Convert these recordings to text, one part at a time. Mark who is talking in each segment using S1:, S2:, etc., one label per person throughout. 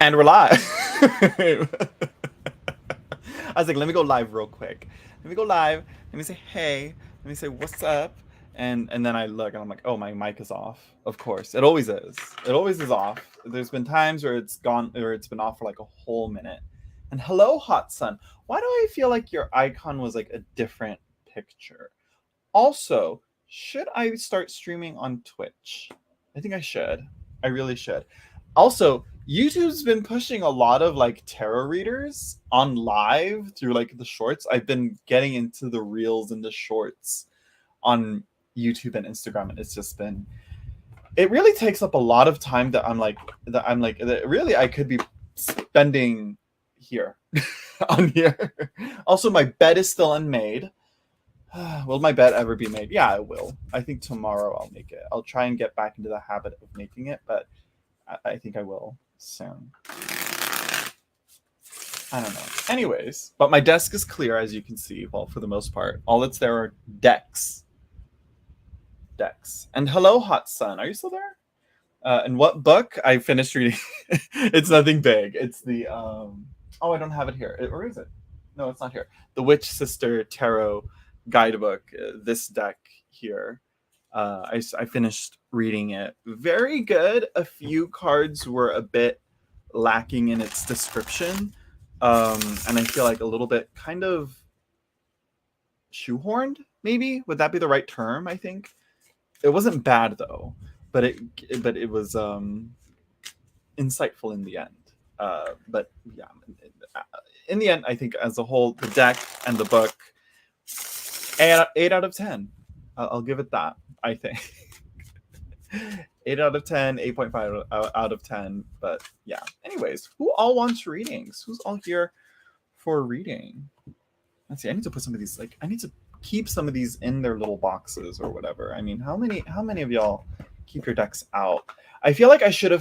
S1: And we're live. I was like, let me go live real quick. Let me go live. Let me say hey. Let me say what's up. And then I look and I'm like, oh, my mic is off. Of course, it always is. It always is off. There's been times where it's gone, or it's been off for like a whole minute. And hello, hot sun. Why do I feel like your icon was like a different picture? Also, should I start streaming on Twitch? I think I should. I really should. Also, YouTube's been pushing a lot of like tarot readers on live through like the shorts. I've been getting into the reels and the shorts on YouTube and Instagram, and it's just been, it really takes up a lot of time that that really I could be spending here on here. Also, my bed is still unmade. Will my bed ever be made? Yeah, it will. I think tomorrow I'll make it. I'll try and get back into the habit of making it, but I think I will soon. I don't know. Anyways, but my desk is clear, as you can see. Well, for the most part, all that's there are decks. And hello, hot sun. Are you still there? And what book? I finished reading. It's nothing big. It's the oh, I don't have it here. Or is it? No, it's not here. The Witch Sister Tarot guidebook. This deck here. I finished reading it. Very good. A few cards were a bit lacking in its description, and I feel like a little bit kind of shoehorned. Maybe would that be the right term? I think it wasn't bad though, but it was insightful in the end. But yeah, in the end, I think as a whole, the deck and the book, 8 out of 10. I'll give it that. I think 8 out of 10, 8.5 out of 10. But yeah. Anyways, who all wants readings? Who's all here for reading? Let's see. I need to put some of these. Like, I need to keep some of these in their little boxes or whatever. I mean, how many of y'all keep your decks out? I feel like I should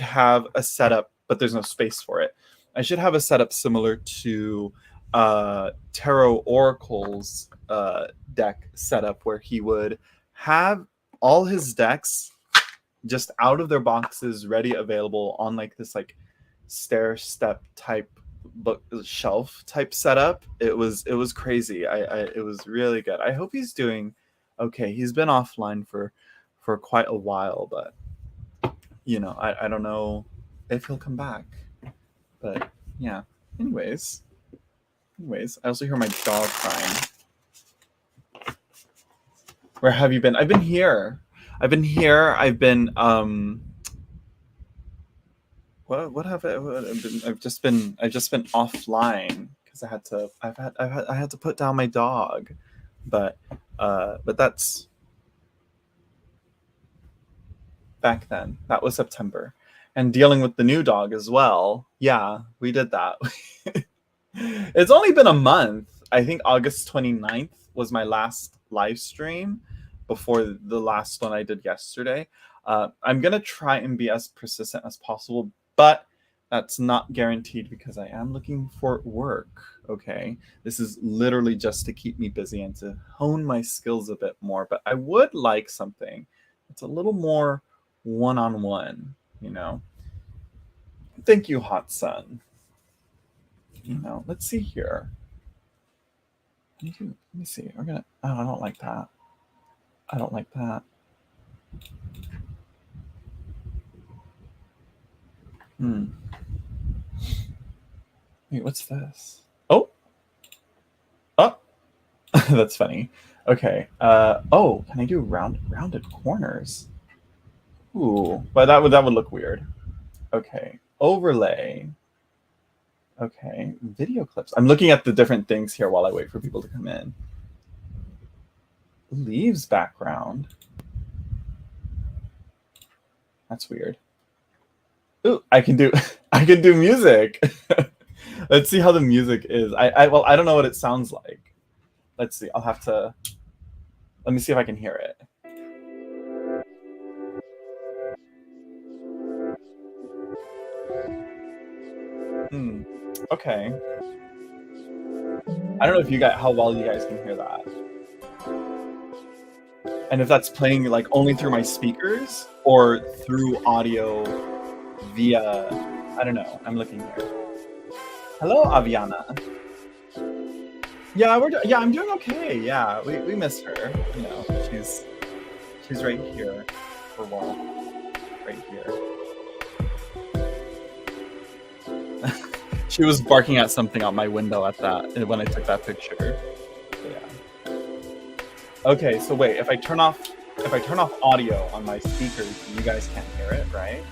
S1: have a setup, but there's no space for it. I should have a setup similar to Tarot Oracle's deck setup, where he would have all his decks just out of their boxes, ready, available on like this like stair step type book shelf type setup. It was crazy. It was really good. I hope he's doing okay. He's been offline for quite a while, but you know, I don't know if he'll come back. But yeah. Anyways, I also hear my dog crying. Where have you been? I've been here. I've been what have I've just been offline because I had to put down my dog. But that's back then. That was September. And dealing with the new dog as well. Yeah, we did that. It's only been a month. I think August 29th was my last live stream before the last one I did yesterday. I'm going to try and be as persistent as possible, but that's not guaranteed because I am looking for work, okay? This is literally just to keep me busy and to hone my skills a bit more, but I would like something that's a little more one-on-one, you know? Thank you, hot sun. You know, let's see here. Let me see. We're gonna. Oh, I don't like that. I don't like that. Wait, what's this? Oh. That's funny. Okay. Oh, can I do rounded corners? Ooh, but that would look weird. Okay. Overlay. Okay, video clips. I'm looking at the different things here while I wait for people to come in. Leaves background. That's weird. Ooh, I can do music. Let's see how the music is. Well, I don't know what it sounds like. Let's see. Let me see if I can hear it. Okay. I don't know how well you guys can hear that. And if that's playing like only through my speakers or through audio via I don't know. I'm looking here. Hello, Aviana. Yeah, I'm doing okay. Yeah, we miss her. You know, she's right here for a while. Right here. She was barking at something out my window at that when I took that picture. Yeah. Okay, so wait, if I turn off audio on my speakers, you guys can't hear it, right?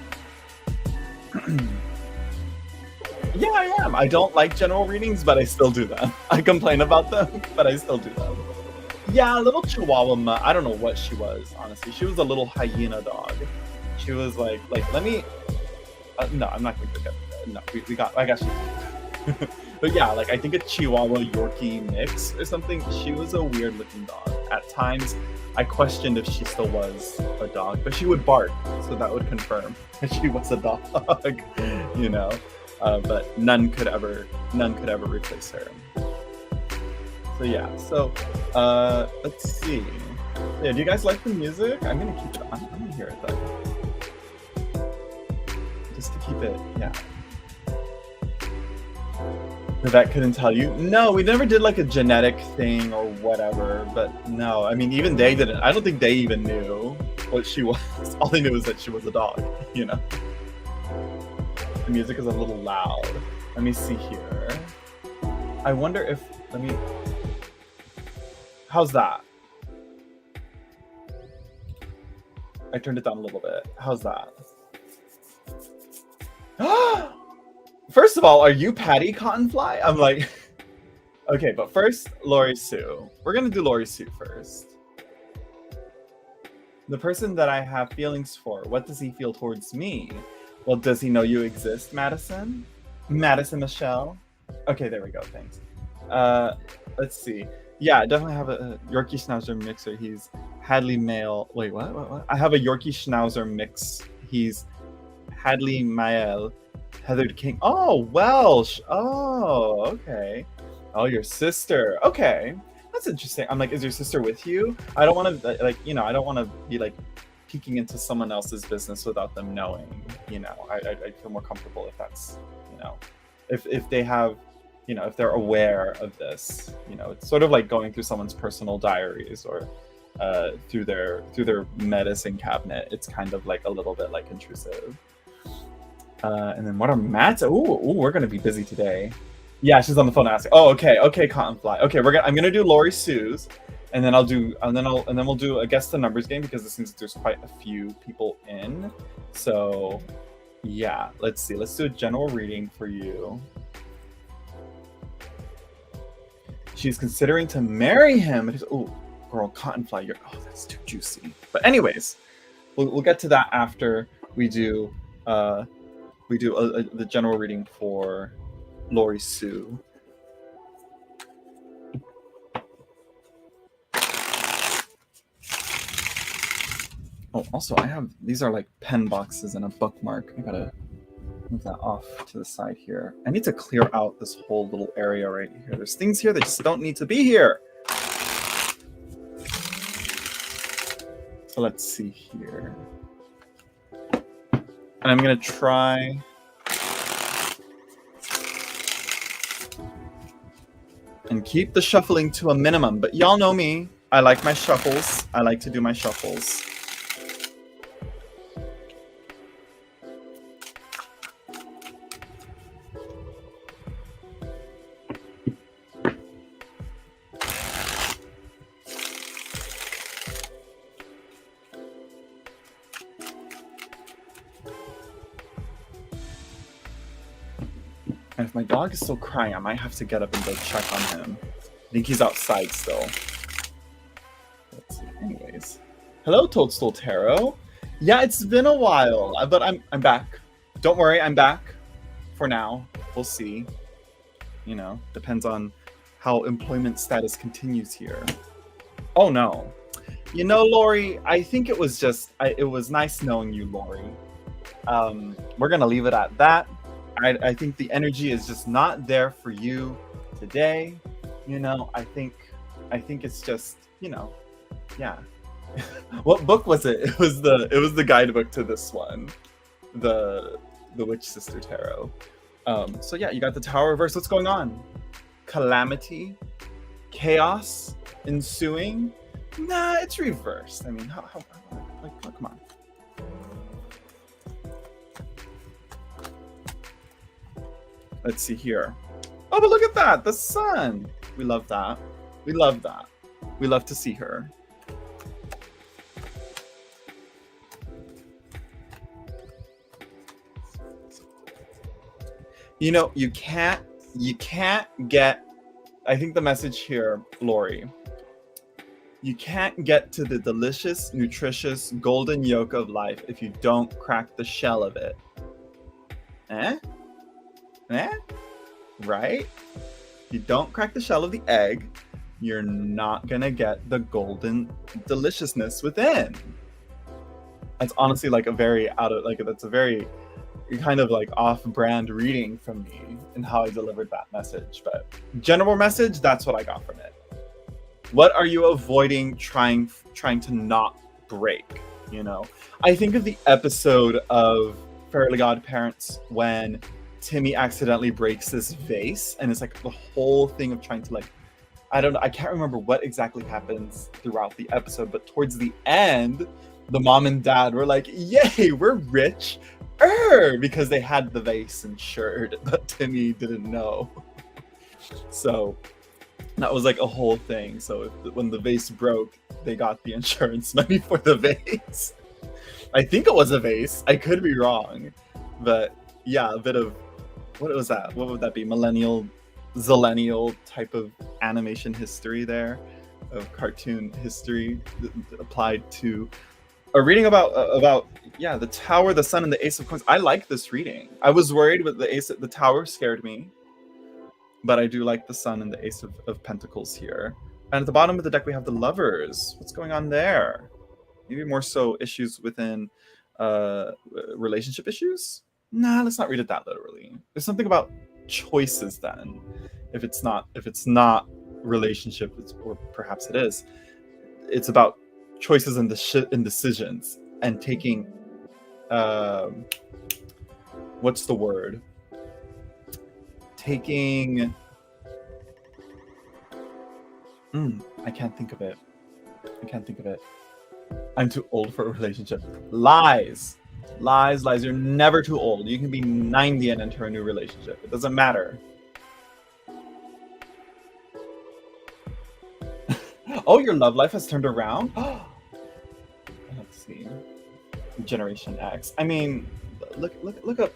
S1: Yeah, I am. I don't like general readings, but I still do them. I complain about them, but I still do them. Yeah, a little Chihuahua. I don't know what she was, honestly. She was a little hyena dog. She was like, let me. No, I'm not going to forget. No, I got you. But yeah, like I think a Chihuahua Yorkie mix or something. She was a weird looking dog. At times, I questioned if she still was a dog, but she would bark, so that would confirm that she was a dog. You know. But none could ever replace her. So yeah, let's see. Yeah, do you guys like the music? I'm gonna keep it on. I'm gonna hear it though. Just to keep it, yeah. The vet couldn't tell you? No, we never did like a genetic thing or whatever, but no, I mean, even they didn't. I don't think they even knew what she was. All they knew was that she was a dog, you know? The music is a little loud. Let me see here. I wonder if, how's that? I turned it down a little bit. How's that? First of all, are you Patty Cottonfly? I'm like, okay, but first, Lori Sue. We're gonna do Lori Sue first. The person that I have feelings for, what does he feel towards me? Well, does he know you exist, Madison? Madison Michelle? Okay, there we go, thanks. Let's see. Yeah, I definitely have a Yorkie Schnauzer mixer. He's Hadley male. Wait, what? I have a Yorkie Schnauzer mix. He's Hadley Mael, Heather King. Oh, Welsh. Oh, okay. Oh, your sister. Okay. That's interesting. I'm like, is your sister with you? I don't want to, like, you know, I don't want to be like peeking into someone else's business without them knowing, you know. I feel more comfortable if that's, you know, if they have, you know, if they're aware of this, you know. It's sort of like going through someone's personal diaries or through their medicine cabinet. It's kind of like a little bit like intrusive. And then what are Matt's? Ooh, we're gonna be busy today. Yeah, she's on the phone asking. Oh, okay, Cottonfly. Okay, I'm gonna do Lori Sue's, and then we'll do a guess the numbers game, because it seems that there's quite a few people in. So yeah, let's see. Let's do a general reading for you. She's considering to marry him. Oh, girl, Cottonfly, that's too juicy. But anyways, we'll get to that after we do the general reading for Lori Sue. Oh, also I have, these are like pen boxes and a bookmark. I gotta move that off to the side here. I need to clear out this whole little area right here. There's things here that just don't need to be here. So let's see here. And I'm gonna try and keep the shuffling to a minimum, but y'all know me. I like my shuffles. I like to do my shuffles. And if my dog is still crying, I might have to get up and go check on him. I think he's outside still. Let's see. Anyways. Hello, Toadstool Tarot. Yeah, it's been a while, but I'm back. Don't worry, I'm back. For now. We'll see. You know, depends on how employment status continues here. Oh no. You know, Lori, I think it was just, it was nice knowing you, Lori. We're gonna leave it at that. I think the energy is just not there for you today. You know, I think it's just, you know, yeah. What book was it? It was the guidebook to this one. the Witch Sister Tarot. So yeah, you got the Tower reverse. What's going on? Calamity, chaos ensuing. Nah, it's reversed. I mean, how like, come on. Let's see here. Oh, but look at that, the sun. We love that. We love that. We love to see her. You know, you can't get, I think the message here, Lori, you can't get to the delicious, nutritious, golden yolk of life if you don't crack the shell of it. Eh? Right? If you don't crack the shell of the egg, you're not gonna get the golden deliciousness within. That's honestly like a very that's a very kind of like off-brand reading from me in how I delivered that message. But general message, that's what I got from it. What are you avoiding trying to not break? You know, I think of the episode of Fairly Godparents when Timmy accidentally breaks this vase, and it's like the whole thing of trying to like, I don't know, I can't remember what exactly happens throughout the episode, but towards the end, the mom and dad were like, yay, we're rich, because they had the vase insured, but Timmy didn't know. So that was like a whole thing. So when the vase broke, they got the insurance money for the vase. I think it was a vase. I could be wrong. But yeah, a bit of, what was that? What would that be? Zillennial type of animation history there, of cartoon history applied to a reading about yeah, the Tower, the Sun, and the Ace of Coins. I like this reading. I was worried with the Tower scared me, but I do like the Sun and the Ace of Pentacles here. And at the bottom of the deck, we have the Lovers. What's going on there? Maybe more so issues within relationship issues? Nah, let's not read it that literally. There's something about choices then. If it's not relationship, or perhaps it is. It's about choices and decisions and taking what's the word? Taking I can't think of it. I'm too old for a relationship. Lies. You're never too old. You can be 90 and enter a new relationship. It doesn't matter. Oh, your love life has turned around? Let's see. Generation X. I mean, look up.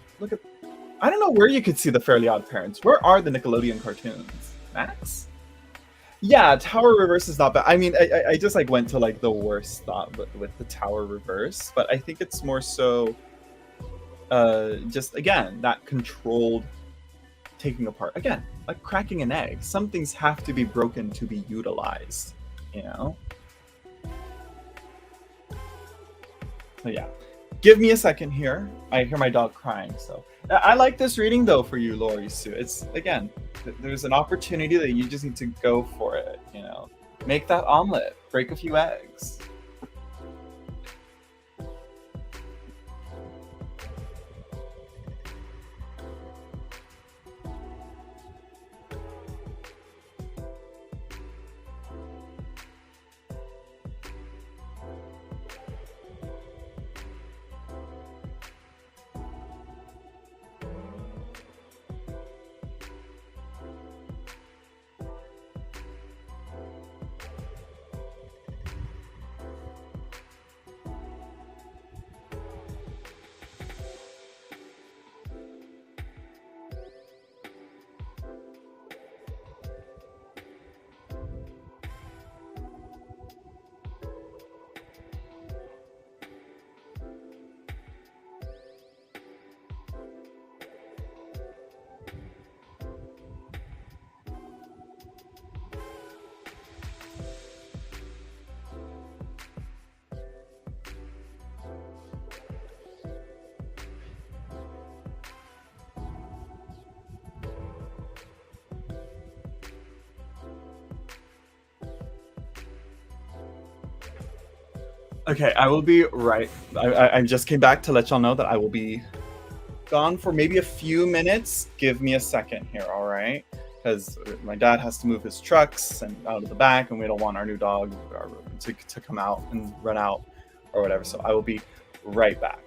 S1: I don't know where you could see the Fairly Odd Parents. Where are the Nickelodeon cartoons? Max? Yeah, Tower reverse is not bad. I mean, I just like went to like the worst thought with the Tower reverse, but I think it's more so just again that controlled taking apart. Again, like cracking an egg. Some things have to be broken to be utilized, you know? So yeah. Give me a second here. I hear my dog crying, so I like this reading though for you, Lori Sue. It's again, there's an opportunity that you just need to go for it, you know. Make that omelet, break a few eggs. Okay, I will be right. I just came back to let y'all know that I will be gone for maybe a few minutes. Give me a second here, all right? Because my dad has to move his trucks and out of the back, and we don't want our new dog to come out and run out or whatever. So I will be right back.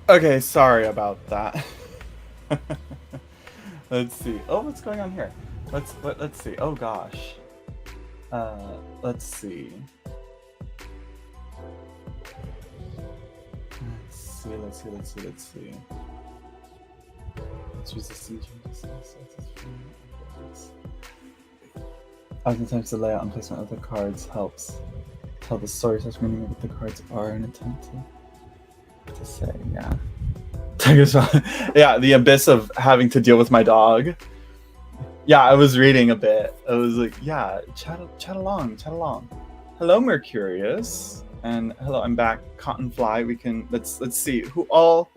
S1: Okay, sorry about that. Let's see. Oh, what's going on here? Let's see. Oh gosh. Let's see. Let's see. It's resistant changes. Oftentimes the layout and placement of the cards helps tell the story such meaning of what the cards are and attempt to say, yeah. Yeah, the abyss of having to deal with my dog. Yeah, I was reading a bit. I was like, yeah, chat along. Hello, Mercurius, and hello, I'm back. Cottonfly. We can let's see who all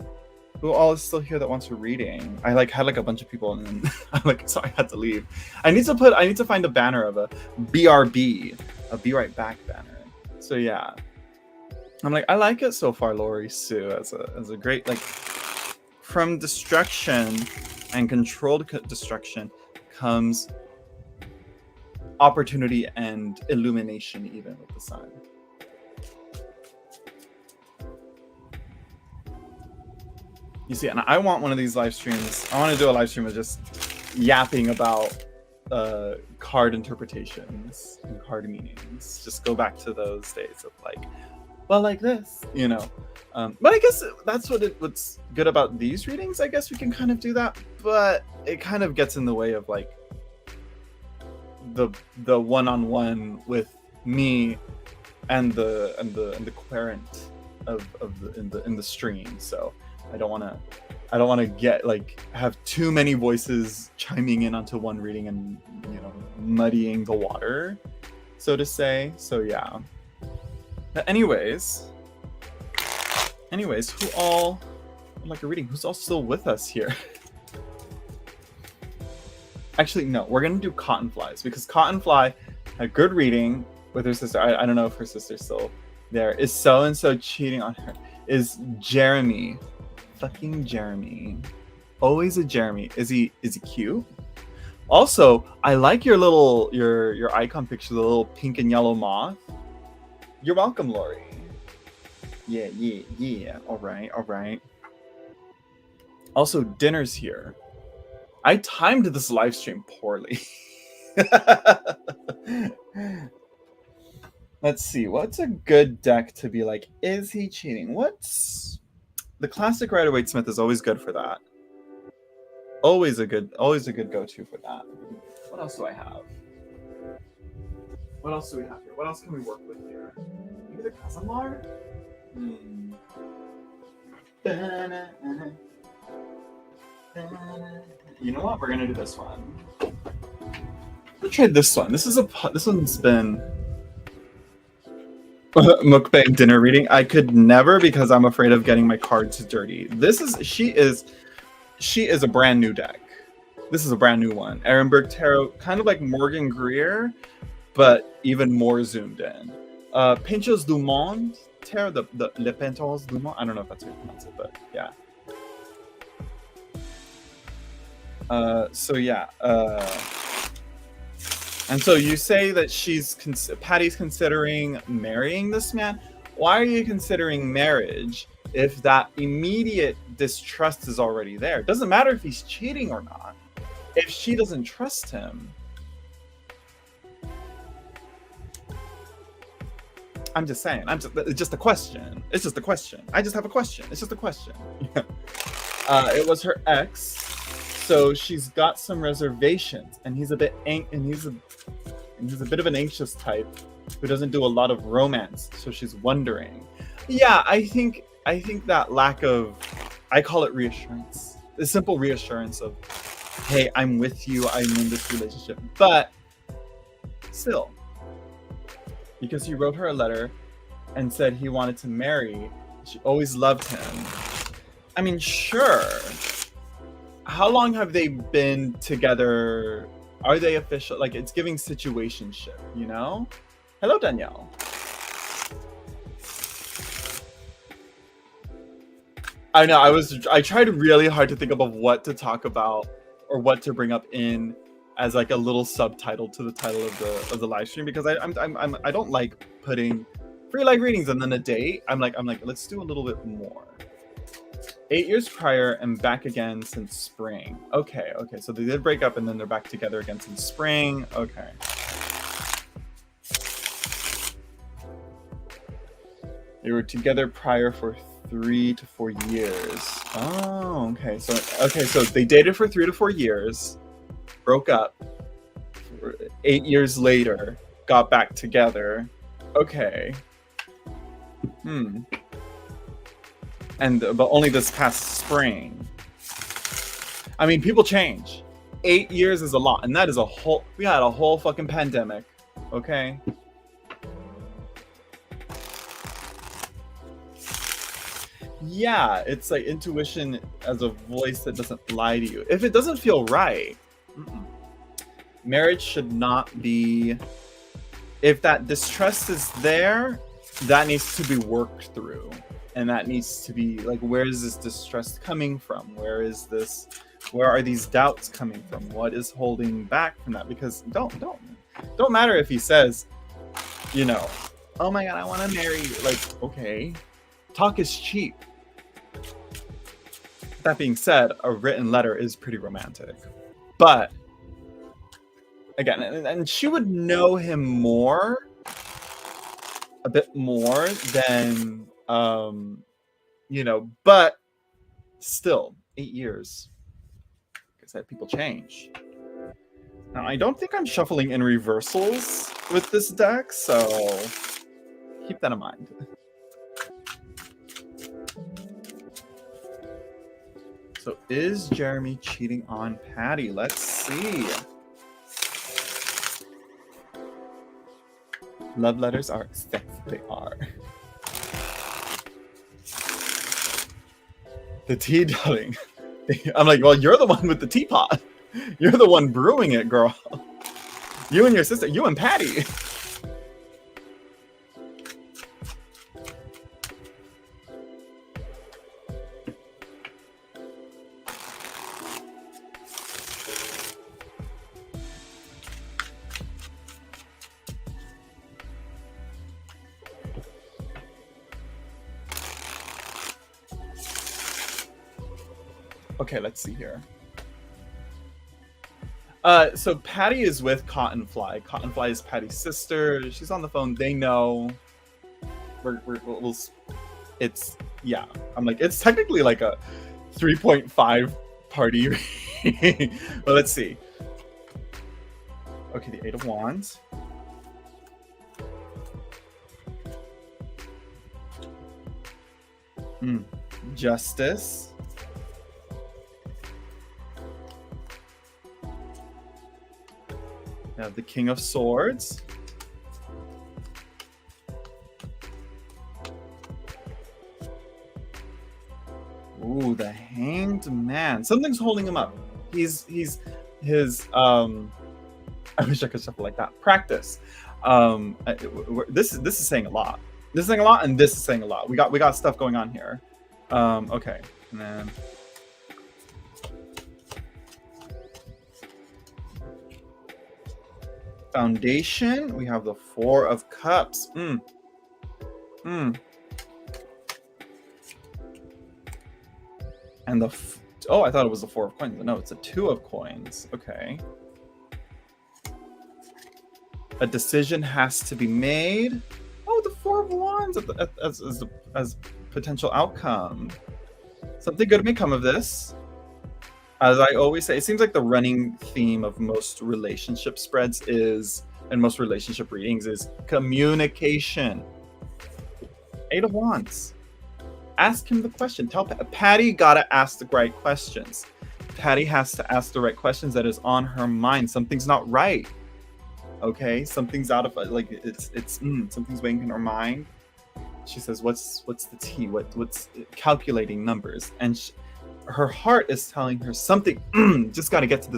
S1: is still here that wants a reading. I had a bunch of people, and then so I had to leave. I need to find a banner of a BRB, a Be Right Back banner. So yeah, I'm like, I like it so far, Lori Sue, as a great, from destruction and controlled destruction comes opportunity and illumination, even with the sun. You see, and I want one of these live streams. I want to do a live stream of just yapping about card interpretations and card meanings. Just go back to those days of like this, you know. But I guess that's what's good about these readings. I guess we can kind of do that, but it kind of gets in the way of the one-on-one with me and the querent in the stream. So I don't want to get have too many voices chiming in onto one reading and muddying the water, so to say. So yeah. But anyways, who all would like a reading? Who's all still with us here? Actually, no, we're gonna do Cottonflies, because Cottonfly had good reading with her sister. I don't know if her sister's still there. Is so-and-so cheating on her? Is Jeremy, fucking Jeremy, always a Jeremy? Is he cute? Also, I like your little your icon picture, the little pink and yellow moth. You're welcome, Lori. Yeah. All right. Also, dinner's here. I timed this live stream poorly. Let's see. What's a good deck to be like? Is he cheating? What's the classic Rider-Waite-Smith is always good for that. Always a good go-to for that. What else do I have? What else do we have here? What else can we work with here? Maybe the Casamar? You know what? We're gonna do this one. Let's try this one. This one's been mukbang dinner reading. I could never, because I'm afraid of getting my cards dirty. She is a brand new deck. This is a brand new one. Ehrenberg Tarot, kind of like Morgan Greer, but even more zoomed in. Pinchos du Monde Tarot, the Le Pinchos du Monde. I don't know if that's how you pronounce it, but yeah. So yeah. And so you say that Patty's considering marrying this man. Why are you considering marriage if that immediate distrust is already there? It doesn't matter if he's cheating or not. If she doesn't trust him. I'm just saying. It's just a question. It's just a question. I just have a question. It's just a question. It was her ex, so she's got some reservations, and he's a bit he's a bit of an anxious type who doesn't do a lot of romance. So she's wondering. Yeah, I think that lack of, I call it reassurance. The simple reassurance of, hey, I'm with you. I'm in this relationship, but still. Because he wrote her a letter and said he wanted to marry. She always loved him. I mean, sure. How long have they been together? Are they official? It's giving situationship, you know? Hello, Danielle. I know, I tried really hard to think of what to talk about or what to bring up in as a little subtitle to the title of the live stream, because I don't like putting free live readings and then a date. I'm like let's do a little bit more. 8 years prior and back again since spring. Okay, so they did break up and then they're back together again since spring. Okay. They were together prior for 3 to 4 years. Oh, okay. So they dated for 3 to 4 years, broke up. 8 years later, got back together. Okay. But only this past spring. I mean, people change. 8 years is a lot, and that is we had a whole fucking pandemic. Okay. Yeah, it's like intuition as a voice that doesn't lie to you. If it doesn't feel right, marriage should not be. If that distrust is there, that needs to be worked through. And that needs to be like, where is this distrust coming from? Where are these doubts coming from? What is holding back from that? Because don't matter if he says, oh my God, I want to marry you. Like, okay, talk is cheap. That being said, a written letter is pretty romantic. But again, and she would know him a bit more than, but still 8 years. Like I said, people change. Now, I don't think I'm shuffling in reversals with this deck, so keep that in mind. So is Jeremy cheating on Patty? Let's see. Love letters are sex. They are. The tea, darling. I'm like, well, you're the one with the teapot. You're the one brewing it, girl. You and your sister. You and Patty. Okay, let's see here. So Patty is with Cottonfly. Cottonfly is Patty's sister. She's on the phone. They know. It's, yeah. I'm like, it's technically like a 3.5 party. But let's see. Okay, the 8 of Wands. Justice. We have the King of Swords. Ooh, the Hanged Man. Something's holding him up. He's his I wish I could shuffle like that. Practice. This is saying a lot. This is saying a lot, and this is saying a lot. We got stuff going on here. Okay, and then Foundation. We have the 4 of Cups. And the I thought it was the 4 of Coins. No, it's a 2 of Coins. Okay. A decision has to be made. Oh, the 4 of Wands as potential outcome. Something good may come of this. As I always say, it seems like the running theme of most relationship spreads and most relationship readings is communication. 8 of Wands. Ask him the question. Tell Patty gotta ask the right questions. Patty has to ask the right questions that is on her mind. Something's not right. Okay, something's out of something's weighing in her mind. She says, "What's the tea? What's calculating numbers?" And her heart is telling her something. Just got to get to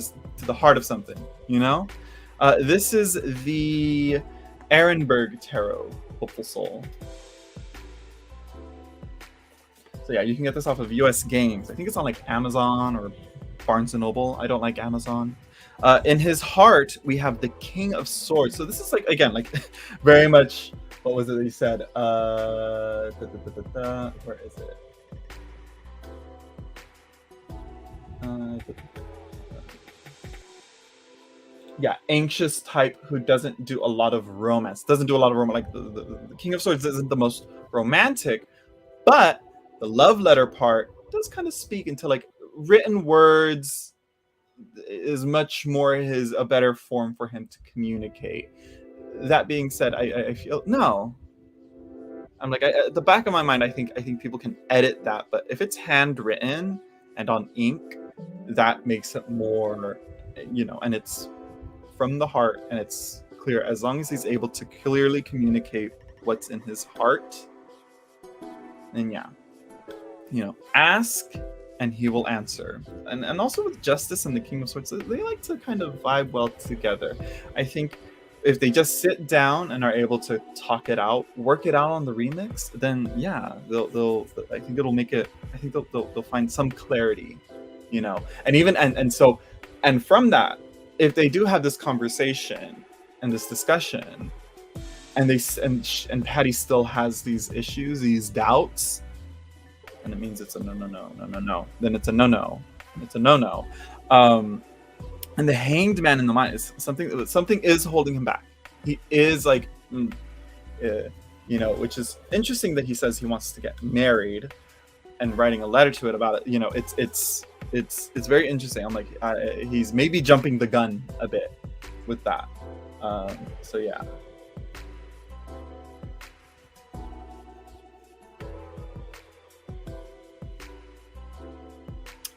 S1: the heart of something. This is the Ehrenberg Tarot, Hopeful Soul. So yeah, you can get this off of US Games. I think it's on like Amazon or Barnes & Noble. I don't like Amazon. In his heart, we have the King of Swords. So this is like, again, like very much, what was it that he said? Where is it? Yeah, anxious type who doesn't do a lot of romance. Doesn't do a lot of romance. Like the King of Swords isn't the most romantic, but the love letter part does kind of speak into like written words is much more a better form for him to communicate. That being said, I feel no. I'm like at the back of my mind, I think people can edit that, but if it's handwritten and on ink, that makes it more, and it's from the heart and it's clear. As long as he's able to clearly communicate what's in his heart, then yeah, ask and he will answer. And also with Justice and the King of Swords, they like to kind of vibe well together. I think if they just sit down and are able to talk it out, work it out on the remix, then yeah, they'll I think it'll make it. I think they'll find some clarity, and even and from that, if they do have this conversation and this discussion, and Patty still has these issues, these doubts, and it means it's a no. Then it's a no. It's a no. And the Hanged Man in the mind is something is holding him back. He is like, which is interesting that he says he wants to get married, and writing a letter to it about it. It's very interesting. I'm like, he's maybe jumping the gun a bit with that. So yeah.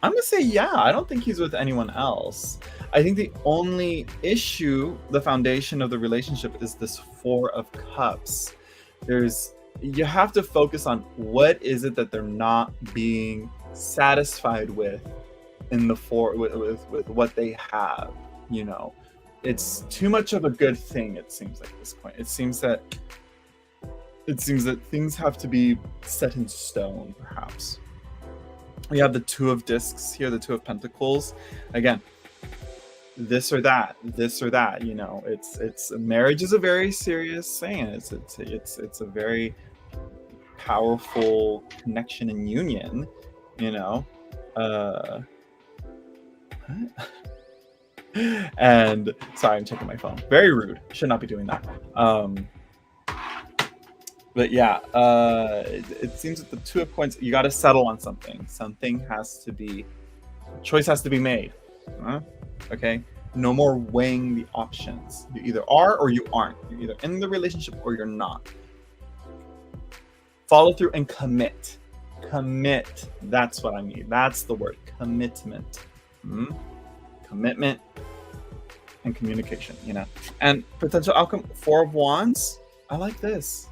S1: I'm gonna say yeah. I don't think he's with anyone else. I think the only issue, the foundation of the relationship, is this Four of Cups. You have to focus on what is it that they're not being satisfied with in the four with what they have. It's too much of a good thing. It seems like at this point. It seems that things have to be set in stone, perhaps. We have the Two of Discs here, the Two of Pentacles. Again, this or that. It's marriage is a very serious thing. It's a very powerful connection and union. And sorry, I'm checking my phone. Very rude. Should not be doing that. But yeah, it seems that the Two of Coins, you got to settle on something. Choice has to be made. Okay? No more weighing the options. You either are or you aren't. You're either in the relationship or you're not. Follow through and commit. Commit. That's what I mean. That's the word. Commitment. Commitment and communication, And potential outcome, Four of Wands. I like this.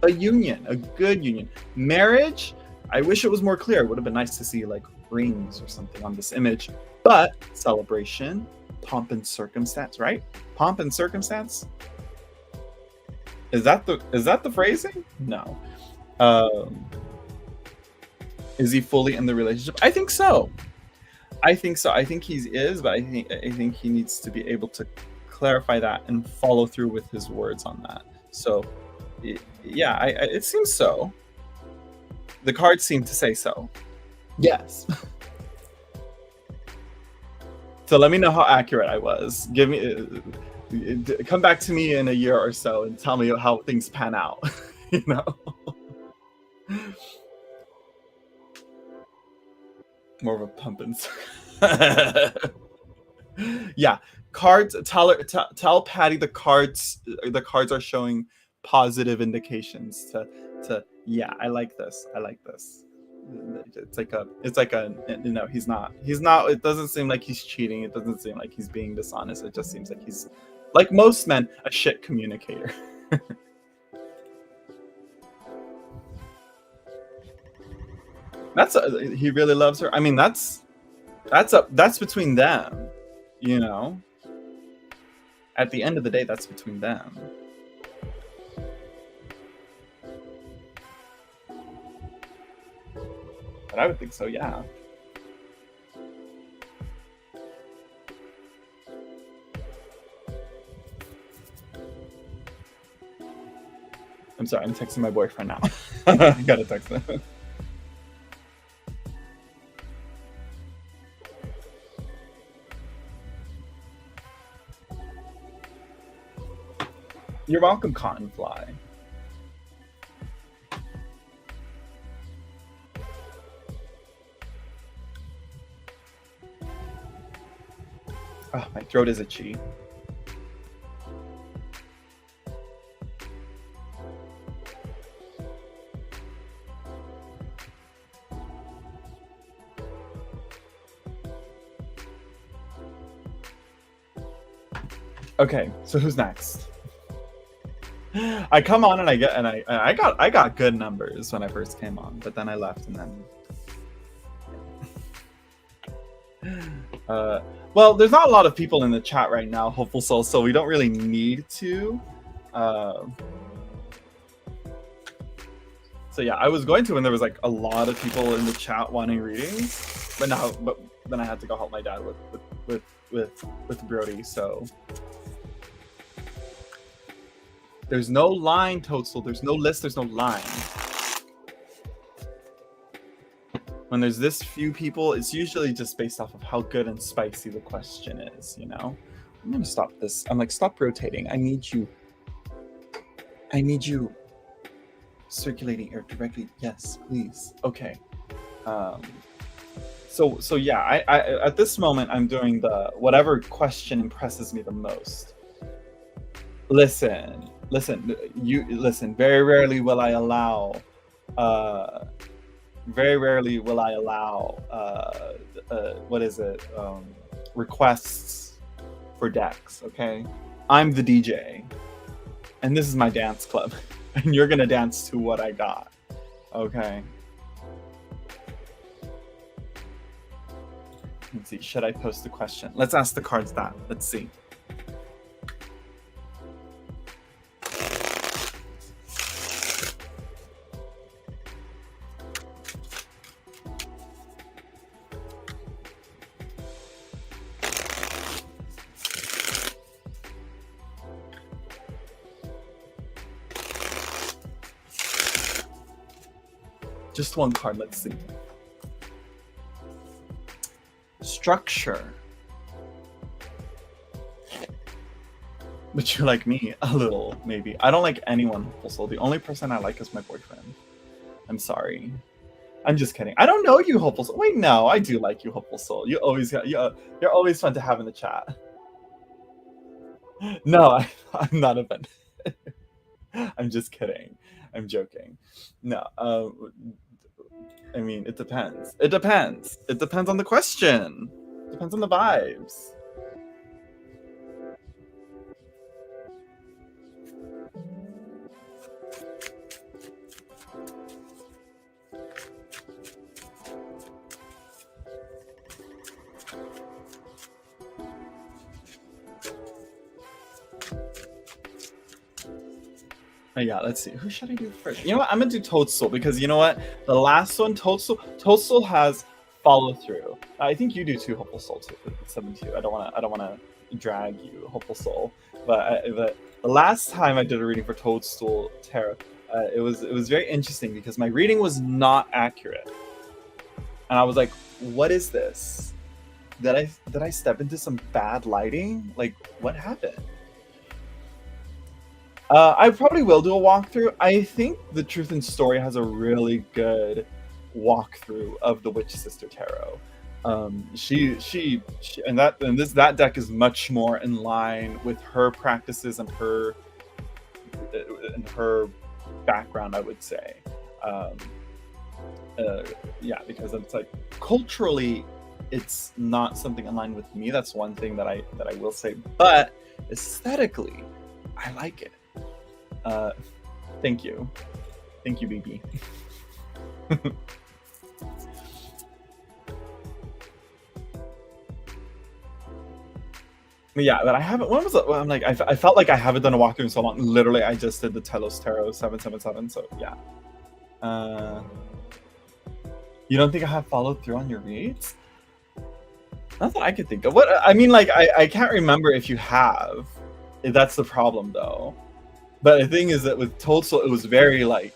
S1: A union, a good union. Marriage, I wish it was more clear. It would have been nice to see like rings or something on this image. But celebration, pomp and circumstance, right? Pomp and circumstance. Is that the phrasing? No. Is he fully in the relationship? I think so. I think he is, but I think he needs to be able to clarify that and follow through with his words on that. So yeah, it seems so. The cards seem to say so. Yes. So let me know how accurate I was. Give me, come back to me in a year or so and tell me how things pan out. More of a pump and yeah. Cards. Tell Patty the cards are showing positive indications to yeah, I like this. It's like a he's not, it doesn't seem like he's cheating. It doesn't seem like he's being dishonest. It just seems like he's, like most men, a shit communicator. He really loves her. I mean, that's between them, at the end of the day, that's between them. But I would think so, yeah. I'm sorry, I'm texting my boyfriend now. I gotta text him. You're welcome, Cottonfly. Oh, my throat is itchy. Okay, so who's next? I come on and I got good numbers when I first came on, but then I left and then well, there's not a lot of people in the chat right now, Hopeful Soul, so we don't really need to. So yeah, I was going to when there was like a lot of people in the chat wanting readings, but then I had to go help my dad with Brody, so. There's no line, Toadstool. There's no list, there's no line. When there's this few people, it's usually just based off of how good and spicy the question is, you know? I'm gonna stop this. I'm like, stop rotating. I need you circulating air directly. Yes, please. Okay. So yeah, I at this moment I'm doing the whatever question impresses me the most. Listen. Very rarely will I allow what is it? Requests for decks, okay? I'm the DJ, and this is my dance club, and you're gonna dance to what I got, okay? Let's see, should I post the question? Let's ask the cards that. Let's see. Just one card, let's see. Structure. But you're like me, a little, maybe. I don't like anyone, Hopeful Soul. The only person I like is my boyfriend. I'm sorry. I'm just kidding. I don't know you, Hopeful Soul. Wait, no, I do like you, Hopeful Soul. You're always fun to have in the chat. No, I'm not offended. I'm just kidding. I'm joking. No, I mean, it depends. It depends. It depends on the question. It depends on the vibes. Yeah, let's see. Who should I do first? You know what? I'm gonna do Toadstool because you know what? The last one, Toadstool has follow through. I think you do too, Hopeful Soul, too. 7-2. I don't wanna drag you, Hopeful Soul. But the last time I did a reading for Toadstool Tarot, it was very interesting because my reading was not accurate, and I was like, "What is this? Did I step into some bad lighting? Like, what happened?" I probably will do a walkthrough. I think the Truth and Story has a really good walkthrough of the Witch Sister Tarot. That deck is much more in line with her practices and her background, I would say. Yeah, because it's like culturally, it's not something in line with me. That's one thing that I will say. But aesthetically, I like it. Thank you, BB. Yeah, but I haven't. When was it? Well, I'm like, I felt like I haven't done a walkthrough in so long. Literally, I just did the Telos Tarot 777. So yeah. You don't think I have followed through on your reads? Not that I could think of. What I mean, like, I can't remember if you have. That's the problem, though. But the thing is that with Toadstool, it was very like,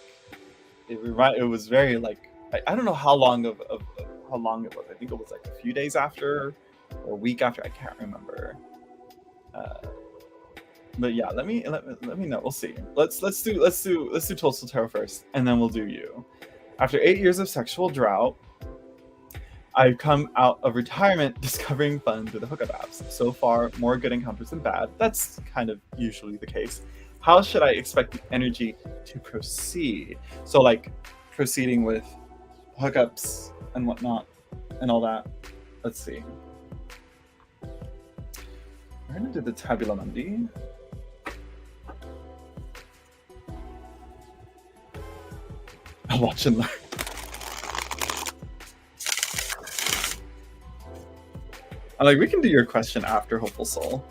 S1: it was very like, I don't know how long of how long it was. I think it was like a few days after or a week after. I can't remember. But yeah, let me know. We'll see. Let's do Toadstool Tarot first, and then we'll do you. After 8 years of sexual drought, I've come out of retirement discovering fun through the hookup apps. So far, more good encounters than bad. That's kind of usually the case. How should I expect the energy to proceed? So like proceeding with hookups and whatnot and all that. Let's see. We're gonna do the Tabula Mundi. I'll watch and learn. Like, we can do your question after Hopeful Soul.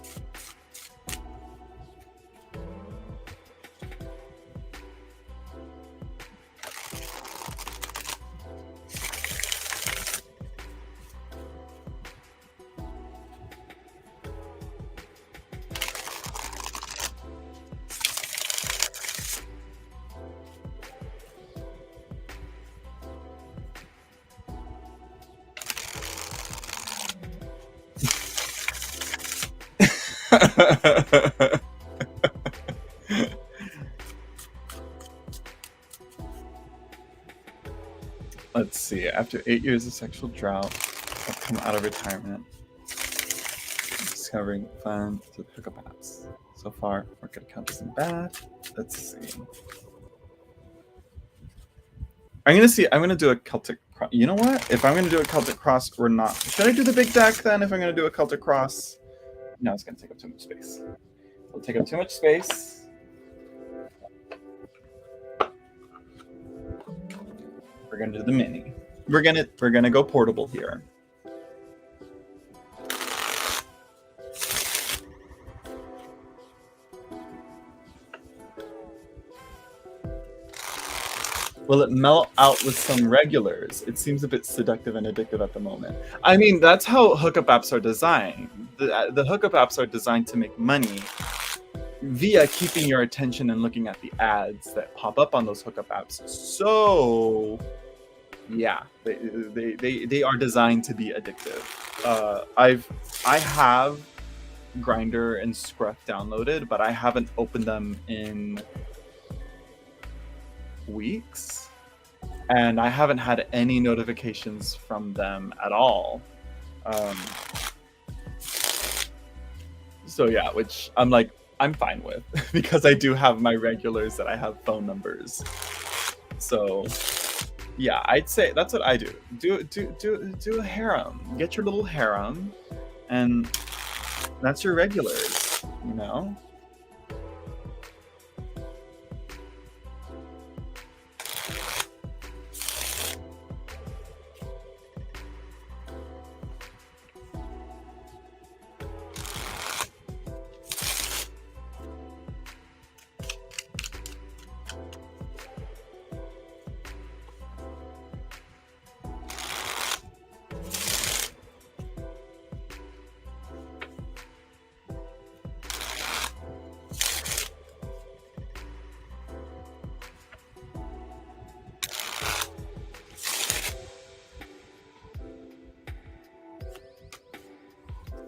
S1: Let's see. After 8 years of sexual drought, I've come out of retirement, discovering fun through hookup apps. So far, we're gonna count this in bad. Let's see. I'm gonna do a Celtic Cross. You know what? If I'm gonna do a Celtic Cross, we're not. Should I do the big deck then? If I'm gonna do a Celtic Cross, no, it's gonna take up too much space. It'll take up too much space. We're gonna do the mini. We're gonna go portable here. Will it melt out with some regulars? It seems a bit seductive and addictive at the moment. I mean, that's how hookup apps are designed. The hookup apps are designed to make money via keeping your attention and looking at the ads that pop up on those hookup apps. So, yeah, they are designed to be addictive. I have Grindr and Scruff downloaded, but I haven't opened them in weeks, and I haven't had any notifications from them at all. So yeah, which I'm fine with because I do have my regulars that I have phone numbers. So yeah, I'd say that's what I do. Do a harem. Get your little harem, and that's your regulars, you know?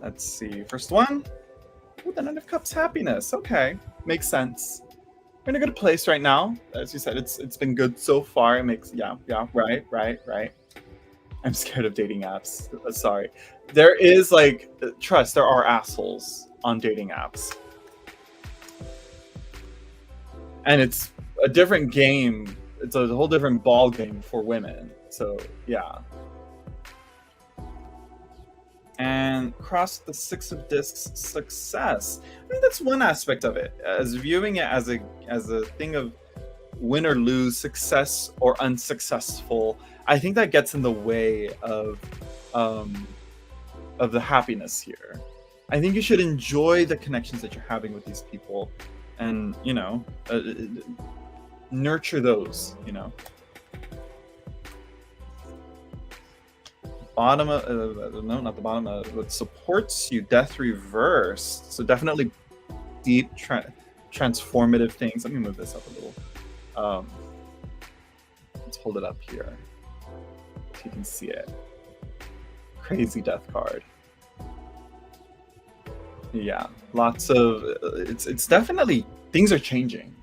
S1: Let's see. First one. Ooh, the Nine of Cups, happiness. Okay, makes sense. We're in a good place right now. As you said, it's been good so far. It makes right. I'm scared of dating apps. Sorry. There is trust. There are assholes on dating apps, and it's a different game. It's a whole different ball game for women. So yeah. And cross the Six of Discs, success. I think that's one aspect of it, as viewing it as a thing of win or lose, success or unsuccessful. I think that gets in the way of the happiness here. I think you should enjoy the connections that you're having with these people, and nurture those. Bottom of no, not the bottom of what supports you, death reversed. So definitely deep transformative things. Let me move this up a little. Let's hold it up here so you can see it. Crazy death card. Yeah, lots of it's definitely things are changing.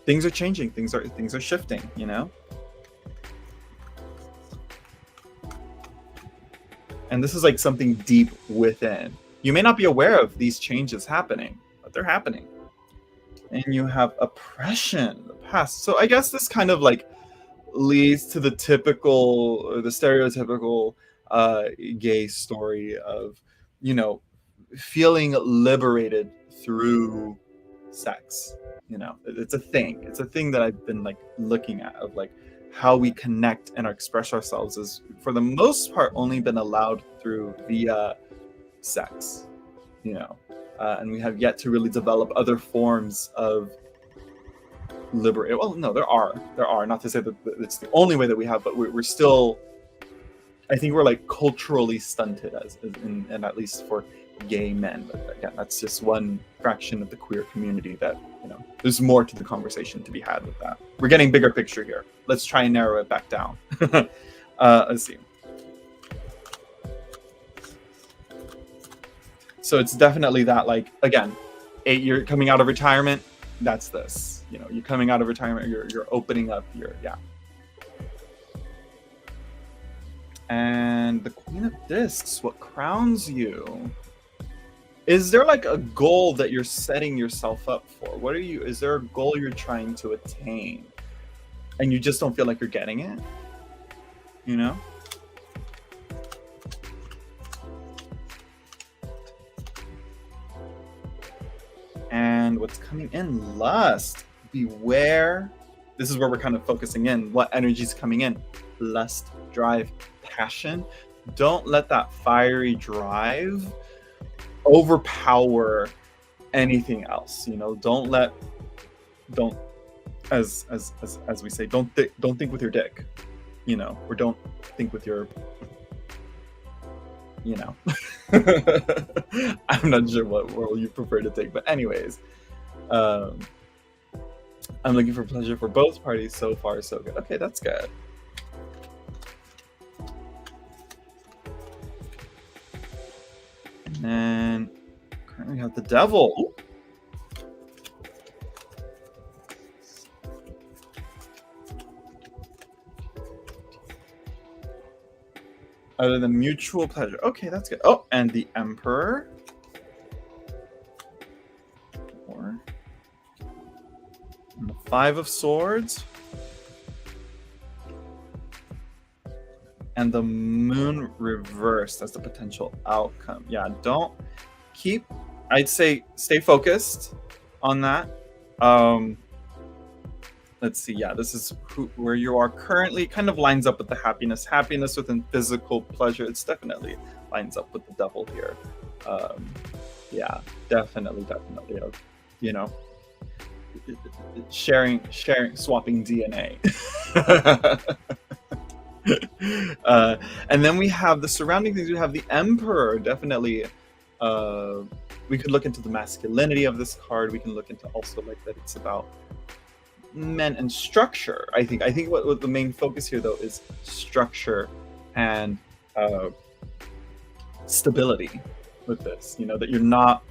S1: Things are changing. Things are shifting, you know? And this is like something deep within. You may not be aware of these changes happening, but they're happening. And you have oppression, the past. So I guess this kind of like leads to the typical or the stereotypical uh gay story of, you know, feeling liberated through sex. You know, it's a thing. It's a thing that I've been like looking at of like how we connect and express ourselves is for the most part only been allowed through via sex, you know, and we have yet to really develop other forms of liberate. Well, no, there are. Not to say that it's the only way that we have, but we're still. I think we're like culturally stunted and at least for gay men. But again, that's just one fraction of the queer community that, you know, there's more to the conversation to be had with that. We're getting bigger picture here. Let's try and narrow it back down. Let's see. So it's definitely that, like, again, you're coming out of retirement. That's this. You know, you're coming out of retirement. You're opening up your And the Queen of Discs, what crowns you? Is there like a goal that you're setting yourself up for? What are you? Is there a goal you're trying to attain, and you just don't feel like you're getting it? You know. And what's coming in? Lust. Beware. This is where we're kind of focusing in. What energy is coming in? Lust, drive, passion. Don't let that fiery drive overpower anything else. You know, don't as we say, don't think with your dick. You know, or don't think with your, you know. I'm not sure what role you prefer to take, but anyways, I'm looking for pleasure for both parties. So far, so good. Okay, that's good. And then currently we have the devil. Ooh. Other than mutual pleasure. Okay, that's good. Oh, and the Emperor. Four. And the Five of Swords. And the Moon reversed as the potential outcome. Yeah, don't keep, I'd say stay focused on that. Let's see. Yeah, this is where you are currently. Kind of lines up with the happiness. Happiness within physical pleasure. It's definitely lines up with the devil here. Yeah, definitely. You know, sharing, swapping DNA. And then we have the surrounding things. We have the Emperor. Definitely. We could look into the masculinity of this card. We can look into also like that it's about men and structure. I think what the main focus here though is structure and stability with this. You know, that you're not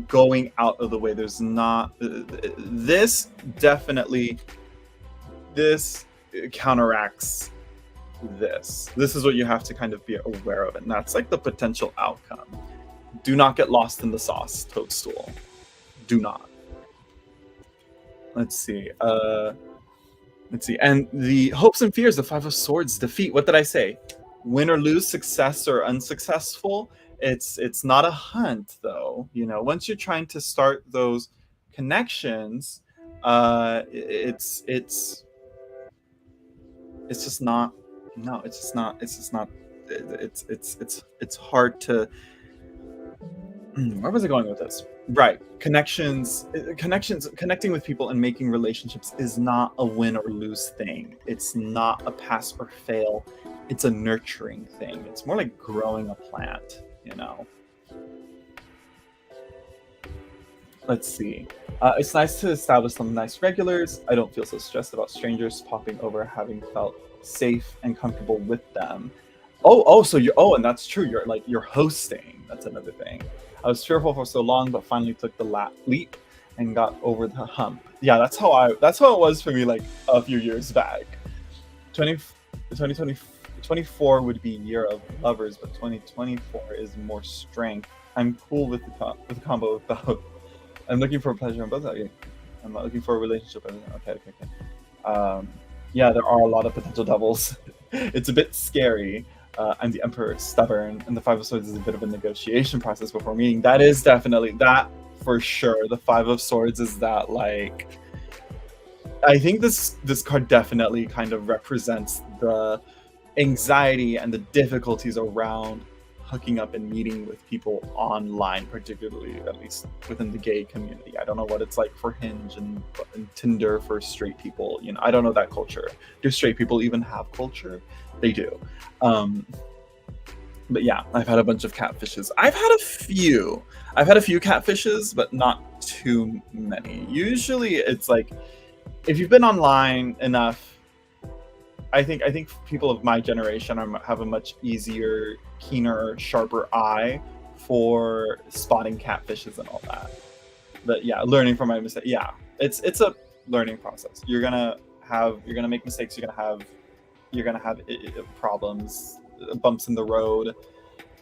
S1: going out of the way. There's not this definitely this counteracts this. This is what you have to kind of be aware of, and that's like the potential outcome. Do not get lost in the sauce, Toadstool. Do not. Let's see. And the hopes and fears, the Five of Swords, defeat. What did I say? Win or lose, success or unsuccessful. It's not a hunt though. You know, once you're trying to start those connections, it's just not. No, it's just not. It's hard to. Where was I going with this? Right. Connections, connecting with people and making relationships is not a win or lose thing. It's not a pass or fail. It's a nurturing thing. It's more like growing a plant, you know. Let's see. It's nice to establish some nice regulars. I don't feel so stressed about strangers popping over, having felt safe and comfortable with them. So and that's true. You're hosting. That's another thing. I was fearful for so long, but finally took the leap and got over the hump. Yeah, that's how it was for me like a few years back. 20, 2020, 24 would be year of lovers, but 2024 is more strength. I'm cool with with the combo of both. I'm looking for pleasure in both. Okay. I'm not looking for a relationship. Okay. Yeah, there are a lot of potential devils. It's a bit scary. I'm the Emperor, stubborn, and the Five of Swords is a bit of a negotiation process before meeting. That is definitely that for sure. The Five of Swords is that like. I think this card definitely kind of represents the anxiety and the difficulties around hooking up and meeting with people online, particularly at least within the gay community. I don't know what it's like for Hinge and Tinder for straight people. You know, I don't know that culture. Do straight people even have culture? They do. But yeah, I've had a bunch of catfishes. I've had a few catfishes, but not too many. Usually it's like, if you've been online enough, I think people of my generation have a much easier, keener, sharper eye for spotting catfishes and all that. But yeah, learning from my mistakes. Yeah, it's a learning process. You're gonna make mistakes. You're gonna have problems, bumps in the road.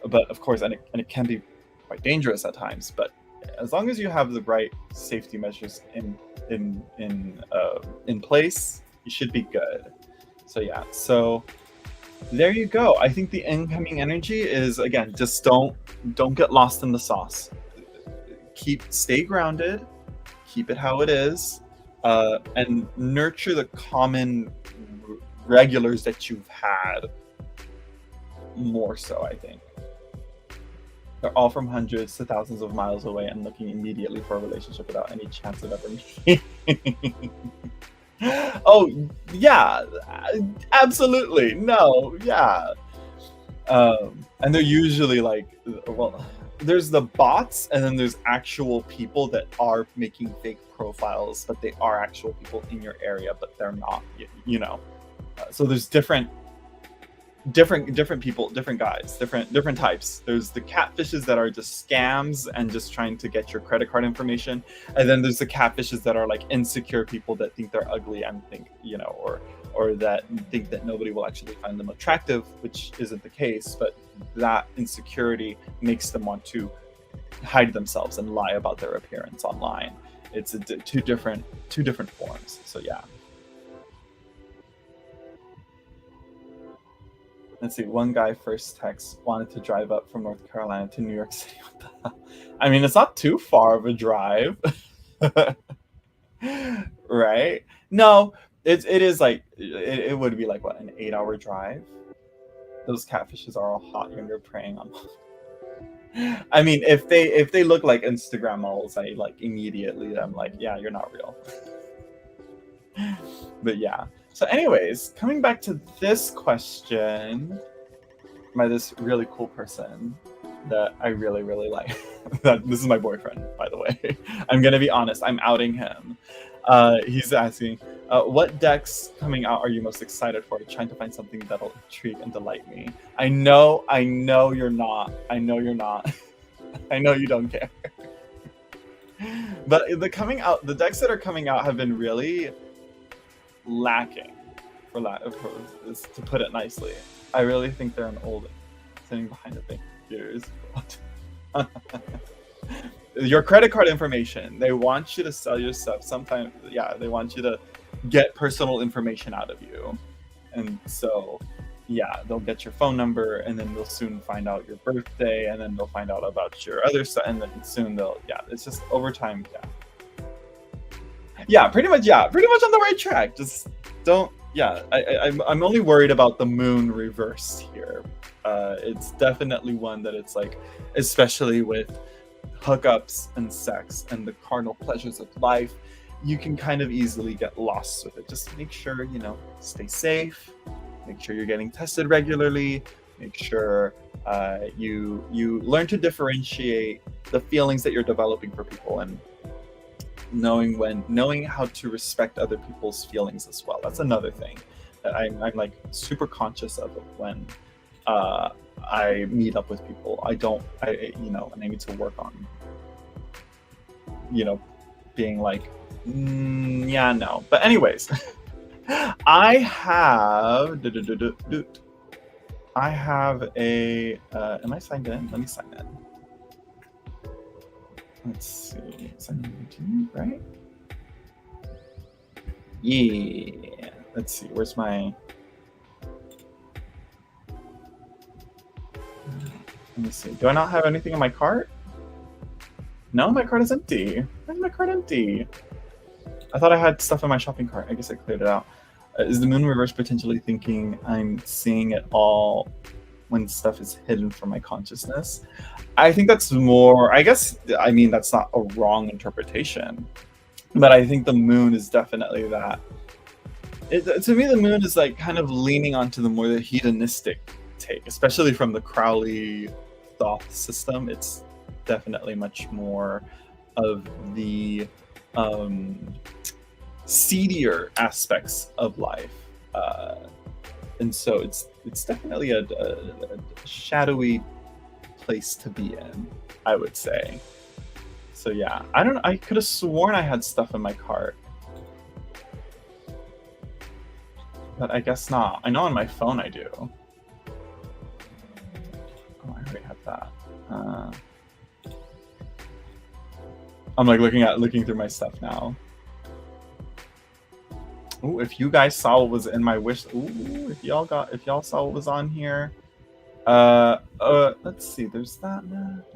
S1: But of course, and it can be quite dangerous at times. But as long as you have the right safety measures in place, you should be good. So yeah, so there you go. I think the incoming energy is, again, just don't get lost in the sauce. Stay grounded, keep it how it is, and nurture the common regulars that you've had more so, I think. They're all from hundreds to thousands of miles away and looking immediately for a relationship without any chance of ever meeting. Oh, yeah, absolutely. No, yeah. And they're usually like, well, there's the bots and then there's actual people that are making fake profiles, but they are actual people in your area, but they're not, you know. So there's different people, different guys, different types. There's the catfishes that are just scams and just trying to get your credit card information, and then there's the catfishes that are like insecure people that think they're ugly and think, you know, or that think that nobody will actually find them attractive, which isn't the case, but that insecurity makes them want to hide themselves and lie about their appearance online. It's two different forms. So yeah. Let's see, one guy first text wanted to drive up from North Carolina to New York City. What the hell? I mean, it's not too far of a drive. Right? No, it is like, it would be like, what, an 8-hour drive? Those catfishes are all hot younger preying on. I mean, if they look like Instagram models, I like immediately, I'm like, yeah, you're not real. But yeah. So anyways, coming back to this question by this really cool person that I really, really like. This is my boyfriend, by the way. I'm going to be honest. I'm outing him. He's asking, what decks coming out are you most excited for? Trying to find something that'll intrigue and delight me. I know you're not. I know you're not. I know you don't care. But the decks that are coming out have been really lacking, to put it nicely. I really think they're an old, sitting behind the thing. Years. Your credit card information. They want you to sell your stuff. Sometimes, yeah, they want you to get personal information out of you, and so yeah, they'll get your phone number, and then they'll soon find out your birthday, and then they'll find out about your other stuff, and then soon it's just over time. Yeah, pretty much on the right track. Just don't. Yeah, I'm only worried about the moon reverse here. It's definitely one that it's like, especially with hookups and sex and the carnal pleasures of life, you can kind of easily get lost with it. Just make sure, stay safe, make sure you're getting tested regularly, make sure you learn to differentiate the feelings that you're developing for people, and knowing how to respect other people's feelings as well. That's another thing that I'm like super conscious of when I meet up with people. I don't, and I need to work on, being like, yeah, no. But anyways, I have a. Am I signed in? Let me sign in. Let's see. Sign in continue, right? Yeah. Let's see. Where's my? Let me see. Do I not have anything in my cart? No, my cart is empty. Why is my cart empty? I thought I had stuff in my shopping cart. I guess I cleared it out. Is the moon reverse potentially thinking I'm seeing it all when stuff is hidden from my consciousness? I think that's more, I mean, that's not a wrong interpretation. But I think the moon is definitely that. To me, the moon is like kind of leaning onto the more the hedonistic take, especially from the Crowley thought system. It's definitely much more of the seedier aspects of life, and so it's definitely a shadowy place to be in, I would say. So yeah, I could have sworn I had stuff in my cart, but I guess not. I know on my phone I do. Oh, I already have that. I'm like looking through my stuff now. Ooh, if you guys saw what was in my wish, if y'all saw what was on here. Let's see. There's that.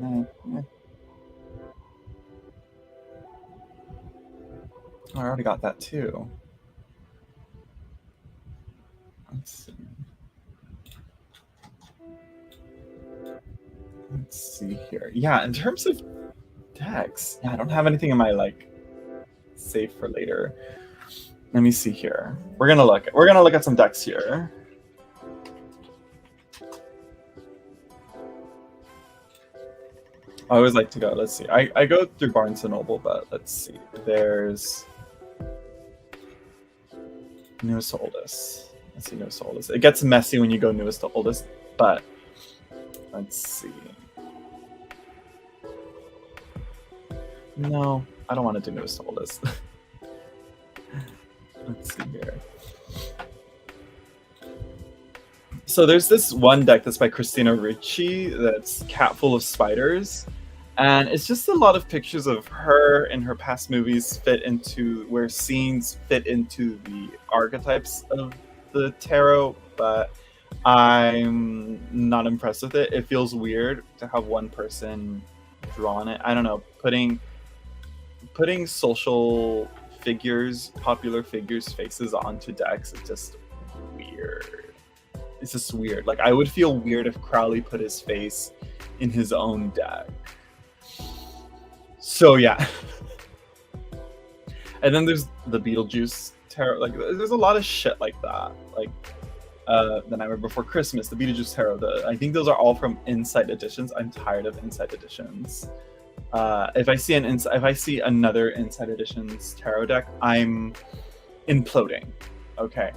S1: Oh, I already got that too. Let's see. Let's see here. Yeah, in terms of decks, yeah, I don't have anything in my like save for later. Let me see here. We're gonna look at some decks here. I always like to go. Let's see. I go through Barnes and Noble, but let's see. There's newest to oldest. Let's see, newest to oldest. It gets messy when you go newest to oldest, but let's see. No, I don't want to do newest to oldest. Let's see here. So there's this one deck that's by Christina Ricci that's Cat Full of Spiders. And it's just a lot of pictures of her and her past movies where scenes fit into the archetypes of the tarot, but I'm not impressed with it. It feels weird to have one person draw on it. I don't know, putting social figures, popular figures' faces onto decks is just weird. It's just weird. Like, I would feel weird if Crowley put his face in his own deck. So yeah. And then there's the Beetlejuice tarot. Like, there's a lot of shit like that. Like, The Nightmare Before Christmas, the Beetlejuice tarot. I think those are all from Insight editions. I'm tired of Insight editions. If I see another Insight Editions tarot deck, I'm imploding. Okay.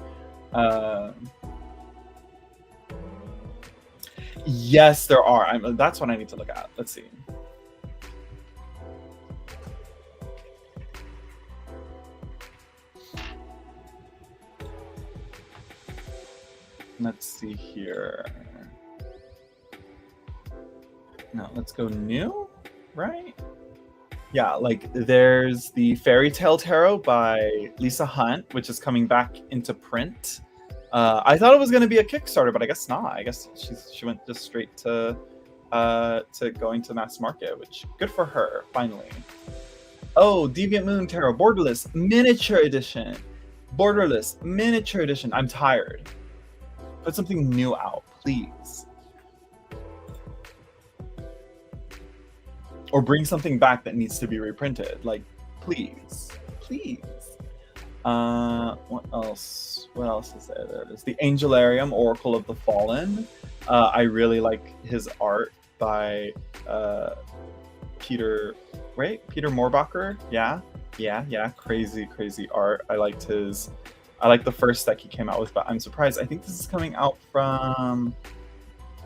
S1: Yes, there are. That's what I need to look at. Let's see. Let's see here. No, let's go new, right? Yeah, like there's the Fairy Tale Tarot by Lisa Hunt, which is coming back into print. I thought it was going to be a Kickstarter, but I guess not. I guess she went just straight to going to mass market, which good for her, finally. Oh, Deviant Moon Tarot, Borderless Miniature Edition. Borderless Miniature Edition. I'm tired. Put something new out, please. Or bring something back that needs to be reprinted. Like, please. Please. What else? What else is there? There it is. The Angelarium, Oracle of the Fallen. I really like his art by Peter Moorbacher. Yeah. Crazy art. I liked the first deck he came out with, but I'm surprised. I think this is coming out from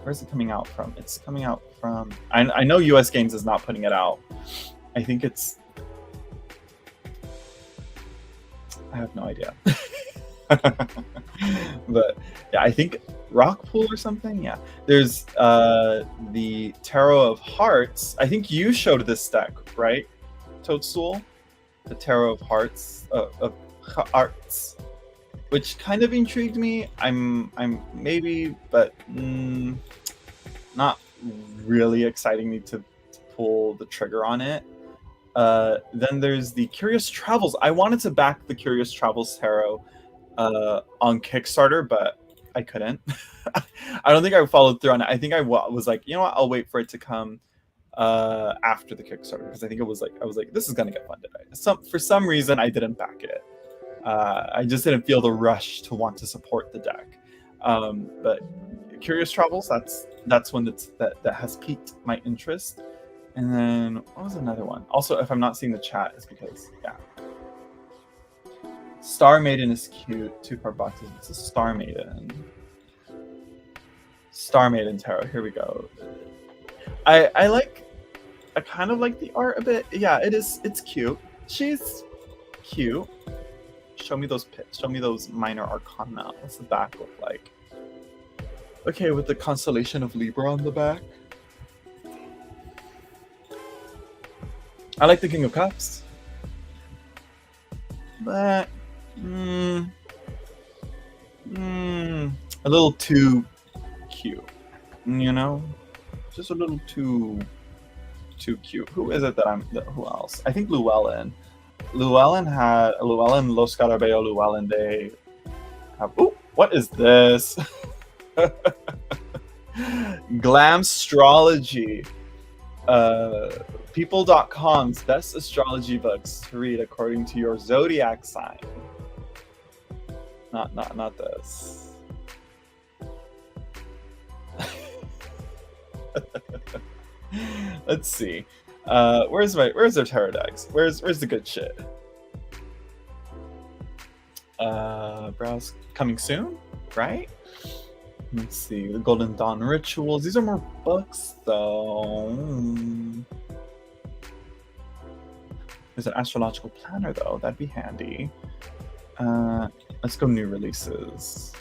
S1: Where's it coming out from? It's coming out from. I know US Games is not putting it out. I think it's. I have no idea. But yeah, I think Rockpool or something. Yeah, there's the Tarot of Hearts. I think you showed this deck, right, Toadstool? The Tarot of Hearts of Hearts, which kind of intrigued me. I'm maybe, but not really exciting me to pull the trigger on it. Then there's the Curious Travels. I wanted to back the Curious Travels Tarot on Kickstarter, but I couldn't. I don't think I followed through on it. I think I was like, you know what, I'll wait for it to come after the Kickstarter, because I think I was like, this is gonna get funded. For some reason, I didn't back it. I just didn't feel the rush to want to support the deck. But Curious Travels, that's one that has piqued my interest. And then what was another one? Also, if I'm not seeing the chat, it's because Star Maiden is cute. 2-card boxes. It's a Star Maiden. Star Maiden Tarot. Here we go. I kind of like the art a bit. Yeah, it is. It's cute. She's cute. Show me those pits. Show me those minor arcana. What's the back look like? Okay, with the constellation of Libra on the back. I like the King of Cups, but a little too cute, you know, just a little too cute. Who is it who else? I think Llewellyn. Llewellyn, Los Scarabeo Llewellyn, they have, ooh, what is this? Glamstrology. People.com's best astrology books to read according to your zodiac sign. Not this. Let's see. Where's their tarot decks? Where's the good shit? Browse coming soon, right? Let's see. The Golden Dawn Rituals. These are more books, though. There's an astrological planner, though. That'd be handy. Let's go new releases.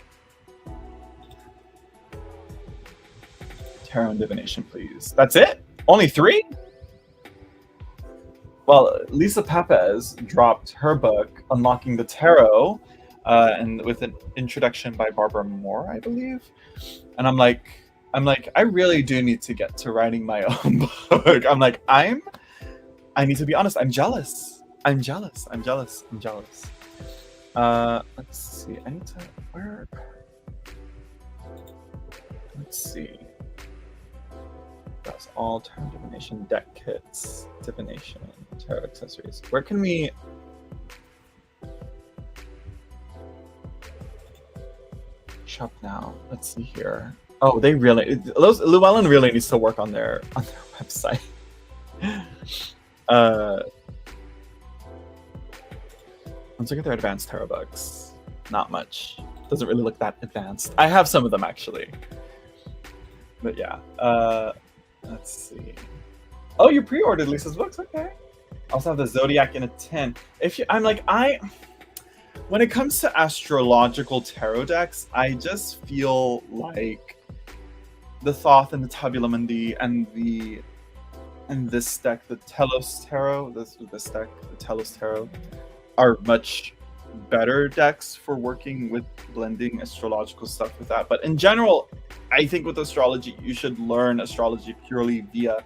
S1: Tarot and Divination, please. That's it? Only 3? Well, Lisa Papez dropped her book, Unlocking the Tarot, and with an introduction by Barbara Moore, I believe. And I'm like, I really do need to get to writing my own book. I need to be honest. I'm jealous. Let's see. I need to where. Let's see. That's all tarot divination deck kits, divination, tarot accessories. Where can we? Shop now. Let's see here. Oh, Llewellyn really needs to work on their website. Let's look at their advanced tarot books. Not much. Doesn't really look that advanced. I have some of them actually. But yeah. Let's see. Oh, you pre-ordered Lisa's books, okay. Also have the Zodiac in a tin. When it comes to astrological tarot decks, I just feel like the Thoth and the Tabula Mundi and this deck, the Telos Tarot, this deck, the Telos Tarot, are much better decks for working with blending astrological stuff with that. But in general, I think with astrology, you should learn astrology purely via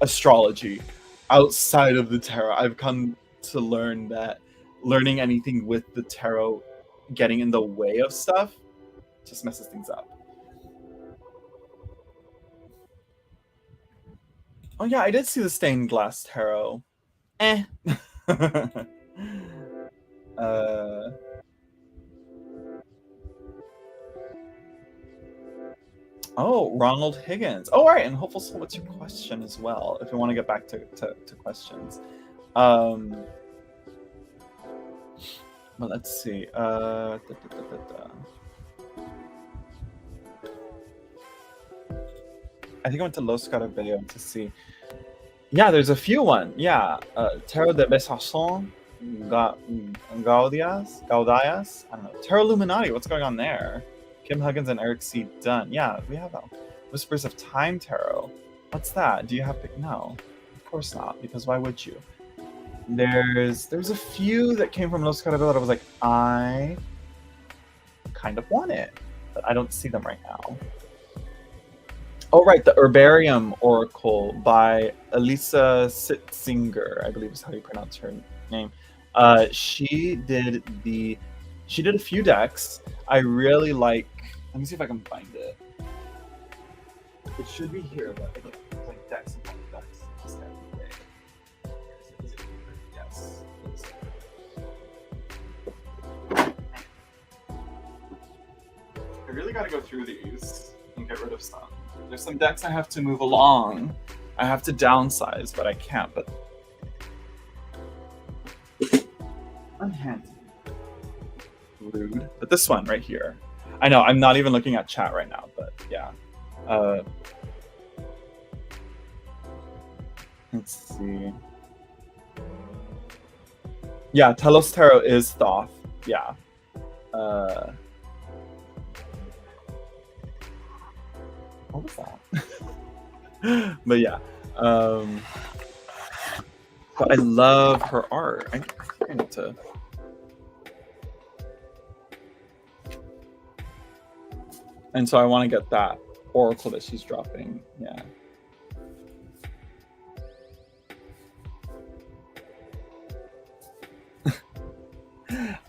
S1: astrology outside of the tarot. I've come to learn that learning anything with the tarot getting in the way of stuff just messes things up. Oh yeah, I did see the stained glass tarot. Oh, Ronald Higgins. Oh, all right, and Hopeful Soul, what's your question as well? If you want to get back to questions. Well, let's see. I think I went to Los Caraballo to see. Yeah, there's a few one. Yeah, Tarot de Besançon, Gaudias. I don't know. Tarot Illuminati. What's going on there? Kim Huggins and Eric C. Dunn. Yeah, we have that. Whispers of Time Tarot. What's that? Do you have to? No, of course not. Because why would you? There's a few that came from Los Caraballo that I was like, I kind of want it, but I don't see them right now. Oh, right, the Herbarium Oracle by Elisa Sitzinger, I believe is how you pronounce her name. She did a few decks. I really like. Let me see if I can find it. It should be here, but again, it's like decks and decks. Just every day. Is it? Yes. I really got to go through these and get rid of some. There's some decks I have to move along. I have to downsize, but I can't. But unhandy, rude. But this one right here. I know I'm not even looking at chat right now, but yeah. Let's see. Yeah, Telos Tarot is Thoth. Yeah. What was that? But yeah. But I love her art. I need to. And so I want to get that oracle that she's dropping. Yeah.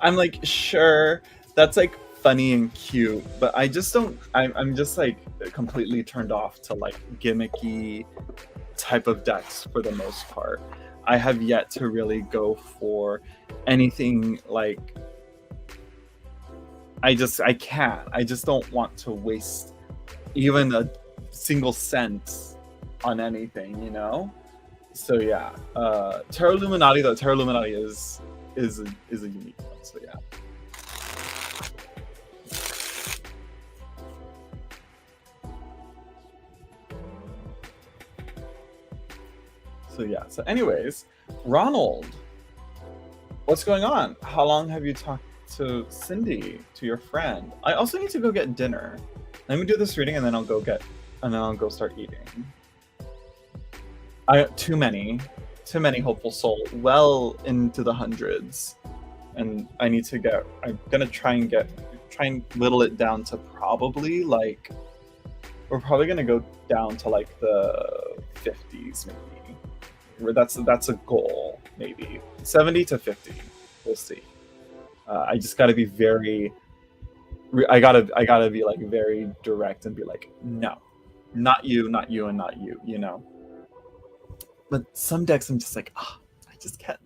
S1: I'm like, sure, that's like funny and cute, but I just don't. I'm just like completely turned off to like gimmicky type of decks for the most part. I have yet to really go for anything like. I can't. I just don't want to waste even a single cent on anything, you know? So yeah. Tarot Illuminati though, Tarot Illuminati is a unique one, so yeah. So yeah. So anyways, Ronald, what's going on? How long have you talked to Cindy, to your friend? I also need to go get dinner. Let me do this reading and then I'll go start eating. Too many hopeful soul, well into the hundreds, and I need to get. I'm gonna try and whittle it down to probably like. We're probably gonna go down to like the 50s maybe. That's a goal, maybe 70 to 50. We'll see. I just gotta be very. I gotta be like very direct and be like, no, not you, and not you. You know. But some decks I'm just like, I just can't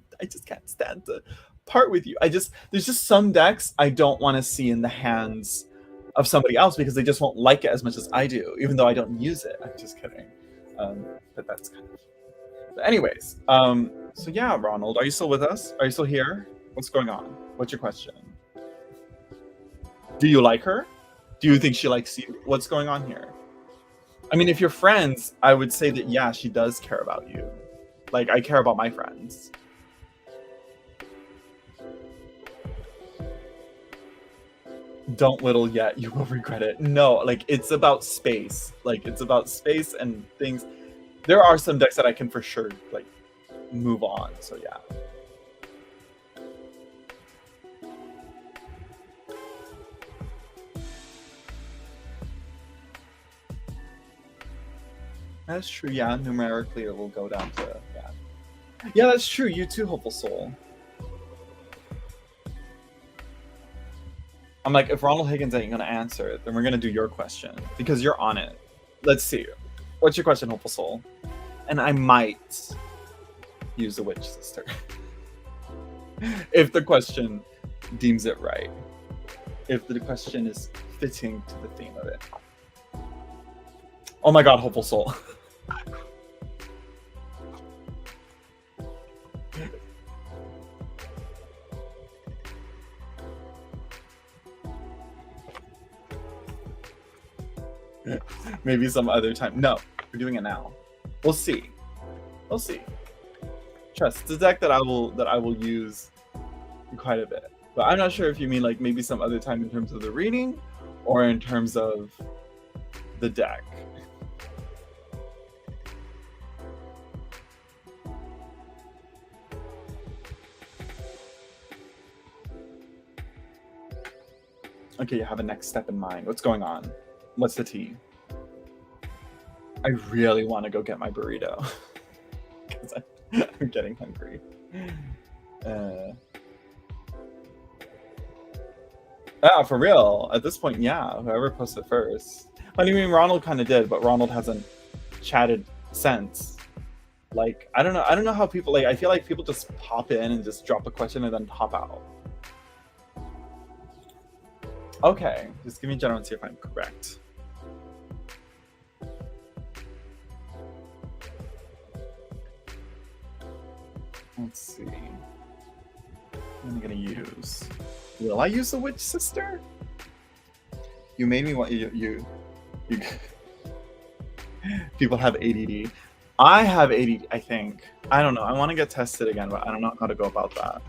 S1: stand to part with you. There's just some decks I don't want to see in the hands of somebody else because they just won't like it as much as I do, even though I don't use it. I'm just kidding. But that's kind of. But anyways, so yeah, Ronald, are you still with us? Are you still here? What's going on? What's your question? Do you like her? Do you think she likes you? What's going on here? I mean, if you're friends, I would say that, yeah, she does care about you. Like, I care about my friends. Don't whittle yet. You will regret it. No, like, it's about space. Like, it's about space and things. There are some decks that I can for sure, like, move on. So, yeah. That's true, yeah. Numerically, it will go down to, yeah. Yeah, that's true. You too, Hopeful Soul. I'm like, if Ronald Higgins ain't gonna answer it, then we're gonna do your question because you're on it. Let's see. What's your question, Hopeful Soul? And I might use the Witch Sister if the question deems it right. If the question is fitting to the theme of it. Oh my God, Hopeful Soul. Maybe some other time. No, We're doing it now. We'll see. We'll see. Trust, it's a deck that I will use quite a bit. But I'm not sure if you mean like maybe some other time in terms of the reading or in terms of the deck. Okay, you have a next step in mind. What's going on? What's the tea? I really want to go get my burrito because I'm getting hungry. For real. At this point, yeah. Whoever posted first. I mean, Ronald kind of did, but Ronald hasn't chatted since. Like, I don't know how people, like, I feel like people just pop in and just drop a question and then hop out. Okay, just give me a general and see if I'm correct. Let's see. What am I gonna use? Will I use the Witch Sister? You made me want you. People have ADD. I have ADD, I think. I don't know. I want to get tested again, but I don't know how to go about that.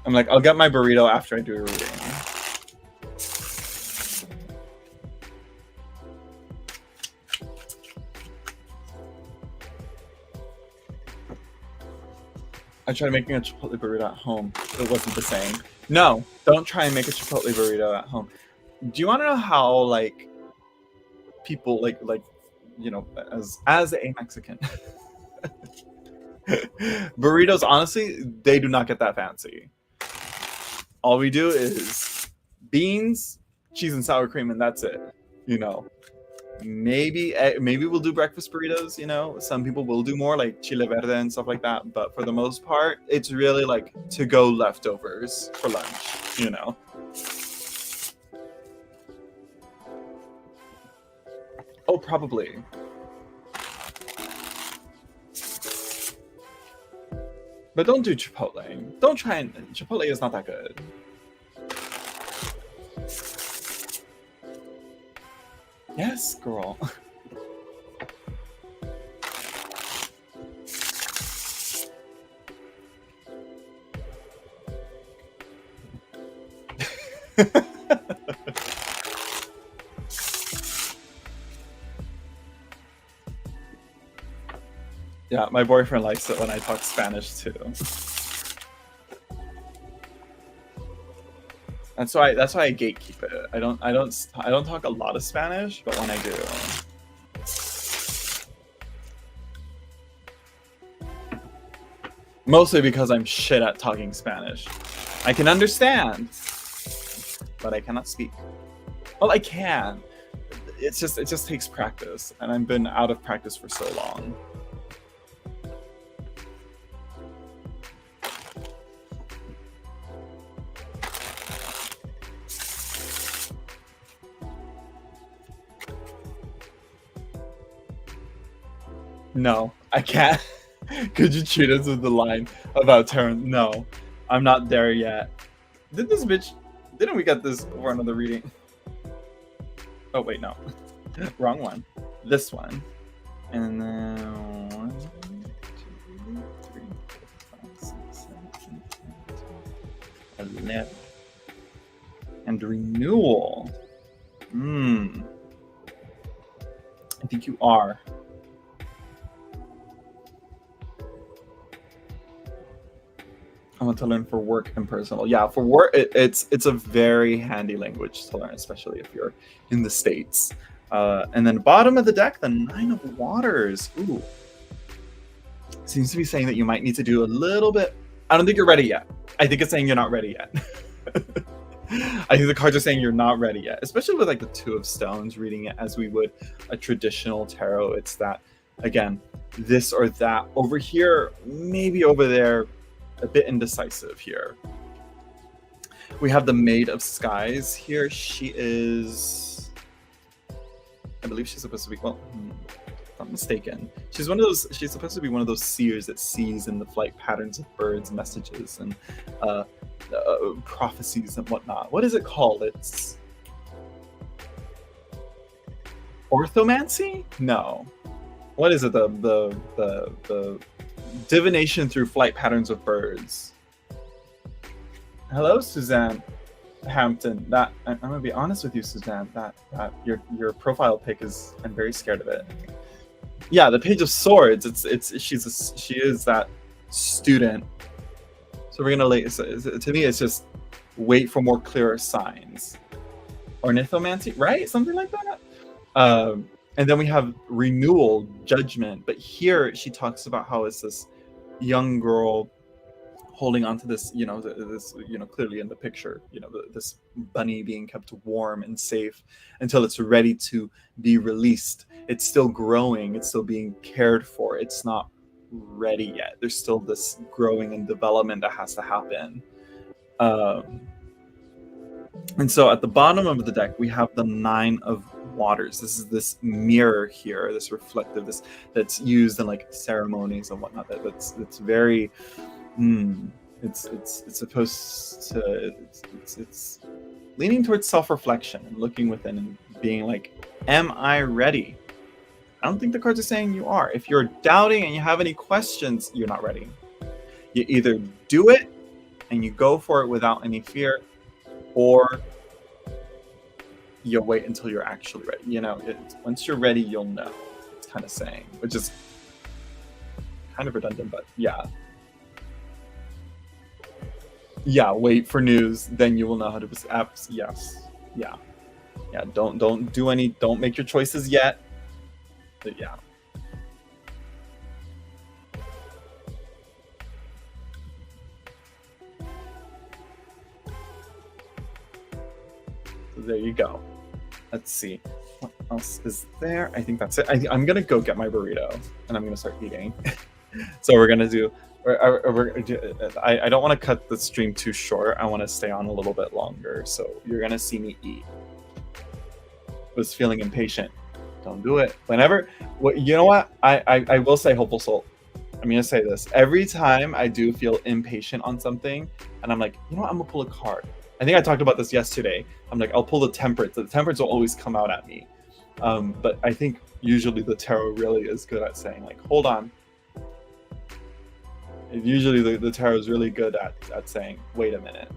S1: I'm like, I'll get my burrito after I do a reading. I tried making a Chipotle burrito at home. It wasn't the same. No, don't try and make a Chipotle burrito at home. Do you want to know how, like, people, like you know, as a Mexican, burritos, honestly, they do not get that fancy. All we do is beans, cheese, and sour cream, and that's it. You know, maybe we'll do breakfast burritos. You know, some people will do more like chile verde and stuff like that. But for the most part, it's really like to-go leftovers for lunch. You know. Oh, probably. But don't do Chipotle. Don't try and... Chipotle is not that good. Yes, girl. Yeah, my boyfriend likes it when I talk Spanish too. That's why I gatekeep it. I don't talk a lot of Spanish, but when I do. Mostly because I'm shit at talking Spanish. I can understand, but I cannot speak. Well, I can. It just takes practice, and I've been out of practice for so long. No, I can't. Could you treat us with the line about Terran? No, I'm not there yet. Didn't we get this for another reading? Oh, wait, no. Wrong one. This one. And then 1, 2, 3, 4, 5, 6, 7, 8, 9, 10, 11. And renewal. I think you are. I want to learn for work and personal. Yeah, for work, it's a very handy language to learn, especially if you're in the States. And then bottom of the deck, the 9 of Waters. Ooh. Seems to be saying that you might need to do a little bit. I don't think you're ready yet. I think it's saying you're not ready yet. I think the cards are saying you're not ready yet, especially with like the 2 of Stones, reading it as we would a traditional tarot. It's that, again, this or that. Over here, maybe over there. A bit indecisive here. We have the Maid of Skies here. She is, I believe she's supposed to be, well, if I'm mistaken, she's supposed to be one of those seers that sees in the flight patterns of birds, messages, and prophecies and whatnot. What is it called? It's orthomancy? No. What is it? The divination through flight patterns of birds. Hello, Suzanne Hampton. That I'm gonna be honest with you, Suzanne. That your profile pic is, I'm very scared of it. Yeah, the Page of Swords. She is that student. So we're gonna to me, it's just wait for more clearer signs. Ornithomancy, right? Something like that. And then we have renewal, judgment. But here she talks about how it's this young girl holding on to this, clearly in the picture, this bunny being kept warm and safe until it's ready to be released. It's still growing. It's still being cared for. It's not ready yet. There's still this growing and development that has to happen. And so at the bottom of the deck, we have the Nine of Waters. This is this mirror here, this reflective, that's used in like ceremonies and whatnot. That's very, it's supposed to, it's leaning towards self-reflection and looking within and being like, am I ready? I don't think the cards are saying you are. If you're doubting and you have any questions, you're not ready. You either do it and you go for it without any fear, or you'll wait until you're actually ready. Once you're ready, you'll know. It's kind of saying, which is kind of redundant, but yeah. Yeah, wait for news, then you will know how to apps. Yes. Yeah. Don't make your choices yet. But yeah. So there you go. Let's see. What else is there? I think that's it. I'm going to go get my burrito and I'm going to start eating. So we're going to do... I don't want to cut the stream too short. I want to stay on a little bit longer. So you're going to see me eat. Was feeling impatient. Don't do it. Whenever... you know what? I will say, hopeful soul. I'm going to say this. Every time I do feel impatient on something, and I'm like, you know what? I'm going to pull a card. I think I talked about this yesterday. I'm like, I'll pull the Temperance. The Temperance will always come out at me. But I think usually the tarot really is good at saying, like, hold on. Usually the tarot is really good at saying, wait a minute.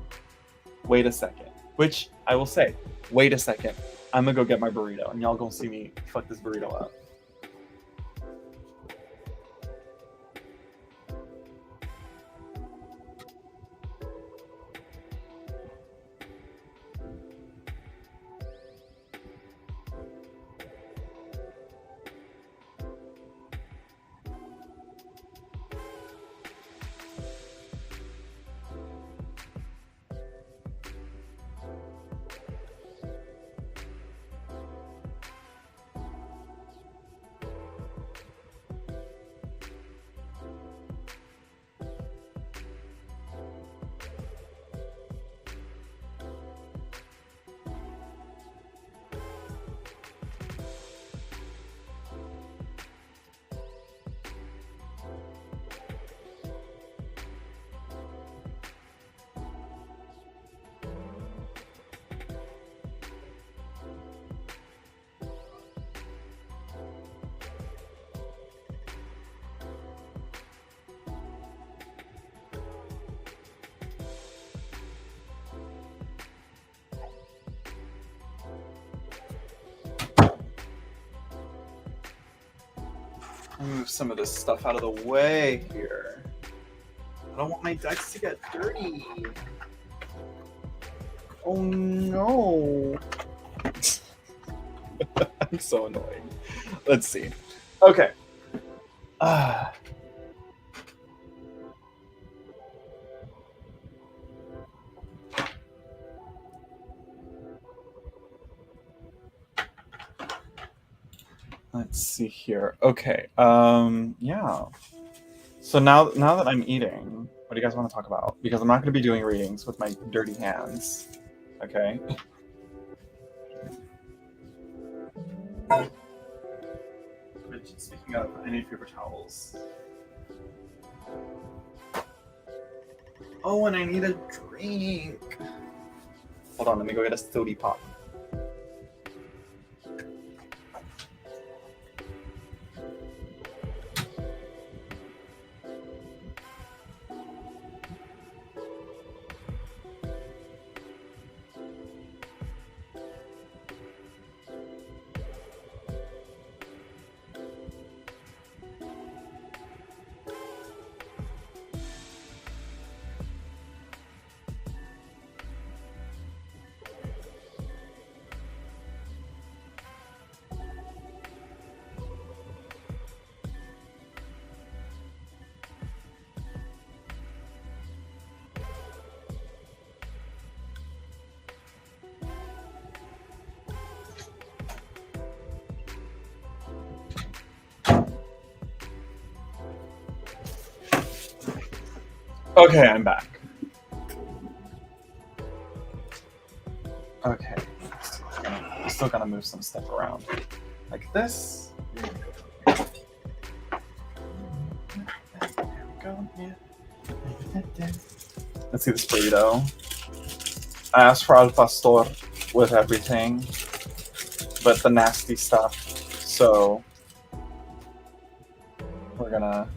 S1: Wait a second. Which I will say, wait a second. I'm going to go get my burrito, and y'all gonna see me fuck this burrito up. Move some of this stuff out of the way here. I don't want my decks to get dirty. Oh no. I'm so annoying. Let's see. Okay. Let's see here. Okay. Yeah. So now that I'm eating, what do you guys want to talk about? Because I'm not going to be doing readings with my dirty hands. Okay. Speaking of, I need paper towels. Oh, and I need a drink. Hold on, let me go get a sody pop. Okay, I'm back. Okay. I'm still gonna move some stuff around. Like this. There we go. Yeah. Let's see this burrito. I asked for al pastor with everything, but the nasty stuff. So we're gonna.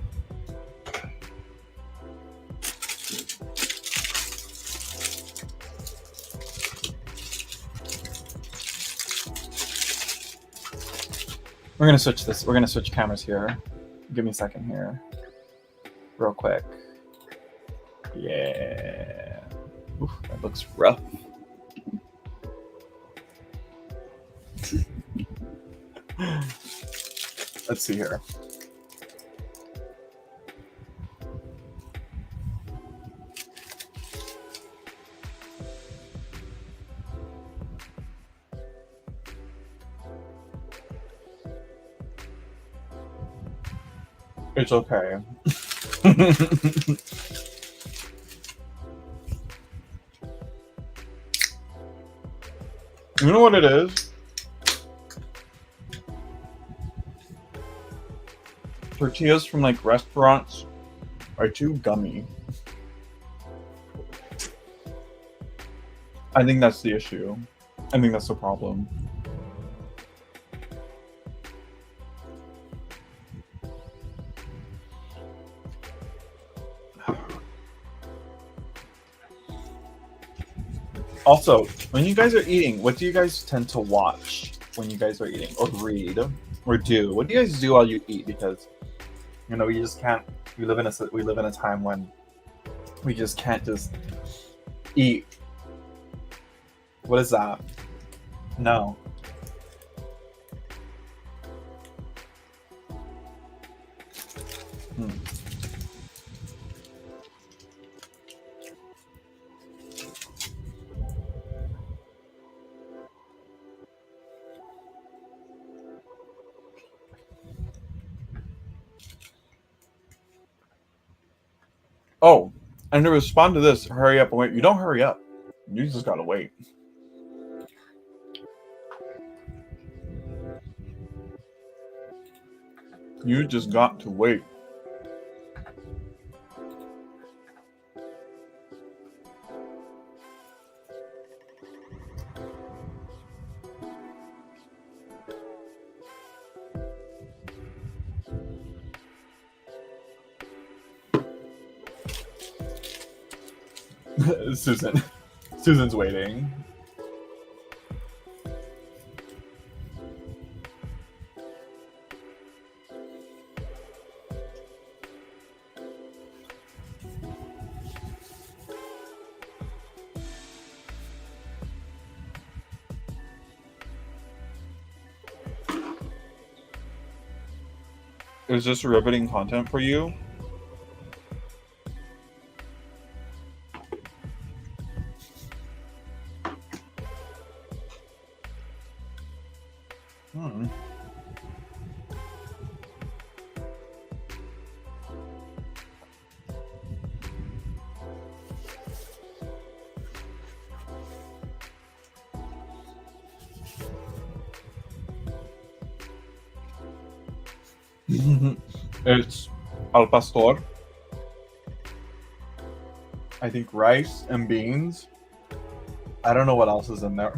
S1: We're gonna switch this. We're gonna switch cameras here. Give me a second here, real quick. Yeah. Oof, that looks rough. Let's see here. It's okay. You know what it is? Tortillas from like restaurants are too gummy. I think that's the issue. I think that's the problem. Also, when you guys are eating, what do you guys tend to watch when you guys are eating, or read, or do? What do you guys do while you eat? Because you just can't. We live in a time when we just can't just eat. What is that? No. Oh, and to respond to this, hurry up and wait. You don't hurry up. You just gotta wait. You just got to wait. Susan's waiting. Is this riveting content for you? It's al pastor. I think rice and beans. I don't know what else is in there.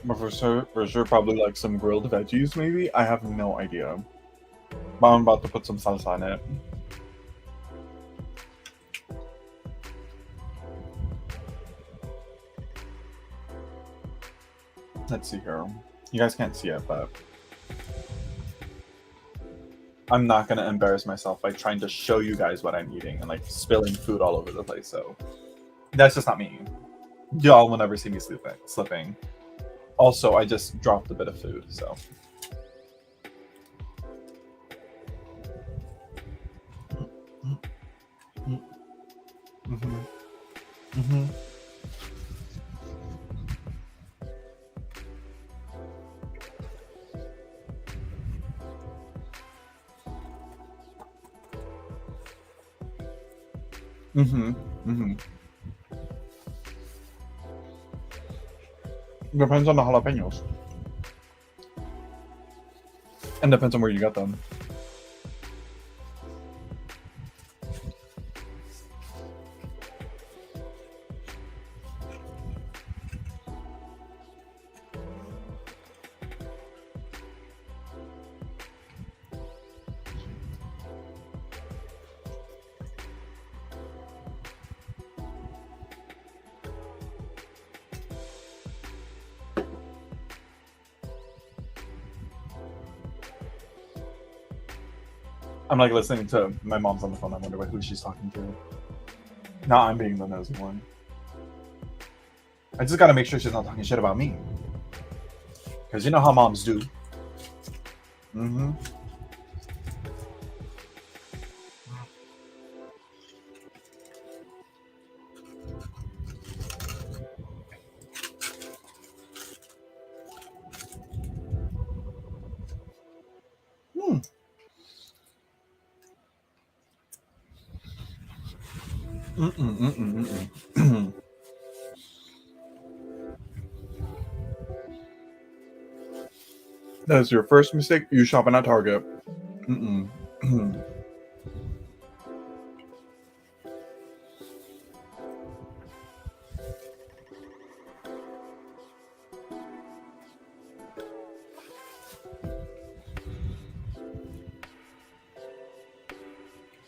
S1: But for sure, probably like some grilled veggies, maybe. I have no idea. But I'm about to put some salsa in it. Let's see here. You guys can't see it, but I'm not gonna embarrass myself by trying to show you guys what I'm eating and like spilling food all over the place. So that's just not me. Y'all will never see me slipping. Also, I just dropped a bit of food, so. Mm-hmm. Mm-hmm. Mm-hmm. Mm-hmm. Depends on the jalapenos. And depends on where you got them. I'm like listening to my mom's on the phone. I wonder who she's talking to. Now I'm being the nosy one. I just gotta make sure she's not talking shit about me. Because you know how moms do. Mm-hmm. Hmm. That's your first mistake. You shopping at Target.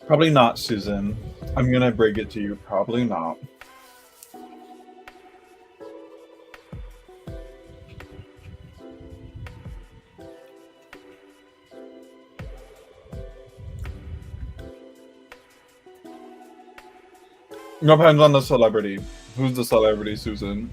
S1: Probably not, Susan. I'm gonna break it to you. Probably not. Depends on the celebrity. Who's the celebrity, Susan?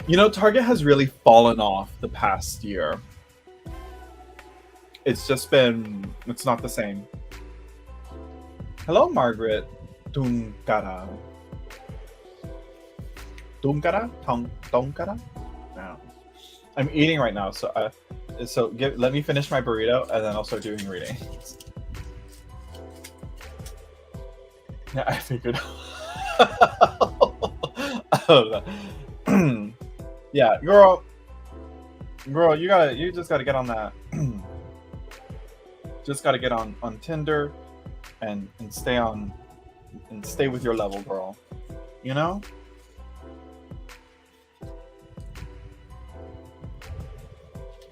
S1: You know, Target has really fallen off the past year. It's just been, it's not the same. Hello, Margaret. Tunkara. Tunkara? Tonkara? No. I'm eating right now, so let me finish my burrito and then I'll start doing reading. Yeah, I figured. Yeah, girl, you just gotta get on that. Just gotta get on Tinder, and stay with your level, girl. You know.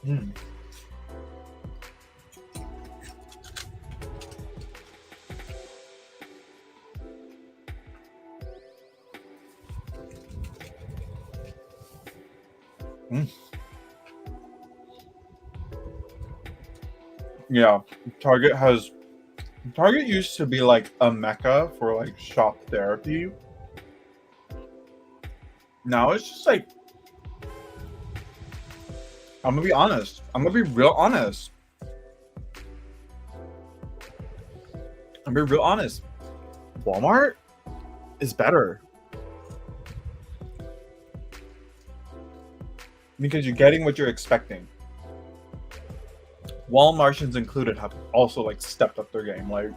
S1: Mm. Mm. Yeah, Target used to be like a mecca for like shop therapy. Now it's just like, I'm gonna be honest. I'm gonna be real honest. I'm gonna be real honest. Walmart is better because you're getting what you're expecting. Walmartians included have also like stepped up their game. Like,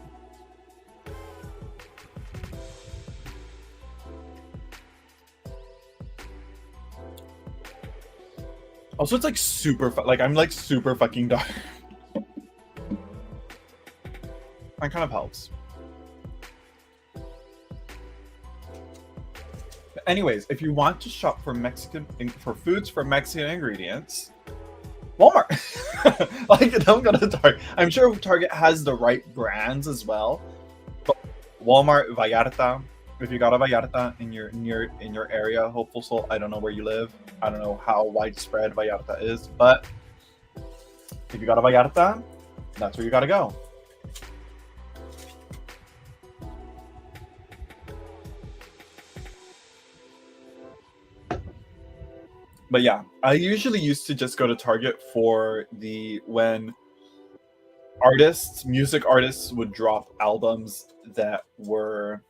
S1: also it's like super like I'm like super fucking dark. That kind of helps. But anyways, if you want to shop for foods for Mexican ingredients, Walmart. Like, don't go to Target. I'm sure Target has the right brands as well. But Walmart, Vallarta. If you got a Vallarta in your area, hopeful soul. I don't know where you live. I don't know how widespread Vallarta is, but if you got a Vallarta, that's where you gotta go. But yeah, I usually used to just go to Target for when music artists would drop albums that were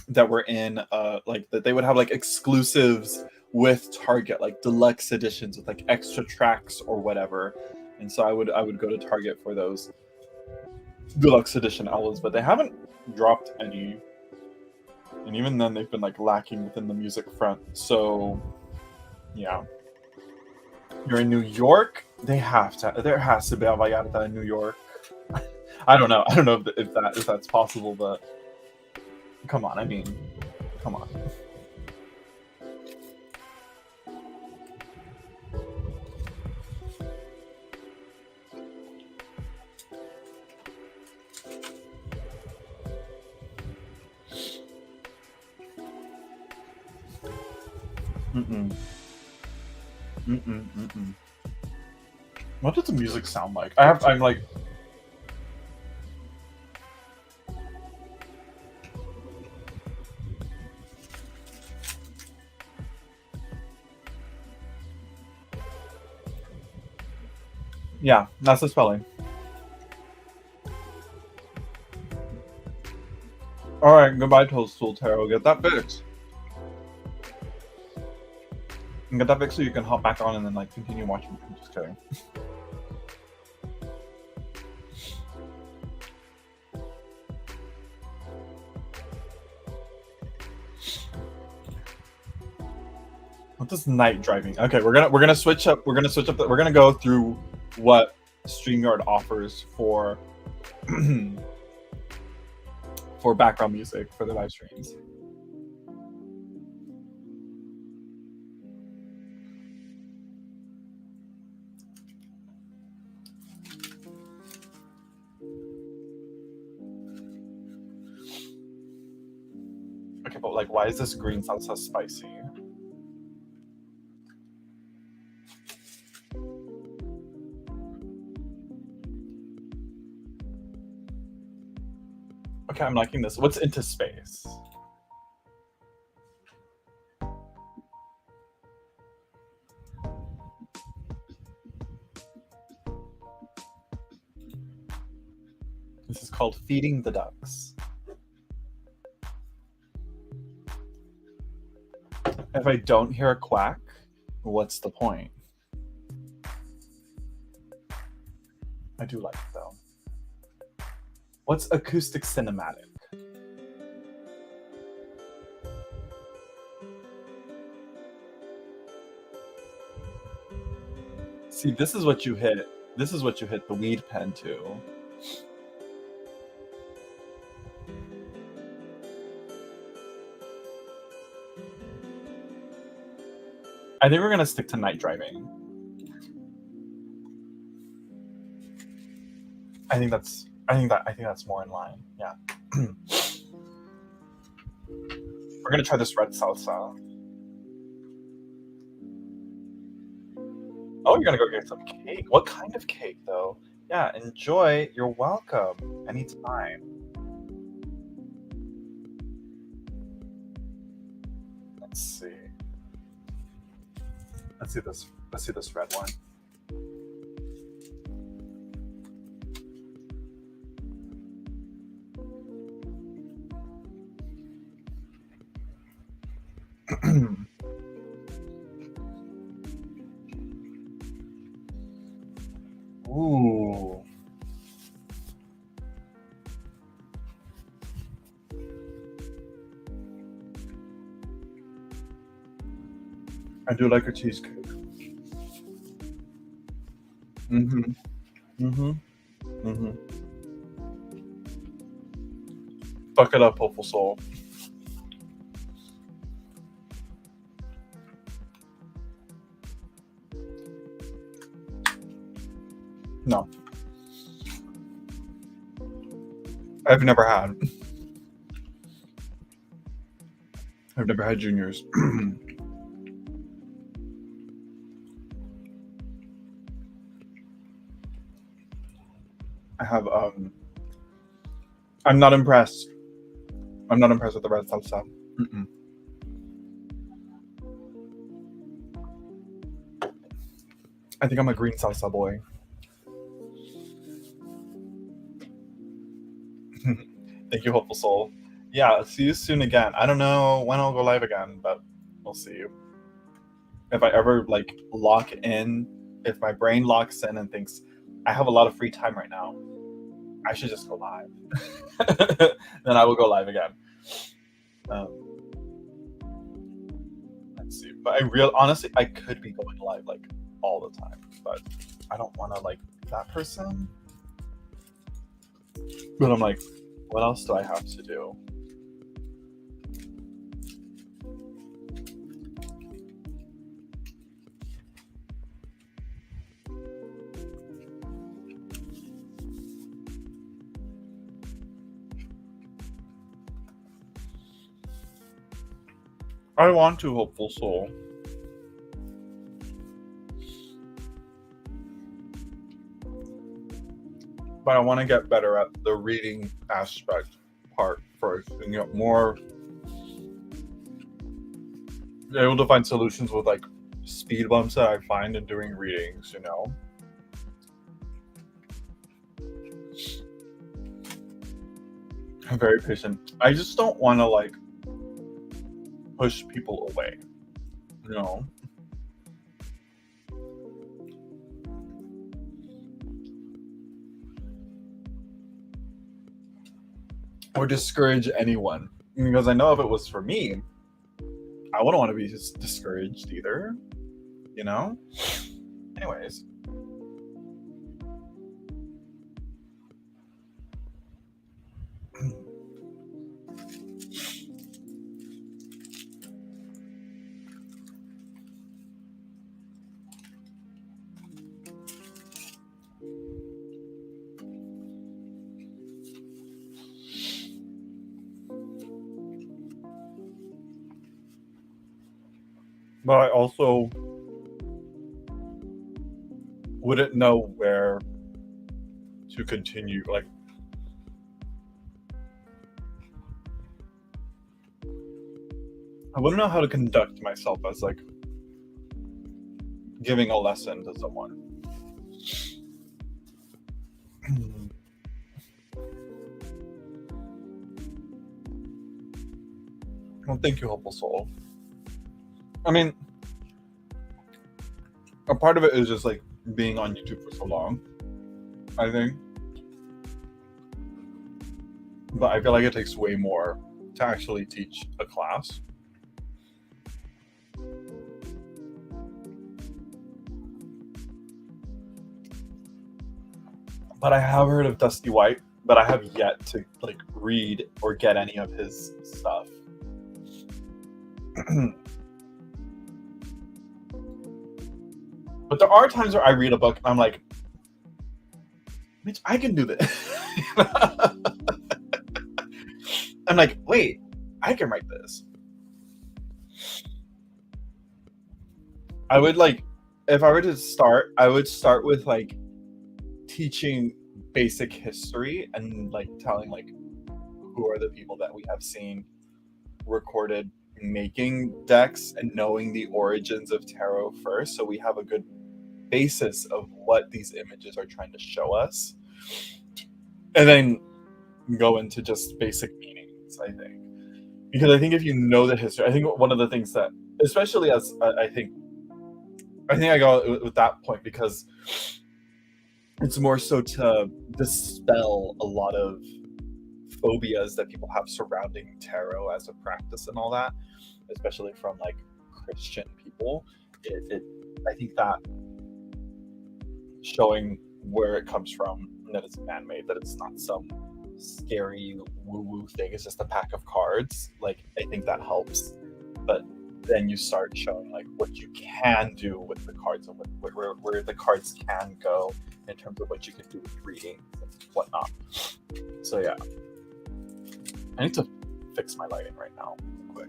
S1: that were in like that they would have like exclusives with Target, like deluxe editions with like extra tracks or whatever. And so I would go to Target for those deluxe edition albums, but they haven't dropped any. And even then they've been like lacking within the music front. So yeah. You're in New York, there has to be a Vallarta in New York. I don't know if that's possible, but come on, I mean, come on. Mm-mm. Mm-mm, mm-mm. What does the music sound like? I'm like, yeah, that's the spelling. All right, goodbye, Toadstool Tarot. Get that fixed. And get that fixed so you can hop back on and then like continue watching. I'm just kidding. What does night driving? Okay, we're gonna switch up. We're gonna go through what StreamYard offers for for background music for the live streams. Okay, but like, why is this green salsa spicy? Okay, I'm liking this. What's into space? This is called Feeding the Ducks. If I don't hear a quack, what's the point? I do like it though. What's acoustic cinematic? See, this is what you hit. This is what you hit the weed pen to. I think we're gonna stick to night driving. I think that's more in line. Yeah. We're gonna try this red salsa. Oh, you're gonna go get some cake. What kind of cake though? Yeah, enjoy. You're welcome. Anytime. Let's see. Let's see this. Let's see this red one. I do like a cheesecake. Mm-hmm. Mm-hmm. Mm-hmm. Fuck it up, hopeful soul. No, I've never had. I've never had juniors. I have. I'm not impressed. I'm not impressed with the red salsa. Mm-mm. I think I'm a green salsa boy. Thank you, hopeful soul. Yeah, see you soon again. I don't know when I'll go live again, but we'll see. If I ever like lock in, if my brain locks in and thinks I have a lot of free time right now, I should just go live. Then I will go live again. Um, let's see. But honestly, I could be going live like all the time, but I don't want to like that person. But I'm like, what else do I have to do? I want to, hopeful soul. But I want to get better at the reading aspect part first and get more able to find solutions with like speed bumps that I find in doing readings, you know? I'm very patient. I just don't want to like push people away, you know? Or discourage anyone. Because I know if it was for me, I wouldn't want to be discouraged either, you know? Anyways. But I also wouldn't know where to continue. Like, I wouldn't know how to conduct myself as like giving a lesson to someone. Well, thank you, hopeful soul. I mean, a part of it is just like being on YouTube for so long, I think. But I feel like it takes way more to actually teach a class. But I have heard of Dusty White, but I have yet to like read or get any of his stuff. But there are times where I read a book and I'm like, bitch, I can do this. I'm like, wait, I can write this. I would like, if I were to start, I would start with like teaching basic history and like telling like who are the people that we have seen recorded making decks and knowing the origins of tarot first, so we have a good basis of what these images are trying to show us, and then go into just basic meanings. I think, because I think if you know the history, I think one of the things that, especially as I think I go with that point because it's more so to dispel a lot of phobias that people have surrounding tarot as a practice and all that, especially from like Christian people. I think that showing where it comes from, that it's man-made, that it's not some scary woo-woo thing, it's just a pack of cards. Like, I think that helps. But then you start showing like what you can do with the cards and where the cards can go in terms of what you can do with readings and whatnot. So yeah, I need to fix my lighting right now, quick.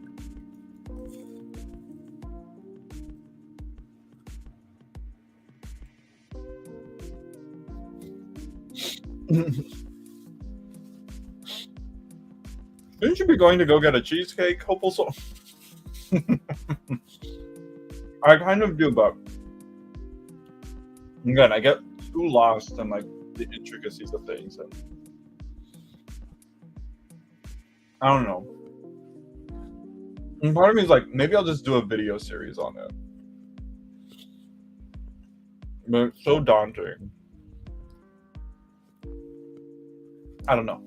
S1: Didn't you be going to go get a cheesecake, Hopeful Soul? I kind of do, but again, I get too lost in like the intricacies of things, and I don't know. And part of me is like, maybe I'll just do a video series on it, but it's so daunting. I don't know.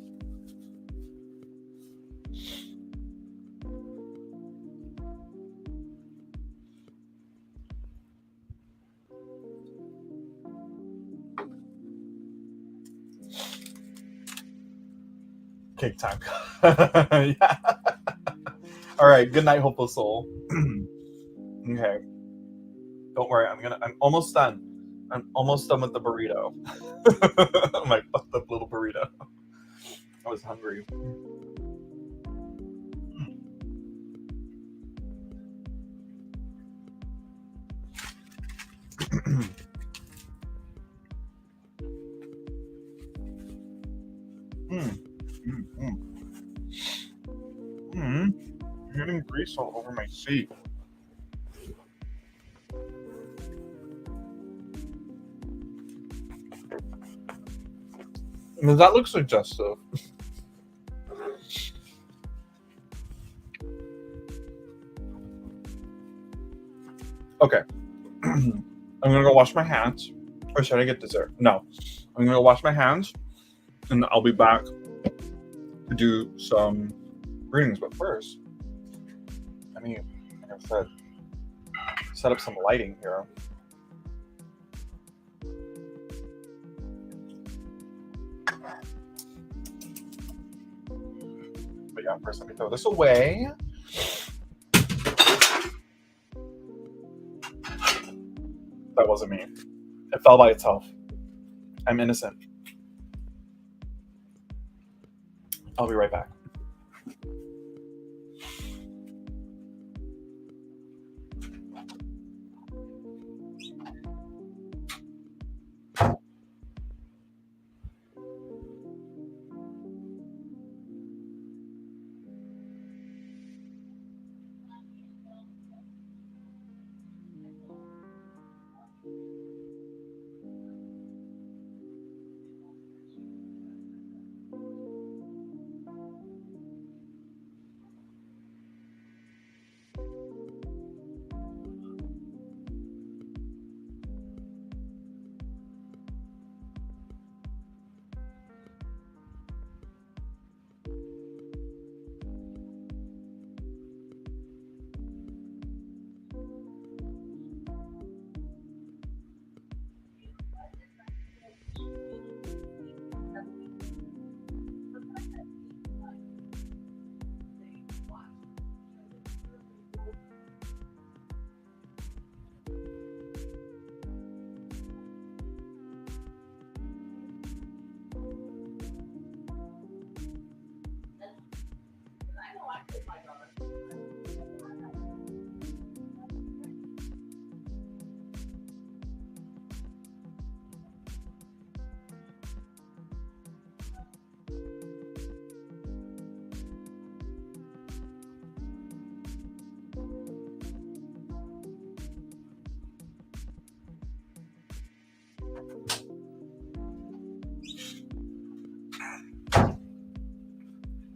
S1: Cake time. Yeah. All right. Good night, Hopeful Soul. Okay. Don't worry. I'm almost done. I'm almost done with the burrito. My fucked up little burrito. I was hungry. Getting grease all over my seat. Does that look suggestive? Okay. I'm gonna go wash my hands. Or should I get dessert? No. I'm gonna go wash my hands and I'll be back to do some readings. But first, I mean, like I said, set up some lighting here. But yeah, first let me throw this away. That wasn't me. It fell by itself. I'm innocent. I'll be right back.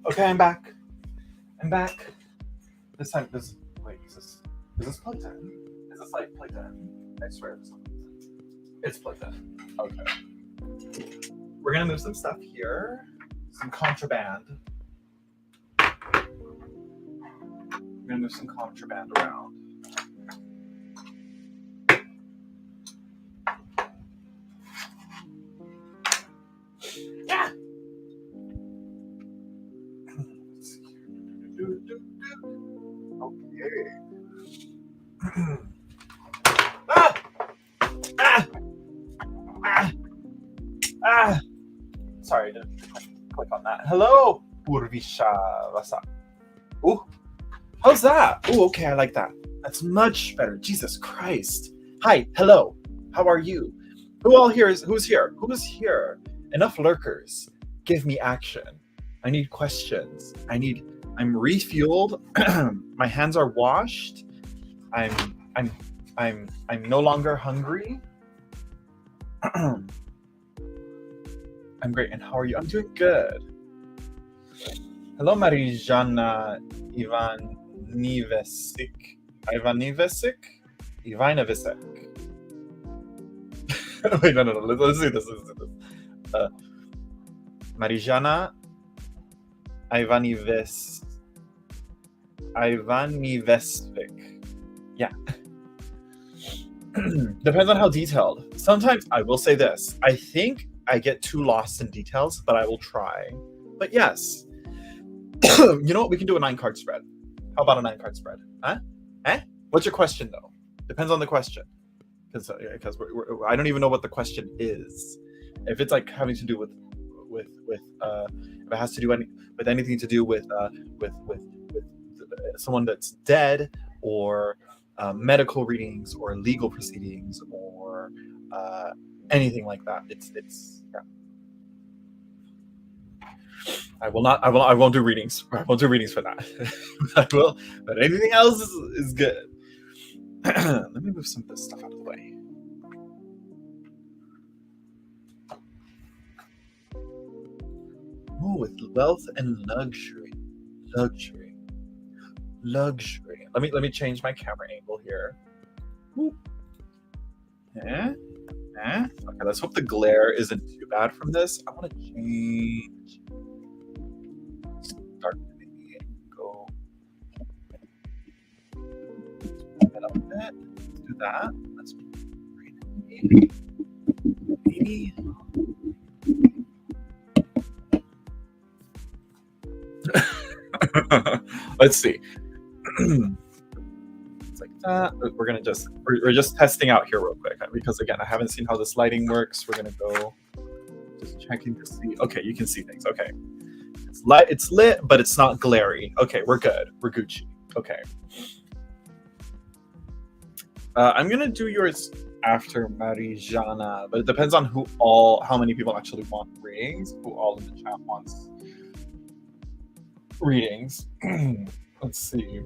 S1: Okay, I'm back. This time, wait, is this plugged in? Is this like plugged in? I swear it's plugged in. Okay. We're gonna move some stuff here. Some contraband. We're gonna move some contraband around. Ah! Ah! Ah! Ah! Sorry, I didn't click on that. Hello, Urvisha. What's up? Ooh, how's that? Ooh, okay, I like that. That's much better. Jesus Christ. Hi, hello. How are you? Who's here? Who's here? Enough lurkers. Give me action. I need questions. I'm refueled. My hands are washed. I'm no longer hungry. I'm great. And how are you? I'm doing good. Hello, Marijana Ivanivesic. Ivanivesic. Wait, no. Let's do this. Marijana Ivanivesic. Yeah. Depends on how detailed. Sometimes I will say this. I think I get too lost in details, but I will try. But yes. You know what? We can do a 9-card spread. How about a 9-card spread? Huh? What's your question, though? Depends on the question. Because I don't even know what the question is. If it's like having to do with if it has to do with anything to do with someone that's dead, or medical readings, or legal proceedings, or anything like that, it's yeah. I won't do readings. I won't do readings for that. I will, but anything else is good. Let me move some of this stuff out of the way. Oh, with wealth and luxury. Let me change my camera angle here. Okay, let's hope the glare isn't too bad from this. I want to change. Start maybe go get up a bit. Let's do that. Let's maybe. Let's see. It's like that. We're just testing out here real quick, because again, I haven't seen how this lighting works. We're gonna go just checking to see. Okay, you can see things. Okay, it's lit, but it's not glary. Okay, we're good. We're Gucci. Okay. I'm gonna do yours after Marijana, but it depends on how many people actually want readings. Who all in the chat wants readings. Let's see.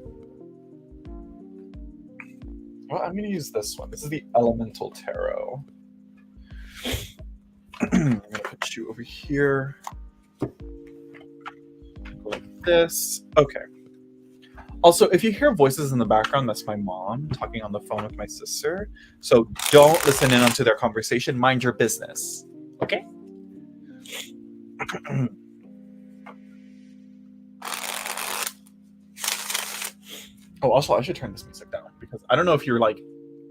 S1: Well, I'm going to use this one. This is the Elemental Tarot. I'm going to put you over here. Go like this. Okay. Also, if you hear voices in the background, that's my mom talking on the phone with my sister. So don't listen in onto their conversation. Mind your business. Okay? Oh, also, I should turn this music down, because I don't know if you're like,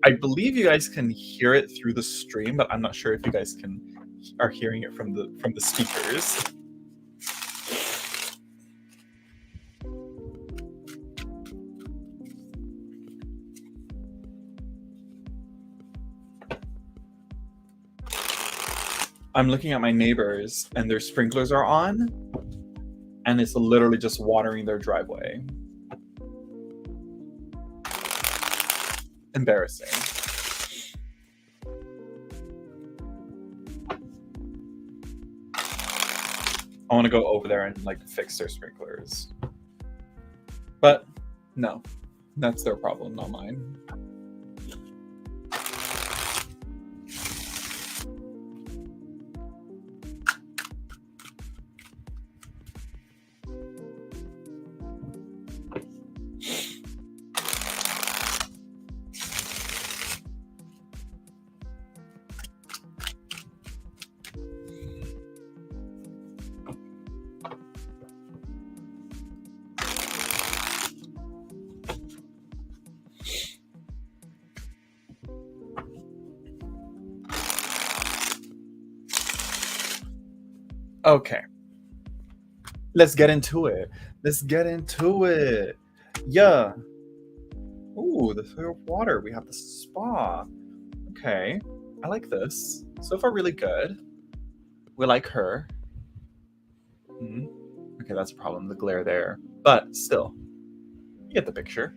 S1: I believe you guys can hear it through the stream, but I'm not sure if you guys are hearing it from the speakers. I'm looking at my neighbors, and their sprinklers are on, and it's literally just watering their driveway. Embarrassing. I want to go over there and like fix their sprinklers. But no, that's their problem, not mine. Okay. Let's get into it. Yeah. Ooh, Ooh, the clear water. We have the spa. Okay, I like this. So far, really good. We like her. Mhm. Okay, that's a problem, the glare there. But still, you get the picture.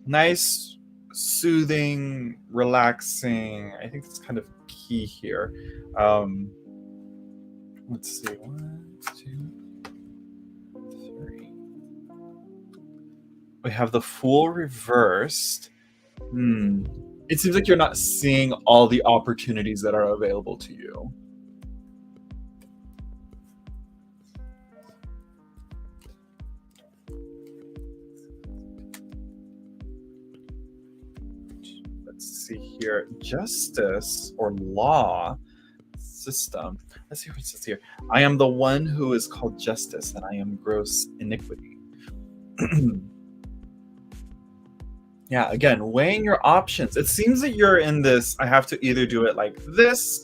S1: Nice, soothing, relaxing. I think that's kind of key here. Let's see. 1, 2, 3. We have the Fool reversed. It seems like you're not seeing all the opportunities that are available to you. Let's see here. Justice or law system. Let's see what it says here. I am the one who is called justice, and I am gross iniquity. Yeah, again, weighing your options. It seems that you're in this, I have to either do it like this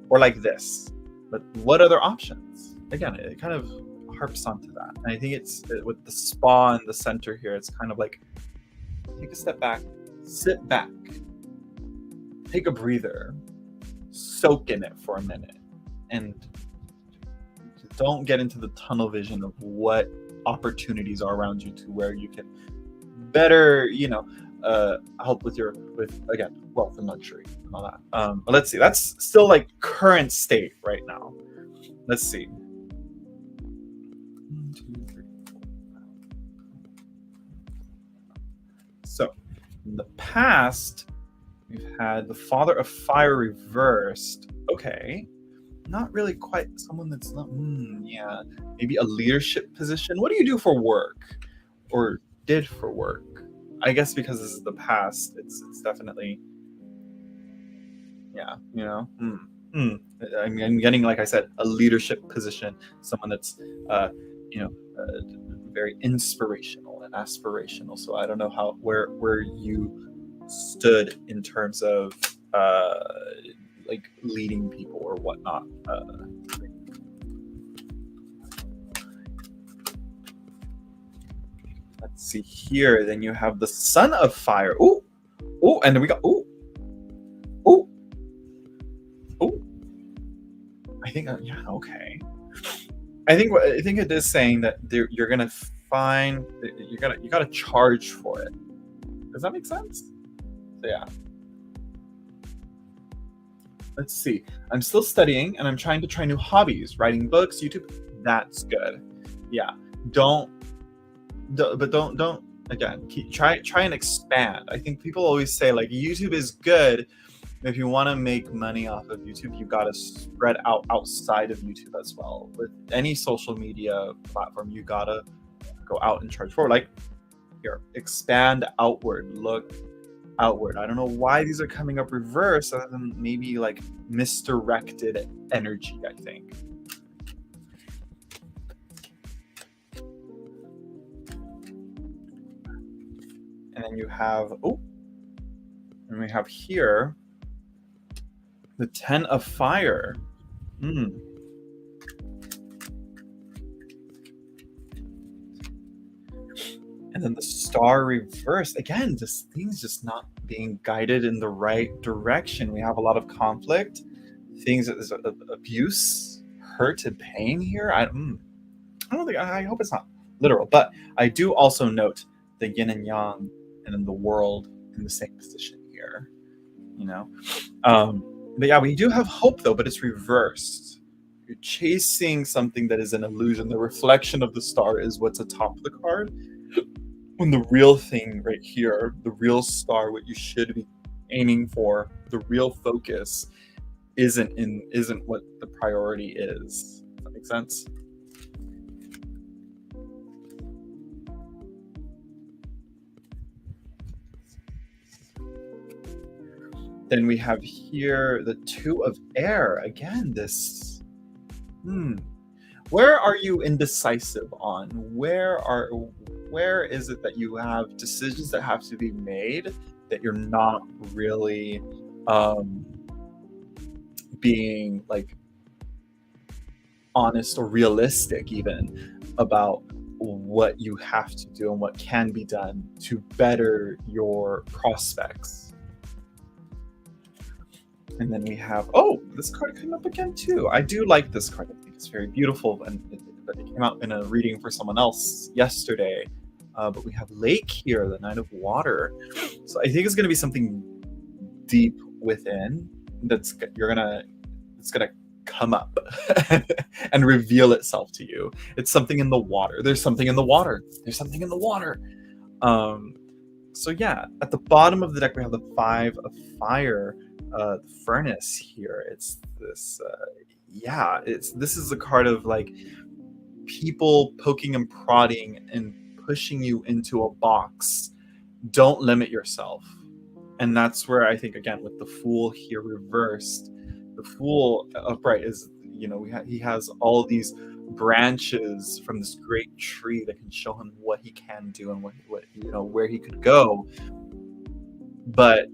S1: or like this. But what other options? Again, it kind of harps onto that. And I think it's with the spa in the center here, it's kind of like take a step back, sit back, take a breather, soak in it for a minute, and don't get into the tunnel vision of what opportunities are around you to where you can better, help with again, wealth and luxury and all that. But let's see. That's still like current state right now. Let's see. 1, 2, 3, 4, 5. So, in the past, we've had the Father of Fire reversed. Okay. Not really quite someone that's not, yeah, maybe a leadership position. What do you do for work or did for work? I guess because this is the past, it's definitely, yeah, I'm getting, like I said, a leadership position, someone that's, you know, very inspirational and aspirational. So I don't know where you stood in terms of like leading people or whatnot. Let's see here. Then you have the Son of Fire. Ooh, and then we got ooh. I think, yeah, okay. I think it is saying that you're gonna find you gotta charge for it. Does that make sense? So yeah. Let's see. I'm still studying and I'm trying to try new hobbies, writing books, YouTube. That's good. Yeah. Don't again, try and expand. I think people always say like YouTube is good. If you want to make money off of YouTube, you got to spread out outside of YouTube as well. With any social media platform, you got to go out and charge for, like, here, expand outward, look outward. I don't know why these are coming up reverse, other than maybe like misdirected energy, I think. And then you have, and we have here the 10 of Fire. And then the Star reversed. Again, just things just not being guided in the right direction. We have a lot of conflict, things that is abuse, hurt, and pain here. I don't think, I hope it's not literal, but I do also note the yin and yang and then the world in the same position here, But yeah, we do have hope though, but it's reversed. You're chasing something that is an illusion. The reflection of the star is what's atop the card. When the real thing right here, the real star, what you should be aiming for, the real focus isn't what the priority is. Does that make sense? Then we have here the Two of Air. Again, this, where are you indecisive on? Where is it that you have decisions that have to be made that you're not really being like honest or realistic even about what you have to do and what can be done to better your prospects. And then we have, oh, this card came up again too. I do like this card. I think it's very beautiful, and it came out in a reading for someone else yesterday. But we have Lake here, the Nine of Water. So I think it's going to be something deep within it's gonna come up and reveal itself to you. It's something in the water. There's something in the water. There's something in the water. So yeah, at the bottom of the deck we have the Five of Fire, the Furnace here. It's this, this is a card of like people poking and prodding and pushing you into a box. Don't limit yourself. And that's where I think, again, with the Fool here reversed, the Fool upright is, he has all these branches from this great tree that can show him what he can do and what where he could go. But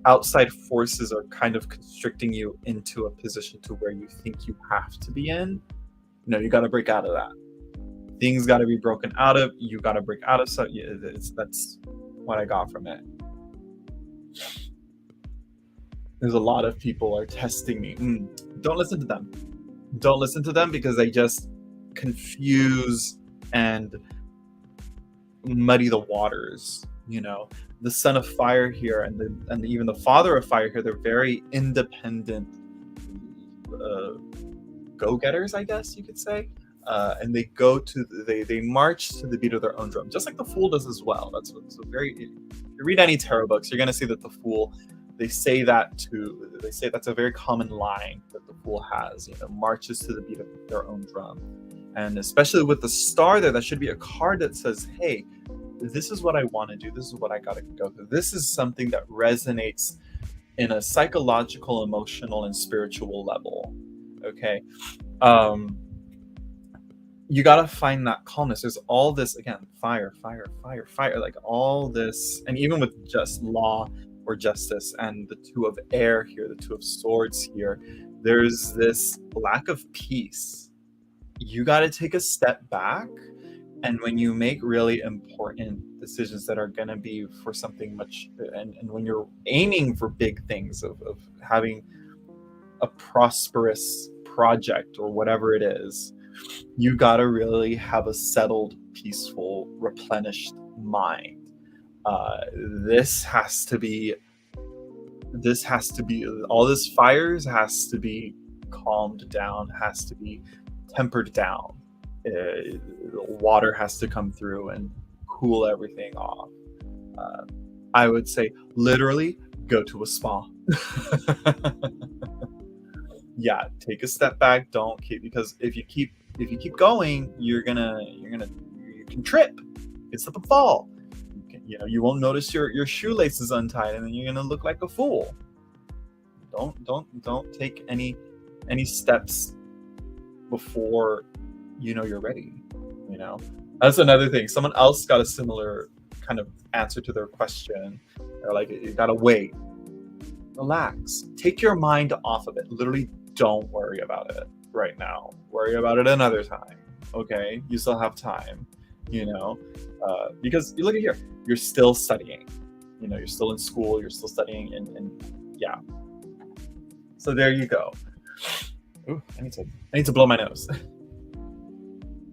S1: outside forces are kind of constricting you into a position to where you think you have to be in. You got to break out of that. Things got to be broken out of. You got to break out of. So that's what I got from it. There's a lot of people are testing me. Don't listen to them. Don't listen to them because they just confuse and muddy the waters. The Son of Fire here and even the Father of Fire here, they're very independent go-getters, I guess you could say. And they they march to the beat of their own drum, just like the Fool does as well. That's what's if you read any tarot books, you're going to see that the Fool, they say that's a very common line that the Fool has, marches to the beat of their own drum. And especially with the star there, that should be a card that says, hey, this is what I want to do. This is what I got to go through. This is something that resonates in a psychological, emotional, and spiritual level. Okay. You got to find that calmness. There's all this, again, fire, like all this. And even with just law or justice and the Two of Air here, the Two of Swords here, there's this lack of peace. You got to take a step back. And when you make really important decisions that are going to be for something much, and when you're aiming for big things of having a prosperous project or whatever it is, you got to really have a settled, peaceful, replenished mind. This has to be all this fires has to be calmed down, has to be tempered down. Water has to come through and cool everything off. I would say literally go to a spa. Yeah, take a step back. Don't keep, because if you keep going, you can trip. It's slip and fall. You won't notice your shoelace is untied, and then you're gonna look like a fool. Don't take any steps before you're ready. That's another thing. Someone else got a similar kind of answer to their question. They're like, you gotta wait, relax, take your mind off of it. Literally, don't worry about it right now. Worry about it another time. Okay, you still have time. Because you look at here, you're still studying. You're still in school. You're still studying, and yeah. So there you go. Ooh, I need to blow my nose.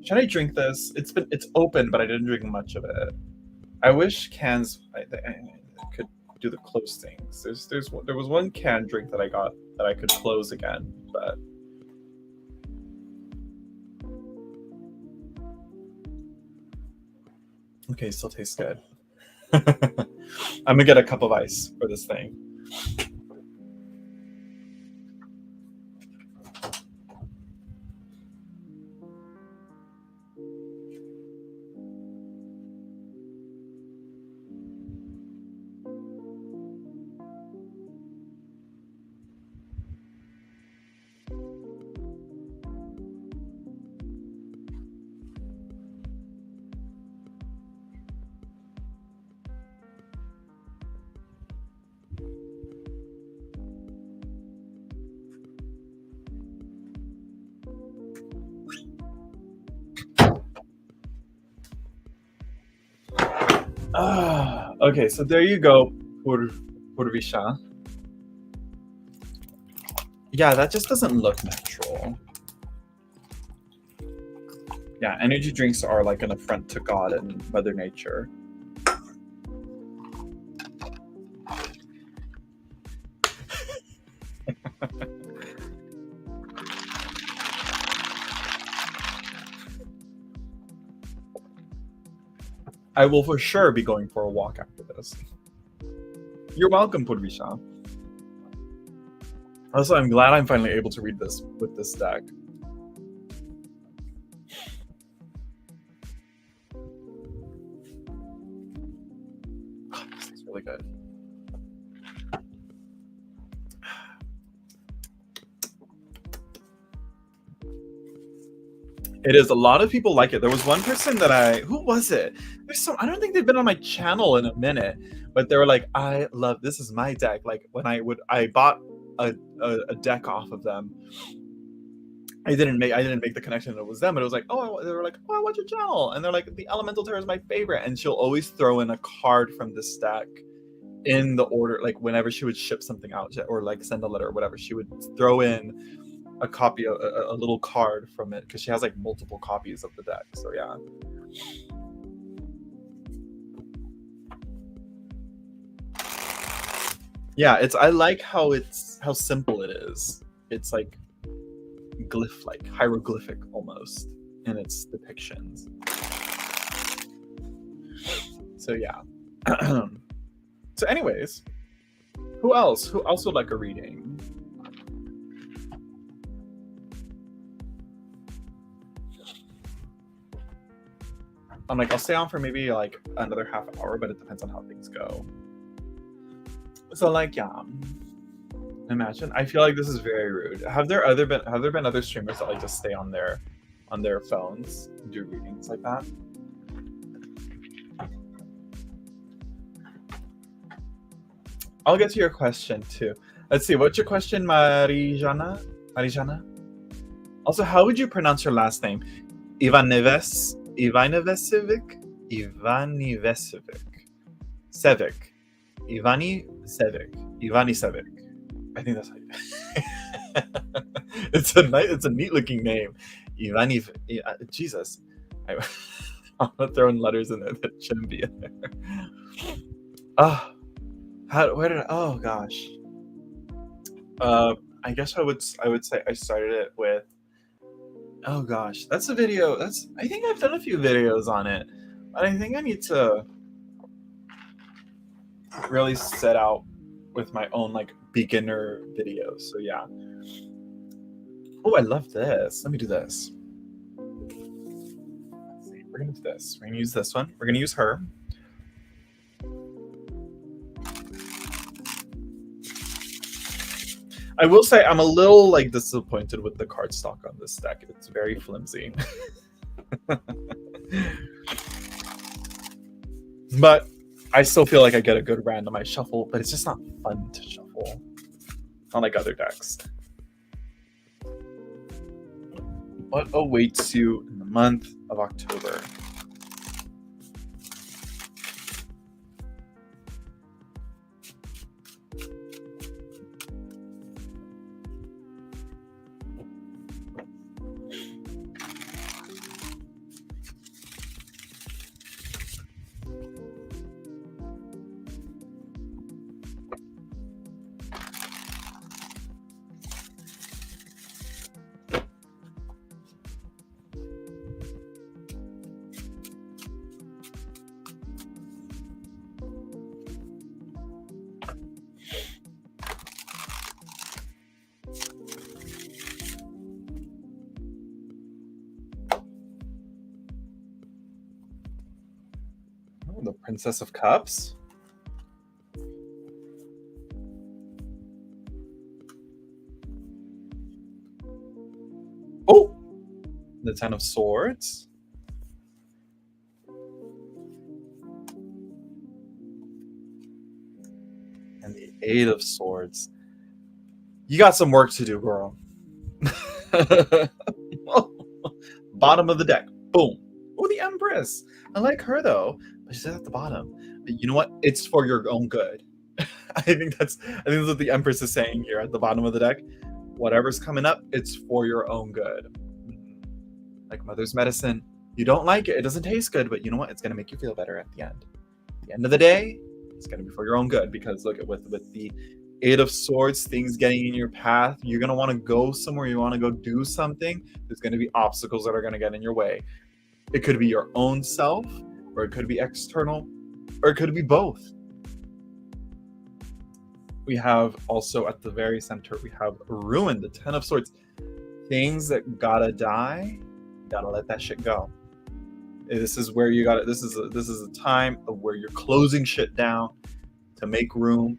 S1: Should I drink this? It's open, but I didn't drink much of it. I wish cans I could do the close things. There was one canned drink that I got that I could close again, but okay, still tastes good. I'm gonna get a cup of ice for this thing. Okay, so there you go, Purvisha. Yeah, that just doesn't look natural. Yeah, energy drinks are like an affront to God and Mother Nature. I will for sure be going for a walk after this. You're welcome, Purvisha. Also, I'm glad I'm finally able to read this with this deck. This is really good. It is. A lot of people like it. There was one person that who was it? I don't think they've been on my channel in a minute, but they were like, I love, this is my deck. Like when I bought a deck off of them. I didn't make the connection that it was them, but it was like, they were like, oh, I watch your channel. And they're like, the Elemental Terror is my favorite. And she'll always throw in a card from this deck in the order, like whenever she would ship something out or like send a letter or whatever, she would throw in a copy of a little card from it because she has like multiple copies of the deck. So yeah. Yeah, I like how simple it is. It's like glyph, like hieroglyphic almost in its depictions. So yeah. So anyways, who else would like a reading? I'm like, I'll stay on for maybe like another half hour, but it depends on how things go. So like, yeah. Imagine. I feel like this is very rude. Have there been other streamers that like just stay on their phones and do readings like that? I'll get to your question too. Let's see. What's your question, Marijana? Also, how would you pronounce your last name? Ivanivesevic? Ivani Sevic. I think that's how you... It's a neat looking name. Ivani, Jesus. I'm not throwing letters in there that shouldn't be in there. Oh gosh. I guess I would say I started it with, oh gosh, that's a video. I think I've done a few videos on it, but I think I need to really set out with my own like beginner videos. So yeah. Oh, I love this. Let me do this. Let's see. We're gonna do this. We're gonna use this one. We're gonna use her. I will say I'm a little like disappointed with the cardstock on this deck. It's very flimsy. But I still feel like I get a good randomized shuffle, but it's just not fun to shuffle. Not like other decks. What awaits you in the month of October? The Princess of Cups. Oh, the Ten of Swords. And the Eight of Swords. You got some work to do, girl. Bottom of the deck. Boom. Oh, the Empress. I like her though, but she's at the bottom. You know what? It's for your own good. I think that's what the Empress is saying here at the bottom of the deck. Whatever's coming up, it's for your own good. Like mother's medicine. You don't like it, it doesn't taste good, but you know what? It's gonna make you feel better at the end. At the end of the day, it's gonna be for your own good, because look at with the Eight of Swords, things getting in your path, you're gonna want to go somewhere, you want to go do something. There's gonna be obstacles that are gonna get in your way. It could be your own self, or it could be external, or it could be both. We have also at the very center, we have Ruin, the Ten of Swords. Things that gotta die, gotta let that shit go. This is where you gotta, this is a time of where you're closing shit down to make room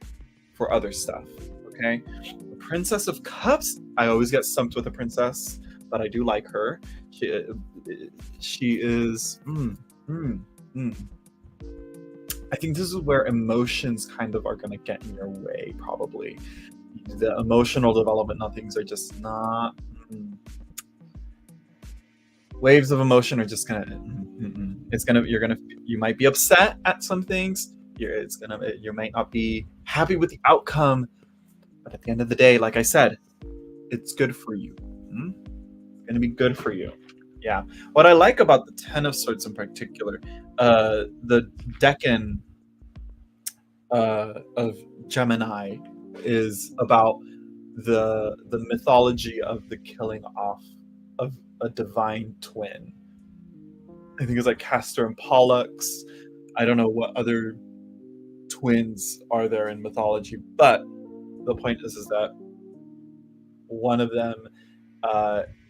S1: for other stuff, okay? The Princess of Cups, I always get stumped with the princess, but I do like her. She is, I think this is where emotions kind of are going to get in your way, probably. The emotional development on things are just not... Waves of emotion are just gonna... You might be upset at some things. You might not be happy with the outcome, but at the end of the day, like I said, it's good for you. It's gonna be good for you. Yeah. What I like about the Ten of Swords in particular, the Decan of Gemini is about the mythology of the killing off of a divine twin. I think it's like Castor and Pollux. I don't know what other twins are there in mythology, but the point is that one of them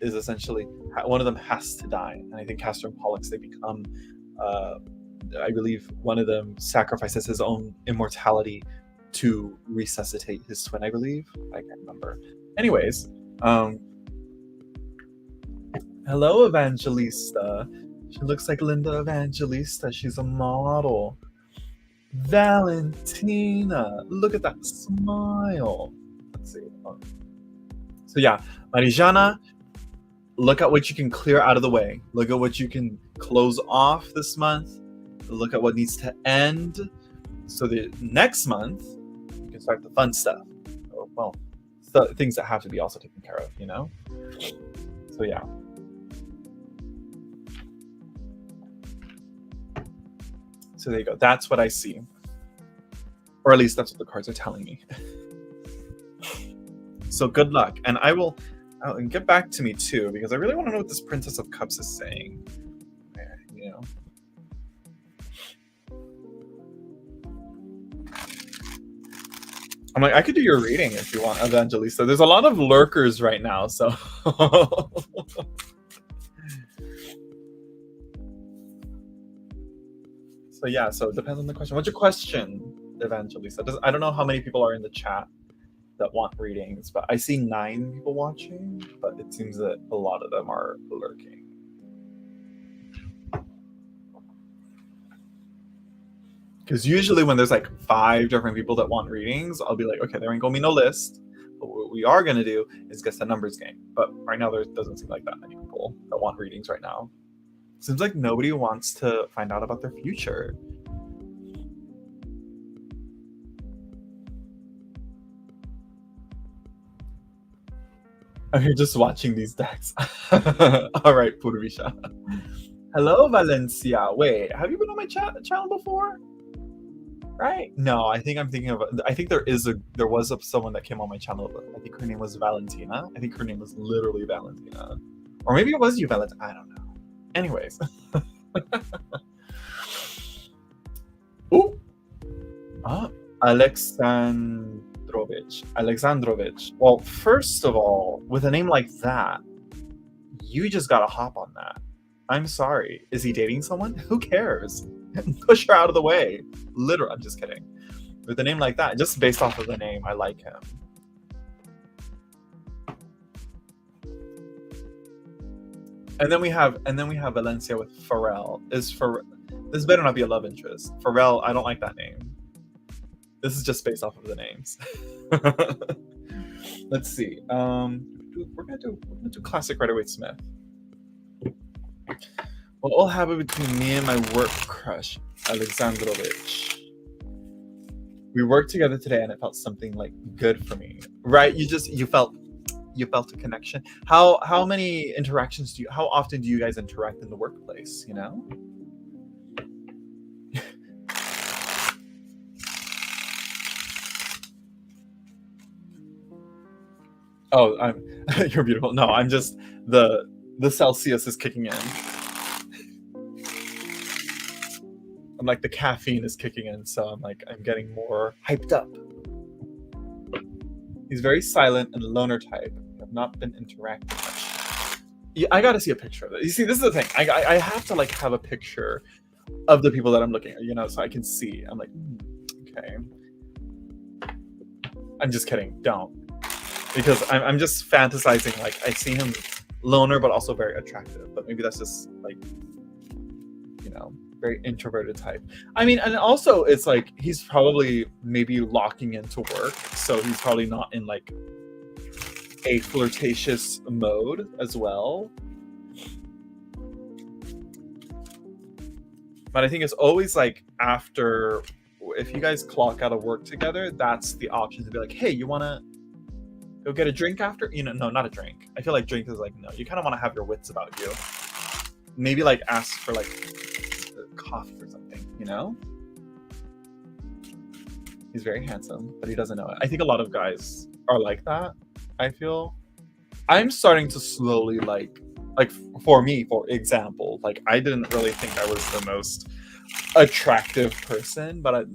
S1: is essentially, one of them has to die, and I think Castor and Pollux, they become, I believe one of them sacrifices his own immortality to resuscitate his twin, I believe. I can't remember. Anyways, hello Evangelista. She looks like Linda Evangelista. She's a model. Valentina, look at that smile. Let's see. So yeah, Marijana, look at what you can clear out of the way. Look at what you can close off this month. Look at what needs to end, so that next month you can start the fun stuff. Or, well, things that have to be also taken care of, you know? So yeah. So there you go. That's what I see. Or at least that's what the cards are telling me. So good luck. And I will and get back to me too, because I really want to know what this Princess of Cups is saying. You know. I'm like, I could do your reading if you want, Evangelista. There's a lot of lurkers right now, so... So yeah, so it depends on the question. What's your question, Evangelista? I don't know how many people are in the chat that want readings, but I see 9 people watching, but it seems that a lot of them are lurking. Because usually when there's like 5 different people that want readings, I'll be like, okay, there ain't gonna be no list. But what we are gonna do is guess the numbers game. But right now there doesn't seem like that many people that want readings right now. Seems like nobody wants to find out about their future. I'm here just watching these decks. All right, Purvisha. Hello, Valencia. Wait, have you been on my channel before? Right? No, I think I'm thinking of. I think there was someone that came on my channel. But I think her name was Valentina. I think her name was literally Valentina, or maybe it was you, Valentina. I don't know. Anyways. Ooh. Alexandrovich. Well, first of all, with a name like that, you just gotta hop on that. I'm sorry. Is he dating someone? Who cares? Push her out of the way. Literally, I'm just kidding. With a name like that, just based off of the name, I like him. And then we have Valencia with Pharrell. This better not be a love interest. Pharrell, I don't like that name. This is just based off of the names. Let's see. We're gonna do classic Rider-Waite-Smith. What will happen between me and my work crush, Alexandrovich? We worked together today and it felt something like good for me. Right? You felt a connection. How many interactions how often do you guys interact in the workplace, you know? Oh, you're beautiful. No, I'm just the Celsius is kicking in. I'm like the caffeine is kicking in, so I'm getting more hyped up. He's very silent and loner type. I've not been interacting much. Yeah, I gotta see a picture of it. You see, this is the thing. I have to have a picture of the people that I'm looking at, you know, so I can see. I'm like, okay. I'm just kidding. Don't. Because I'm just fantasizing, I see him loner but also very attractive. But maybe that's just you know, very introverted type. I mean, and also it's he's probably maybe locking into work, so he's probably not in a flirtatious mode as well. But I think it's always after, if you guys clock out of work together, that's the option to be like, hey, you wanna go get a drink after? You know, no, not a drink. I feel like drink is no. You kind of want to have your wits about you. Maybe ask for coffee or something, you know? He's very handsome, but he doesn't know it. I think a lot of guys are like that, I feel. I'm starting to slowly for me, for example, I didn't really think I was the most attractive person, but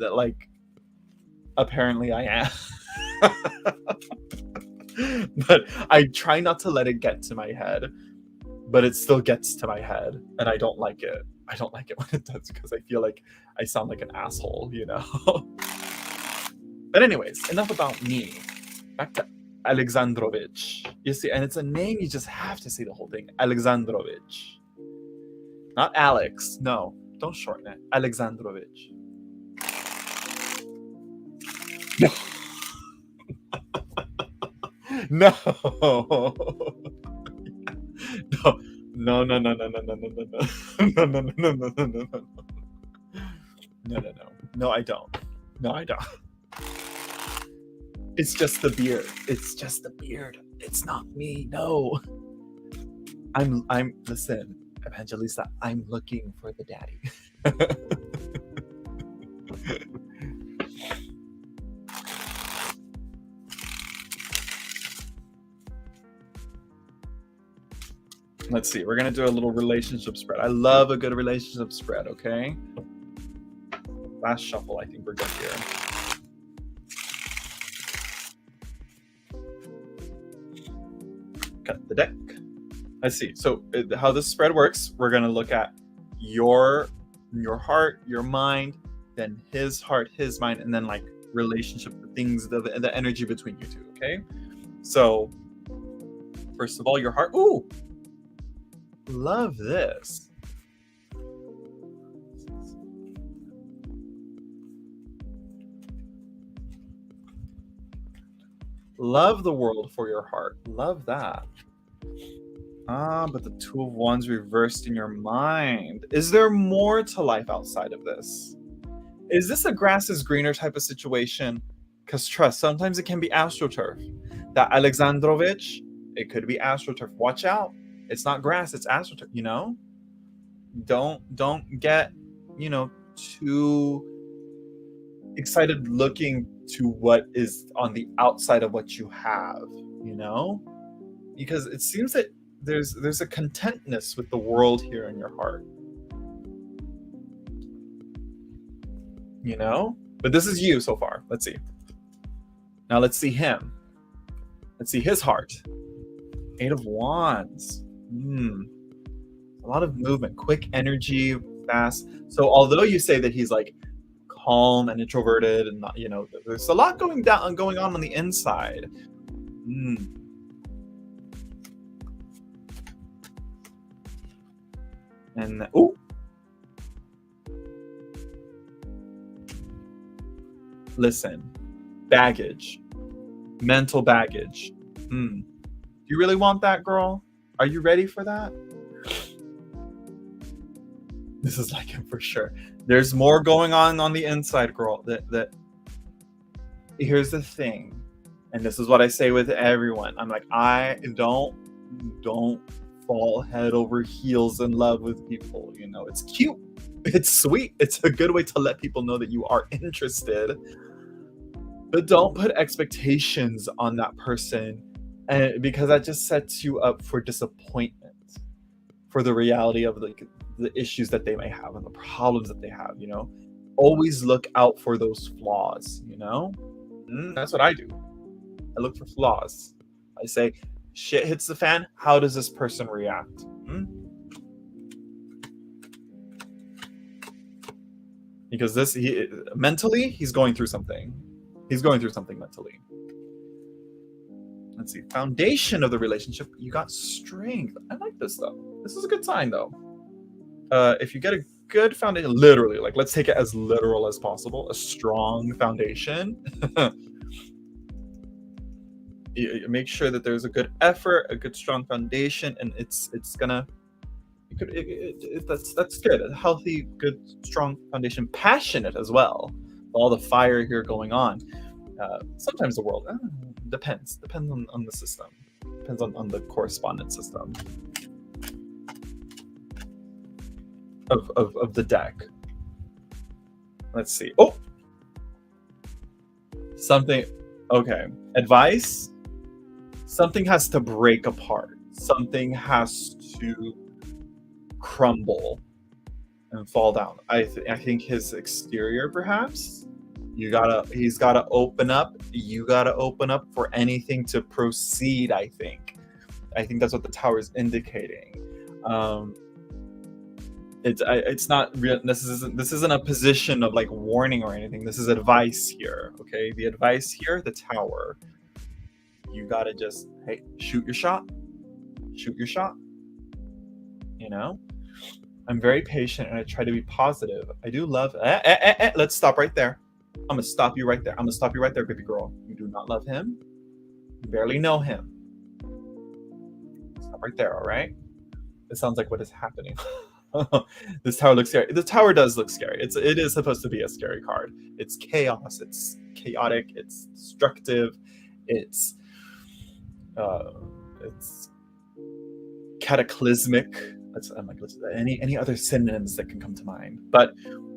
S1: apparently I am. But I try not to let it get to my head, but it still gets to my head, and I don't like it. I don't like it when it does, because I feel like I sound like an asshole, you know? But anyways, enough about me. Back to Alexandrovich. You see, and it's a name, you just have to say the whole thing. Alexandrovich. Not Alex. No, don't shorten it. Alexandrovich. No. No. No. No. No, I don't. No, I don't. It's just the beard. It's just the beard. It's not me. No. Listen, Evangelista, I'm looking for the daddy. Let's see. We're going to do a little relationship spread. I love a good relationship spread, okay? Last shuffle. I think we're good here. Cut the deck. Let's see. So how this spread works, we're going to look at your heart, your mind, then his heart, his mind, and then relationship, things, the energy between you two, okay? So first of all, your heart. Ooh! Love this. Love the world for your heart. Love that. But the Two of Wands reversed in your mind. Is there more to life outside of this? Is this a grass is greener type of situation? Because trust, sometimes it can be astroturf. That Alexandrovich, it could be astroturf. Watch out. It's not grass, it's astroturf, you know? Don't get, too excited looking to what is on the outside of what you have, you know? Because it seems that there's a contentness with the world here in your heart. You know? But this is you so far. Let's see. Now let's see him. Let's see his heart. 8 of Wands. A lot of movement, quick energy, fast. So although you say that he's calm and introverted and not, there's a lot going on the inside. And ooh. Listen, baggage, mental baggage. Do you really want that, girl? Are you ready for that? This is him for sure. There's more going on the inside, girl. That here's the thing, and this is what I say with everyone. I'm like, I don't fall head over heels in love with people. You know, it's cute, it's sweet, it's a good way to let people know that you are interested, but don't put expectations on that person, and because that just sets you up for disappointment, for the reality of like the issues that they may have and the problems that they have. You know, always look out for those flaws. You know, that's what I do. I look for flaws. I say, shit hits the fan. How does this person react? Because mentally, he's going through something. He's going through something mentally. Let's see. Foundation of the relationship. You got strength. I like this though. This is a good sign though. If you get a good foundation, literally, like let's take it as literal as possible. A strong foundation. You make sure that there's a good effort, a good strong foundation, and it's gonna. That's good. A healthy, good, strong foundation. Passionate as well. All the fire here going on. Sometimes the world depends on the system. Depends on the correspondence system of the deck. Let's see. Oh, something. Okay, advice. Something has to break apart. Something has to crumble and fall down. I think his exterior, perhaps. He's gotta open up. You gotta open up for anything to proceed. I think that's what the tower is indicating. It's not real. This isn't a position of like warning or anything. This is advice here. Okay, the advice here, the tower. You gotta just, hey, shoot your shot. Shoot your shot. You know, I'm very patient and I try to be positive. I do love. Let's stop right there. I'm gonna stop you right there. I'm gonna stop you right there, baby girl. You do not love him. You barely know him. Stop right there. All right. It sounds like what is happening. This tower looks scary. The tower does look scary. It is supposed to be a scary card. It's chaos. It's chaotic. It's destructive. It's cataclysmic. Any other synonyms that can come to mind. But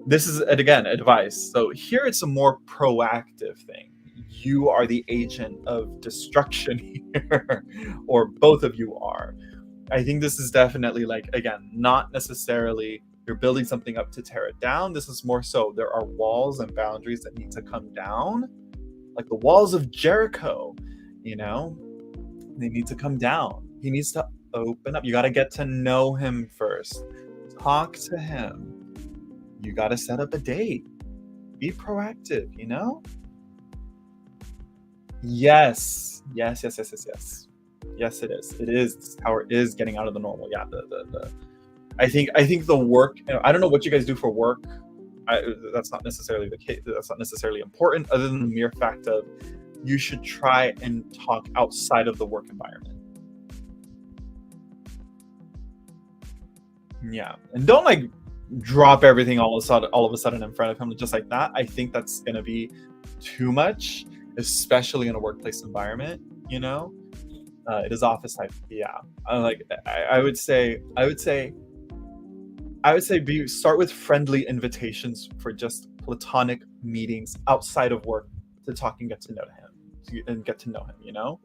S1: this is, again, advice. So here it's a more proactive thing. You are the agent of destruction here, or both of you are. I think this is definitely, like, again, not necessarily you're building something up to tear it down. This is more so there are walls and boundaries that need to come down, like the walls of Jericho, you know, they need to come down. He needs to open up. You got to get to know him first. Talk to him. You got to set up a date. Be proactive, you know? Yes, it is. This tower is getting out of the normal. Yeah, I think the work, you know, I don't know what you guys do for work. That's not necessarily the case. That's not necessarily important, other than the mere fact of you should try and talk outside of the work environment. Yeah, and don't like drop everything all of a sudden in front of him just like that. I think that's gonna be too much, especially in a workplace environment. You know, it is office type. Yeah, I would say start with friendly invitations for just platonic meetings outside of work to talk and get to know him. You know.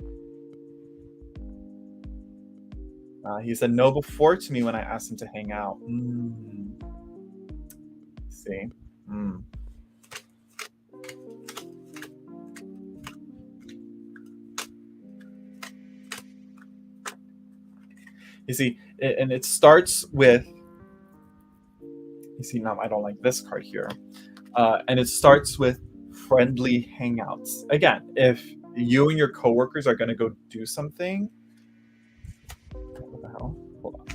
S1: He said no before to me when I asked him to hang out. See. You see, and it starts with. You see, now I don't like this card here, and it starts with friendly hangouts. Again, if you and your coworkers are going to go do something. What the hell? Hold on.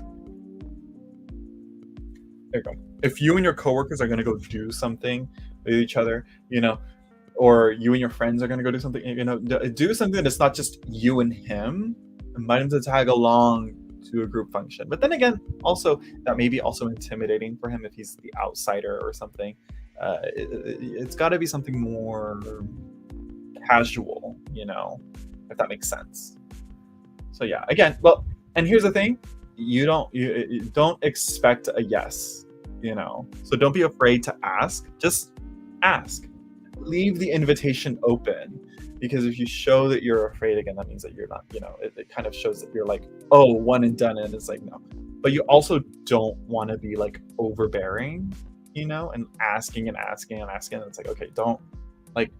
S1: There you go. If you and your coworkers are going to go do something with each other, you know, or you and your friends are going to go do something, you know, do something that's not just you and him. Invite him to tag along to a group function. But then again, also that may be also intimidating for him if he's the outsider or something. It's got to be something more casual, if that makes sense. So yeah, again, well, and here's the thing, you don't expect a yes, so don't be afraid to ask. Just ask. Leave the invitation open, because if you show that you're afraid, again, that means that you're not, it kind of shows that you're like, oh, one and done, and it's like, no. But you also don't want to be like overbearing, and asking and asking and asking, and it's like, okay, don't, like,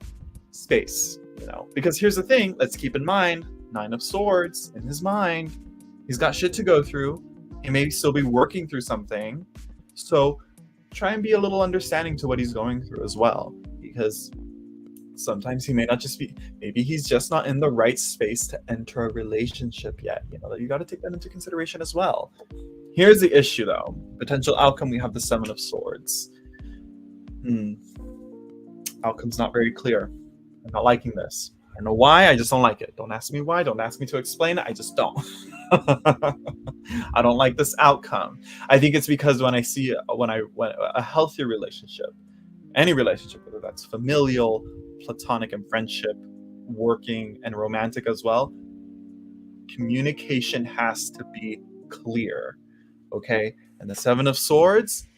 S1: space, because here's the thing, let's keep in mind, 9 of Swords in his mind, he's got shit to go through, he may still be working through something, so try and be a little understanding to what he's going through as well, because sometimes he may not just be, maybe he's just not in the right space to enter a relationship yet, you got to take that into consideration as well. Here's the issue though, potential outcome, we have the 7 of Swords. Outcome's not very clear. I'm not liking this. I don't know why, I just don't like it. Don't ask me why, don't ask me to explain it, I just don't. I don't like this outcome. I think it's because when a healthy relationship, any relationship, whether that's familial, platonic, and friendship, working, and romantic as well, communication has to be clear, okay? And the 7 of Swords,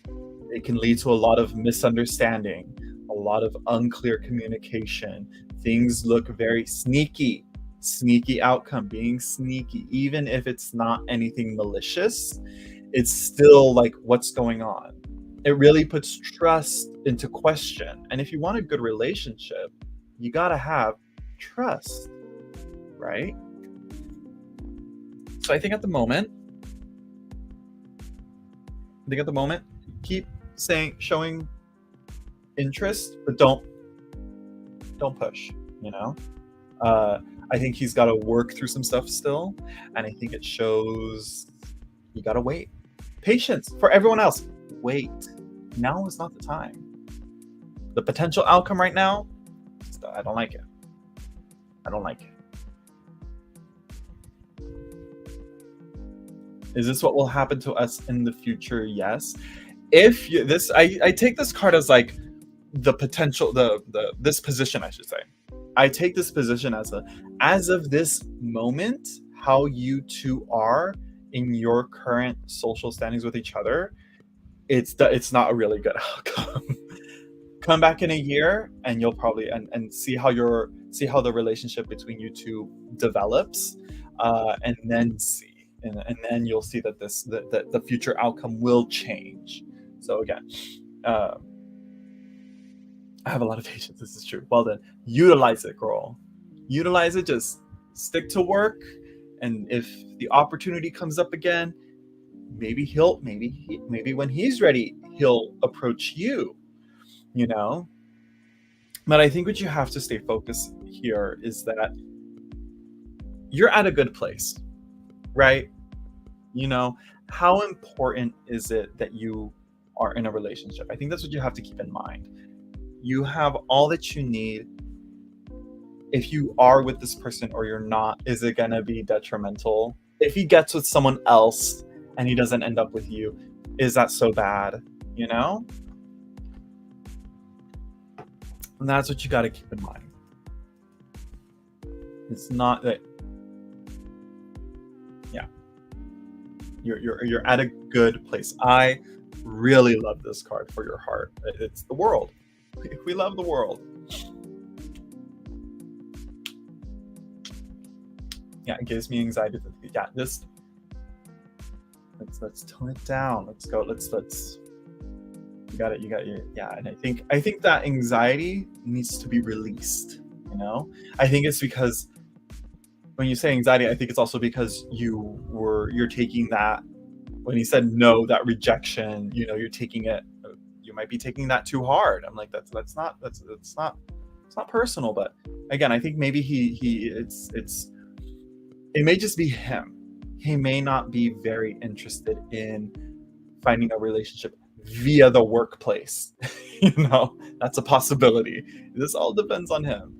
S1: it can lead to a lot of misunderstanding, a lot of unclear communication. Things look very sneaky outcome, being sneaky, even if it's not anything malicious, it's still like, what's going on? It really puts trust into question. And if you want a good relationship, you gotta have trust, right? So I think at the moment, keep showing interest, but don't push, I think he's got to work through some stuff still, and I think it shows you got to wait. Patience for everyone else. Wait. Now is not the time. The potential outcome right now, I don't like it. Is this what will happen to us in the future? Yes. If I take this card as like the potential, this position, I should say. I take this position as of this moment, how you two are in your current social standings with each other, it's not a really good outcome. Come back in a year and you'll probably and see how the relationship between you two develops, and then you'll see that the future outcome will change. So again, I have a lot of patience. This is true. Well then, utilize it, girl. Utilize it. Just stick to work. And if the opportunity comes up again, maybe when he's ready, he'll approach you. But I think what you have to stay focused here is that you're at a good place, right? How important is it that you are in a relationship? I think that's what you have to keep in mind. You have all that you need. If you are with this person or you're not, is it gonna be detrimental? If he gets with someone else and he doesn't end up with you, is that so bad? And that's what you got to keep in mind. It's not that, yeah, you're at a good place. I really love this card for your heart. It's the world. We love the world. Yeah, it gives me anxiety. Yeah, just let's tone it down. Let's go. Let's. You got it. Yeah, and I think that anxiety needs to be released. I think it's because when you say anxiety, I think it's also because you're taking that, when he said no, that rejection. You're taking it. You might be taking that too hard. I'm like, that's not personal. But again, I think maybe it may just be him. He may not be very interested in finding a relationship via the workplace. That's a possibility. This all depends on him.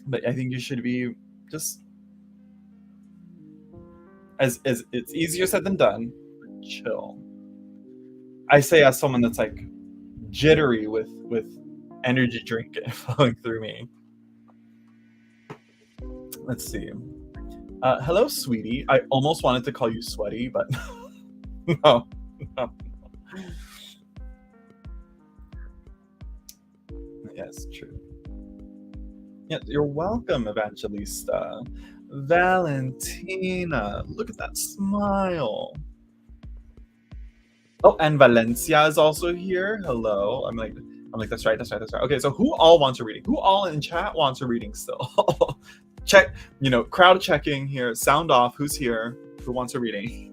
S1: But I think you should be just as it's easier said than done. Chill. I say as someone that's like jittery with energy drink flowing through me. Let's see. Hello, sweetie. I almost wanted to call you sweaty, but no. Yes, true. Yeah, you're welcome, Evangelista. Valentina, look at that smile. Oh, and Valencia is also here. Hello. I'm like, that's right. Okay, so who all wants a reading? Who all in chat wants a reading still? Check, crowd checking here. Sound off. Who's here? Who wants a reading?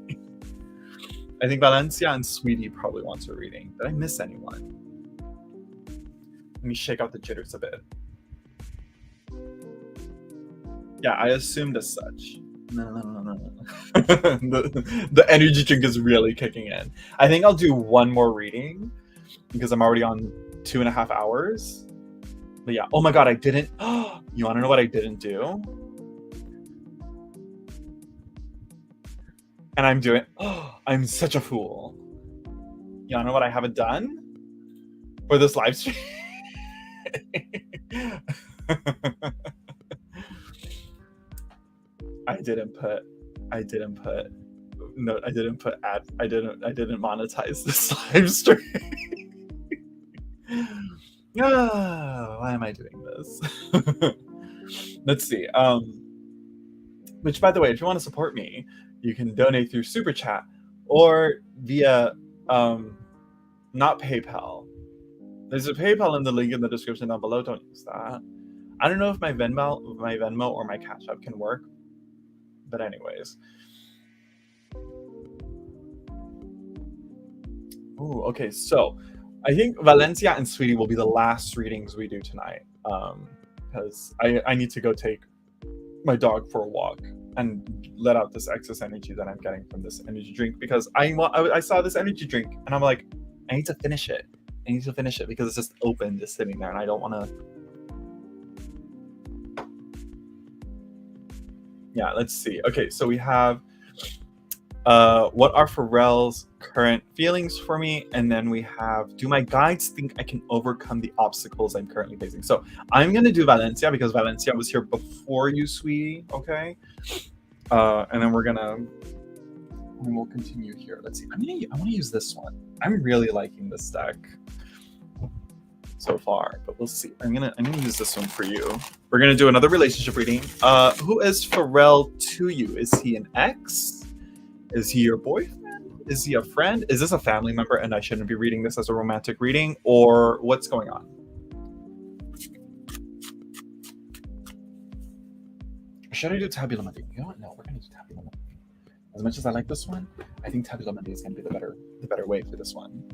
S1: I think Valencia and Sweetie probably wants a reading. Did I miss anyone? Let me shake out the jitters a bit. Yeah, I assumed as such. No. the energy drink is really kicking in. I think I'll do one more reading because I'm already on 2.5 hours. But yeah, oh my god, I didn't. You want to know what I didn't do? And I'm doing. I'm such a fool. You want to know what I haven't done for this live stream? I didn't monetize this live stream. Why am I doing this? Let's see. Which, by the way, if you want to support me, you can donate through Super Chat or via not PayPal. There's a PayPal in the link in the description down below. Don't use that. I don't know if my Venmo or my Cash App can work. But anyways. Ooh, okay, so I think Valencia and Sweetie will be the last readings we do tonight. Because I need to go take my dog for a walk and let out this excess energy that I'm getting from this energy drink, because I saw this energy drink and I'm like, I need to finish it. Because it's just open, just sitting there, and I don't want to. Yeah, let's see. Okay, so we have what are Pharrell's current feelings for me? And then we have, do my guides think I can overcome the obstacles I'm currently facing? So I'm going to do Valencia because Valencia was here before you, sweetie. Okay. And then we'll continue here. Let's see. I want to use this one. I'm really liking this deck so far, but we'll see. I'm gonna use this one for you. We're gonna do another relationship reading. Who is Pharrell to you? Is he an ex? Is he your boyfriend? Is he a friend? Is this a family member and I shouldn't be reading this as a romantic reading? Or what's going on? Or should I do Tabula Mundi? You know what? No, we're gonna do Tabula Mundi. As much as I like this one, I think Tabula Mundi is gonna be the better way for this one.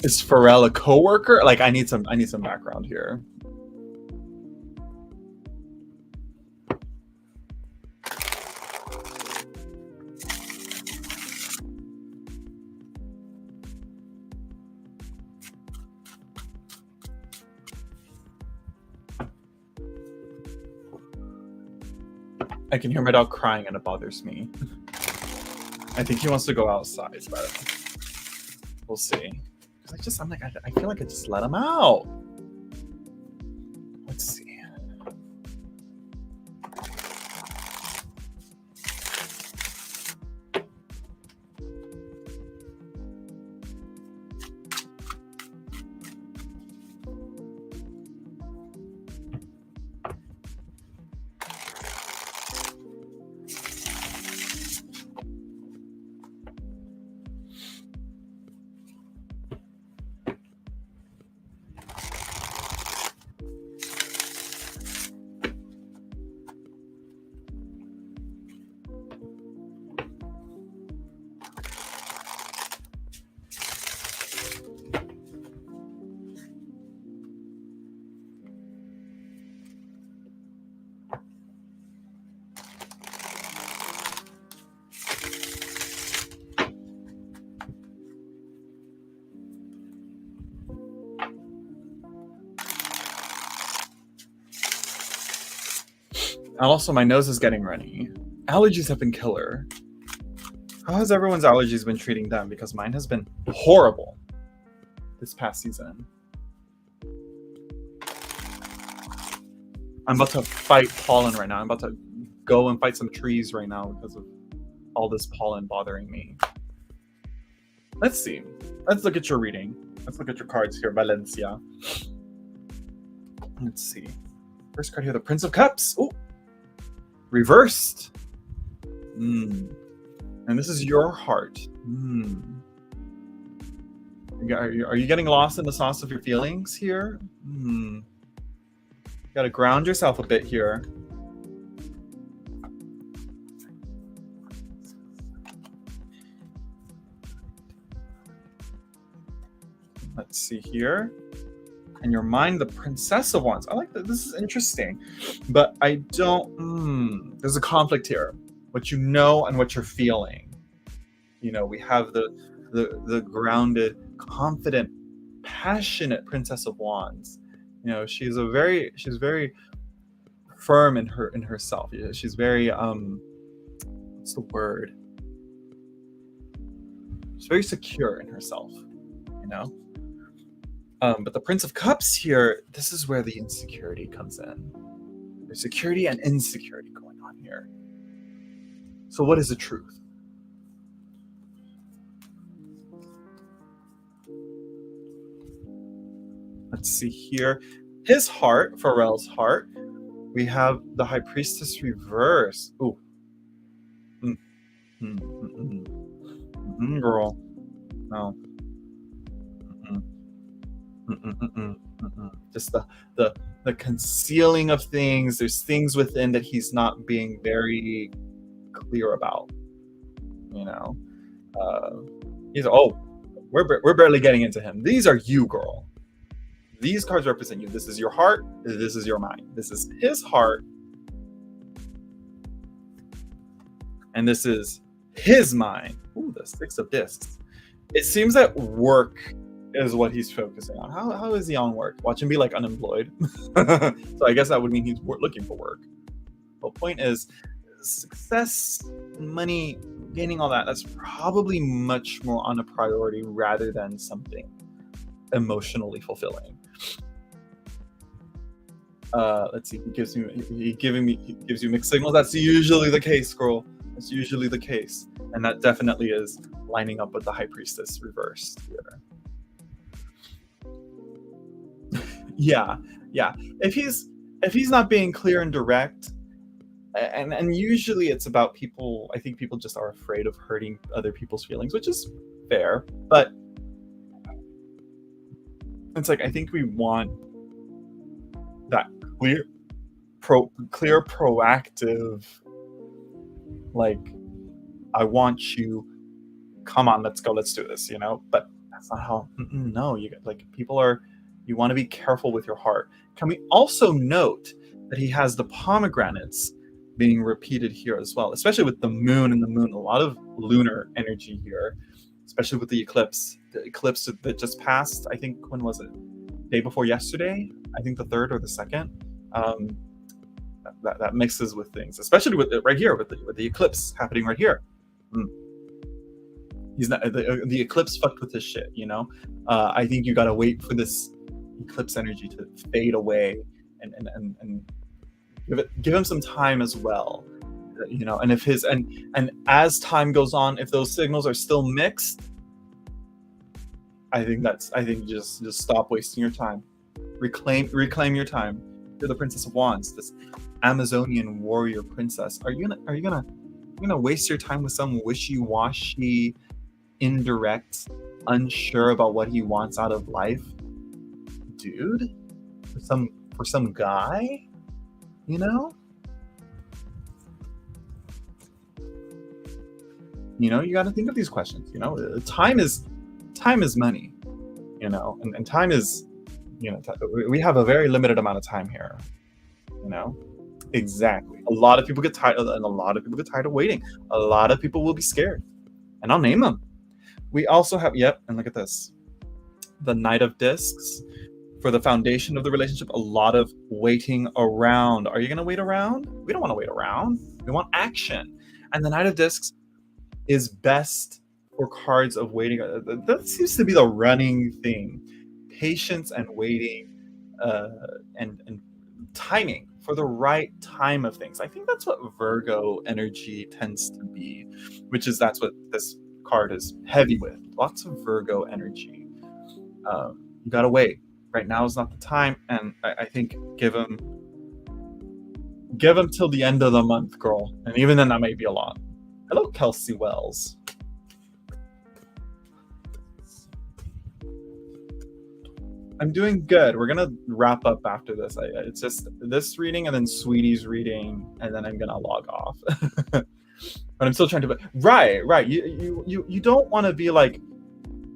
S1: Is Pharrell a coworker? Like, I need some background here. I can hear my dog crying and it bothers me. I think he wants to go outside, but we'll see. I feel like I just let him out. Let's see. Also, my nose is getting runny. Allergies have been killer. How has everyone's allergies been treating them? Because mine has been horrible this past season. I'm about to fight pollen right now. I'm about to go and fight some trees right now because of all this pollen bothering me. Let's see. Let's look at your reading. Let's look at your cards here, Valencia. Let's see. First card here, the Prince of Cups. Oh, reversed. And this is your heart. Are you getting lost in the sauce of your feelings here? You gotta ground yourself a bit here. Let's see here. And your mind, the Princess of Wands. I like that. This is interesting. But I don't... there's a conflict here. What you know and what you're feeling. You know, we have the grounded, confident, passionate Princess of Wands. You know, she's very firm in herself. She's very what's the word? She's very secure in herself, you know. But the Prince of Cups here, this is where the insecurity comes in. There's security and insecurity going on here. So what is the truth? Let's see here. His heart, Pharrell's heart. We have the High Priestess reverse. Ooh. Girl. No. Just the concealing of things. There's things within that he's not being very clear about. You know. He's we're barely getting into him. These are you, girl. These cards represent you. This is your heart. This is your mind. This is his heart. And this is his mind. Ooh, the Six of Discs. It seems that work is what he's focusing on. How is he on work? Watch him be like unemployed. So I guess that would mean he's looking for work. The point is, success, money, gaining all that, that's probably much more on a priority rather than something emotionally fulfilling. Let's see. He gives you mixed signals. That's usually the case, girl. That's usually the case, and that definitely is lining up with the High Priestess reversed here. yeah. If he's not being clear and direct, and usually it's about people. I think people just are afraid of hurting other people's feelings, which is fair, but it's like I think we want that clear, proactive, like, I want you, come on, let's go, let's do this, you know. But that's not how. No, you want to be careful with your heart. Can we also note that he has the pomegranates being repeated here as well, especially with the moon and the moon, a lot of lunar energy here, especially with the eclipse that just passed. I think, when was it? Day before yesterday, I think the 3rd or the 2nd. That mixes with things, especially with it right here with the eclipse happening right here. He's not the eclipse fucked with this shit, you know. I think you gotta wait for this eclipse energy to fade away and give him some time as well, you know. And if and as time goes on, if those signals are still mixed, I think just stop wasting your time. Reclaim your time. You're the Princess of Wands, this Amazonian warrior princess. Are you gonna waste your time with some wishy-washy, indirect, unsure about what he wants out of life dude? For some guy, you know? You know, you got to think of these questions. You know, time is money. You know, and time is, you know, we have a very limited amount of time here. You know, exactly. A lot of people get tired, and a lot of people get tired of waiting. A lot of people will be scared, and I'll name them. We also have, and look at this, the Knight of Discs. For the foundation of the relationship, a lot of waiting around. Are you going to wait around? We don't want to wait around. We want action. And the Knight of Discs is best for cards of waiting. That seems to be the running thing. Patience and waiting, and timing for the right time of things. I think that's what Virgo energy tends to be, that's what this card is heavy with. Lots of Virgo energy. You gotta wait. Right now is not the time, and I think give him till the end of the month, girl. And even then, that might be a lot. Hello, Kelsey Wells. I'm doing good. We're gonna wrap up after this. It's just this reading and then Sweetie's reading, and then I'm gonna log off. But I'm still trying to. Right. You don't want to be like,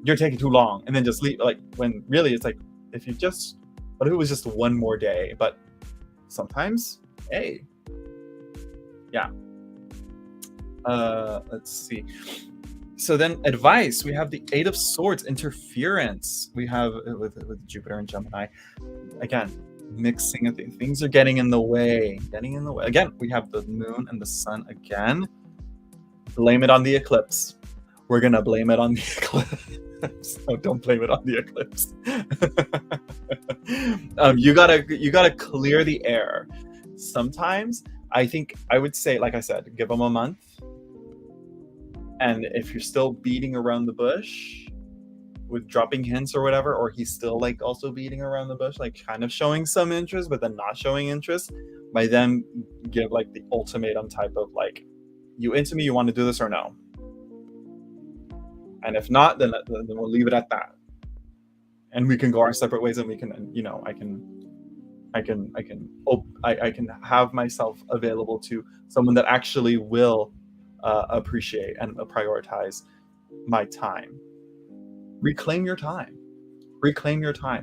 S1: you're taking too long, and then just leave. Like, when really it's like, if you just, what if it was just one more day? But sometimes, hey, yeah. Let's see. So then advice, we have the Eight of Swords, interference. We have with Jupiter and Gemini. Again, mixing of things are getting in the way. Again, we have the moon and the sun again. Blame it on the eclipse. We're going to blame it on the eclipse. No, don't blame it on the eclipse. You gotta clear the air. Sometimes, I think I would say, like I said, give them a month. And if you're still beating around the bush with dropping hints or whatever, or he's still like also beating around the bush, like kind of showing some interest, but then not showing interest, by then give like the ultimatum type of like, you into me, you want to do this or no? And if not, then we'll leave it at that. And we can go our separate ways, and we can, you know, I can have myself available to someone that actually will appreciate and prioritize my time. Reclaim your time.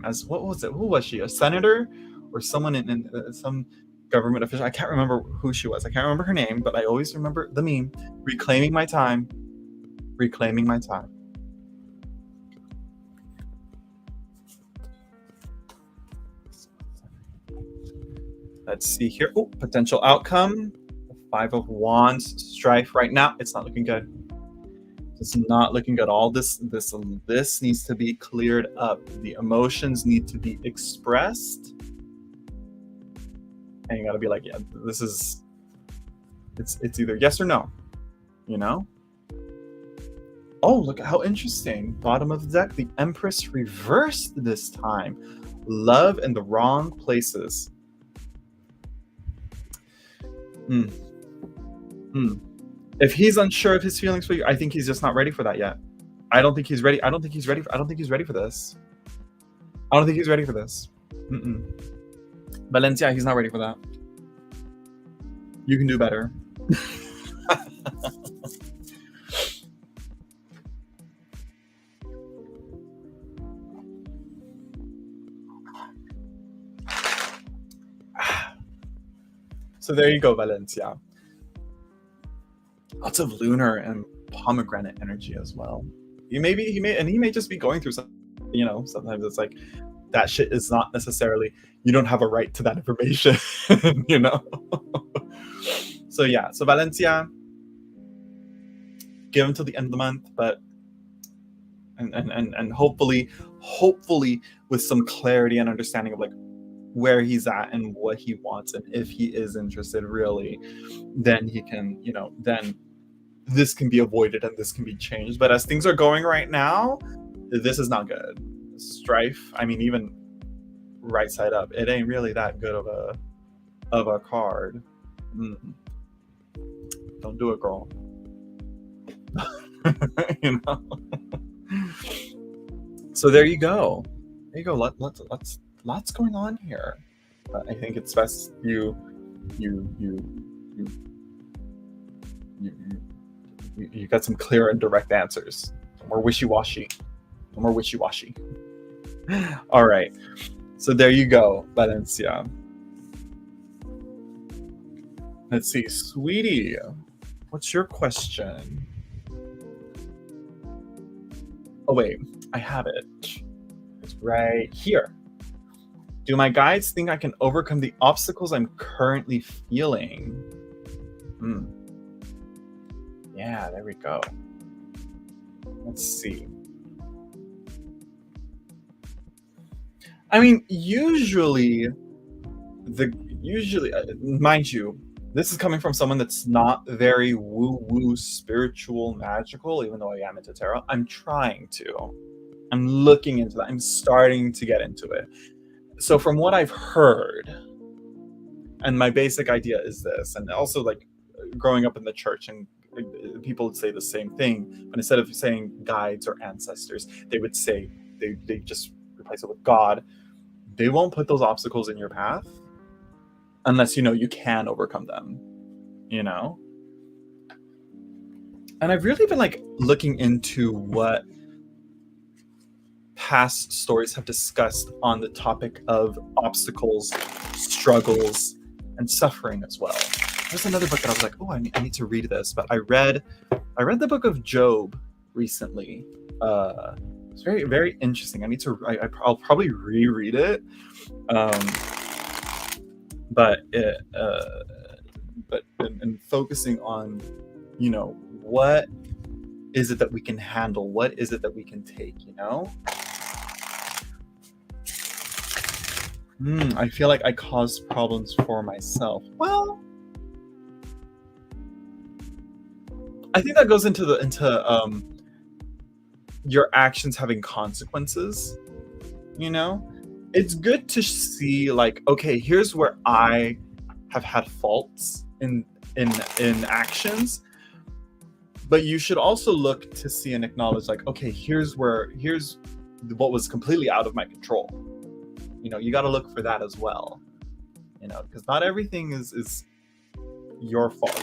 S1: As what was it? Who was she? A senator or someone in some government official? I can't remember who she was. I can't remember her name, but I always remember the meme. Reclaiming my time. Let's see here. Oh, potential outcome. Five of Wands, strife. Right now, it's not looking good. It's not looking good. All this needs to be cleared up. The emotions need to be expressed. And you gotta be like, yeah, this is, it's either yes or no, you know? Oh, look at how interesting. Bottom of the deck, the Empress reversed this time. Love in the wrong places. If he's unsure of his feelings for you, I think he's just not ready for that yet. I don't think he's ready for this. Valencia, he's not ready for that. You can do better. So there you go, Valencia. Lots of lunar and pomegranate energy as well. He may just be going through something, you know, sometimes it's like, that shit is not necessarily, you don't have a right to that information, you know? So yeah, so Valencia, give him till the end of the month, but, and hopefully with some clarity and understanding of like where he's at and what he wants, and if he is interested really, then he can, you know, then this can be avoided and this can be changed. But as things are going right now, this is not good. Strife, I mean, even right side up, it ain't really that good of a card. Don't do it, girl. You know. So there you go. Lots going on here. I think it's best you got some clear and direct answers. No more wishy-washy. All right. So there you go, Valencia. Let's see, Sweetie, what's your question? Oh wait, I have it. It's right here. Do my guides think I can overcome the obstacles I'm currently feeling? Yeah, there we go. Let's see. I mean, usually, mind you, this is coming from someone that's not very woo-woo, spiritual, magical, even though I am into tarot. I'm trying to. I'm looking into that. I'm starting to get into it. So from what I've heard, and my basic idea is this, and also like growing up in the church, and people would say the same thing, but instead of saying guides or ancestors, they would say, they just replace it with God. They won't put those obstacles in your path unless you can overcome them, And I've really been like looking into what past stories have discussed on the topic of obstacles, struggles, and suffering as well. There's another book that I was like, oh, I need to read this, but I read the book of Job recently. It's very, very interesting. I'll probably reread it. But focusing on, what is it that we can handle? What is it that we can take? I feel like I caused problems for myself. Well, I think that goes into your actions having consequences. It's good to see like, okay, here's where I have had faults in actions, but you should also look to see and acknowledge like, okay, here's what was completely out of my control. You got to look for that as well, because not everything is your fault,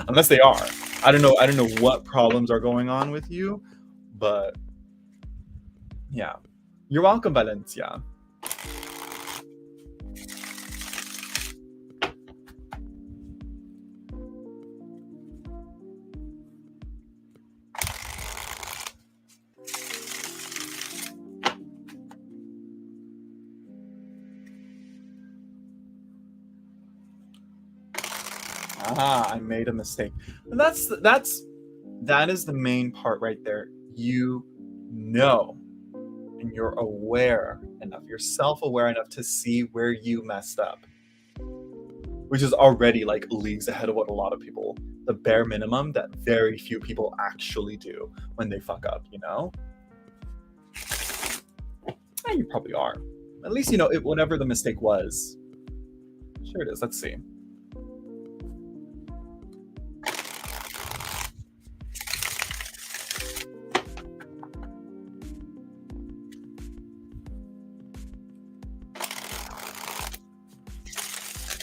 S1: unless they are. I don't know what problems are going on with you, but yeah. You're welcome, Valencia. I made a mistake. That is the main part right there. And you're aware enough, you're self-aware enough to see where you messed up, which is already like leagues ahead of what a lot of people, the bare minimum that very few people actually do when they fuck up, And you probably are. At least, whatever the mistake was. Sure it is. Let's see.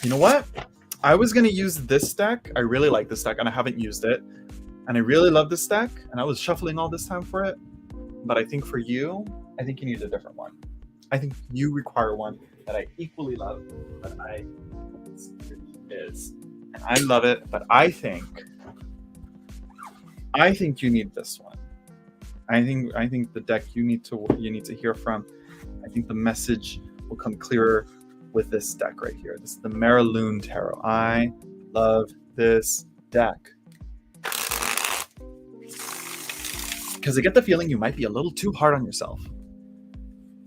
S1: You know what? I was going to use this deck. I really like this deck, and I haven't used it. And I really love this deck, and I was shuffling all this time for it. But I think for you, I think you need a different one. I think you require one that I equally love, but is. And I love it, but I think you need this one. I think the deck you need to hear from. I think the message will come clearer with this deck right here. This is the Mariloon Tarot. I love this deck because I get the feeling you might be a little too hard on yourself.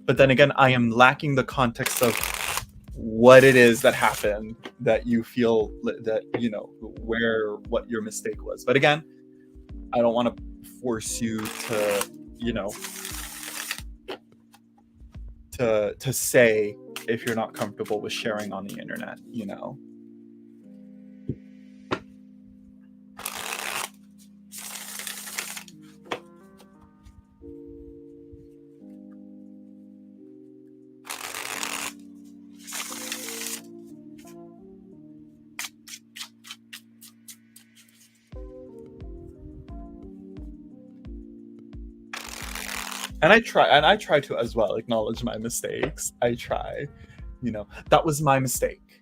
S1: But then again, I am lacking the context of what it is that happened that you feel that, what your mistake was. But again, I don't want to force you to say if you're not comfortable with sharing on the internet, And I try to as well acknowledge my mistakes. I try, that was my mistake,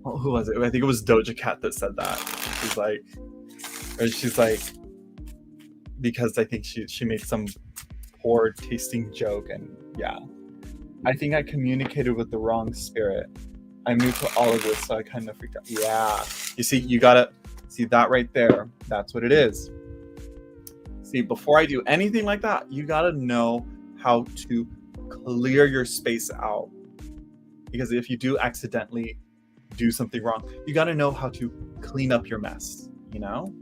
S1: Well, who was it? I think it was Doja Cat that said that. She's like, because I think she made some poor tasting joke, and yeah, I think I communicated with the wrong spirit. I moved to all of this, so I kind of freaked out. Yeah, you see, you gotta see that right there. That's what it is. See, before I do anything like that, you gotta know how to clear your space out. Because if you do accidentally do something wrong, you gotta know how to clean up your mess, you know?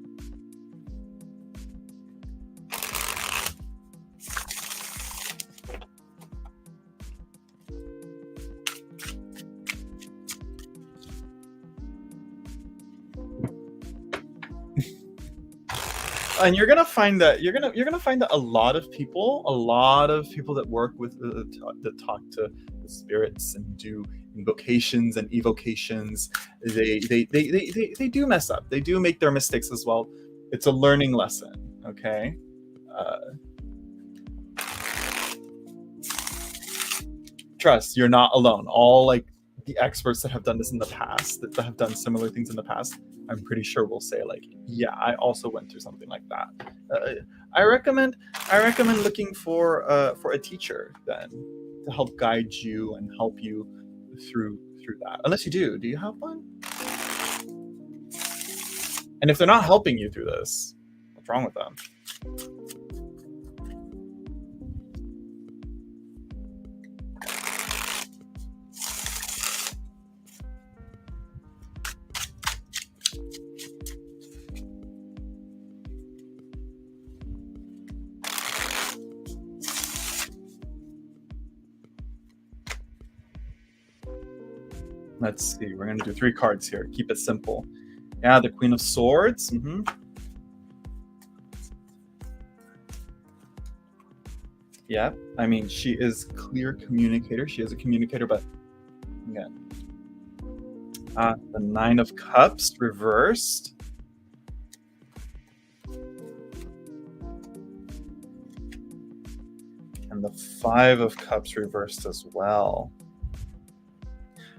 S1: And you're gonna find that a lot of people that work with that talk to the spirits and do invocations and evocations, they do mess up. They do make their mistakes as well. It's a learning lesson, okay? Trust, you're not alone. All like the experts that have done this in the past, that have done similar things in the past, I'm pretty sure will say like, yeah, I also went through something like that. I recommend looking for a teacher then to help guide you and help you through that. Unless you do you have one? And if they're not helping you through this, what's wrong with them? Let's see. We're going to do 3 cards here. Keep it simple. Yeah, the Queen of Swords. Yeah, I mean, she is clear communicator. She is a communicator, but yeah. The 9 of Cups reversed. And the 5 of Cups reversed as well.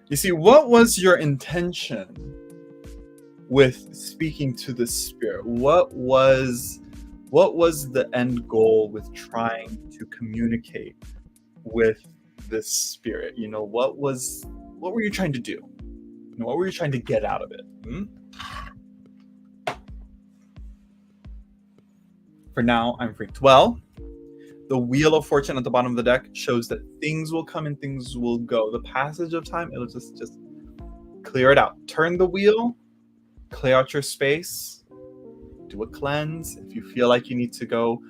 S1: You see, what was your intention with speaking to the spirit? What was the end goal with trying to communicate with this spirit? You know, what were you trying to do? You know, what were you trying to get out of it? For now, I'm freaked. Well, the Wheel of Fortune at the bottom of the deck shows that things will come and things will go. The passage of time, it'll just clear it out. Turn the wheel, clear out your space, do a cleanse. If you feel like you need to go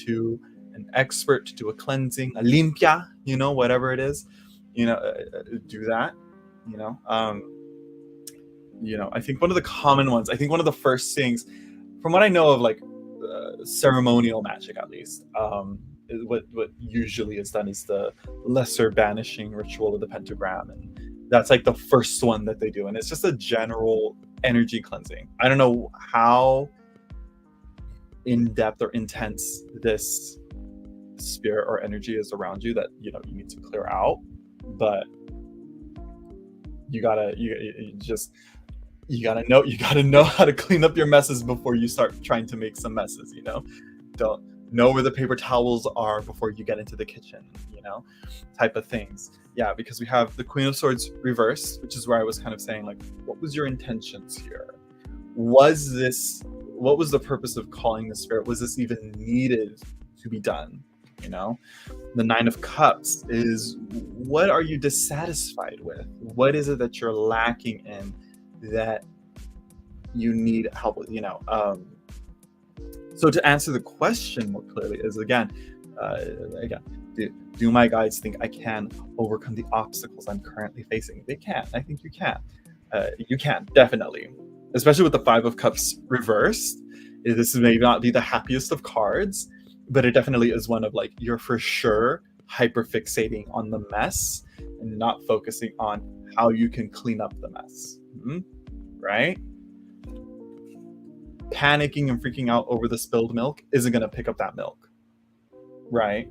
S1: to an expert to do a cleansing, a limpia, you know, whatever it is, you know, do that, you know. I think one of the common ones, I think one of the first things, from what I know of, like ceremonial magic at least, what usually is done is the lesser banishing ritual of the pentagram, and that's like the first one that they do, and it's just a general energy cleansing. I don't know how in-depth or intense this spirit or energy is around you that you need to clear out, but you gotta know how to clean up your messes before you start trying to make some messes. Don't know where the paper towels are before you get into the kitchen, type of things. Yeah, because we have the Queen of Swords reversed, which is where I was kind of saying, like, what was your intentions here? What was the purpose of calling the spirit? Was this even needed to be done? The Nine of Cups is, what are you dissatisfied with? What is it that you're lacking in that you need help with? So to answer the question more clearly is, again, do my guides think I can overcome the obstacles I'm currently facing? They can. I think you can. You can, definitely. Especially with the Five of Cups reversed. This may not be the happiest of cards, but it definitely is one of, like, you're for sure hyper-fixating on the mess and not focusing on how you can clean up the mess. Right? Panicking and freaking out over the spilled milk isn't going to pick up that milk. Right?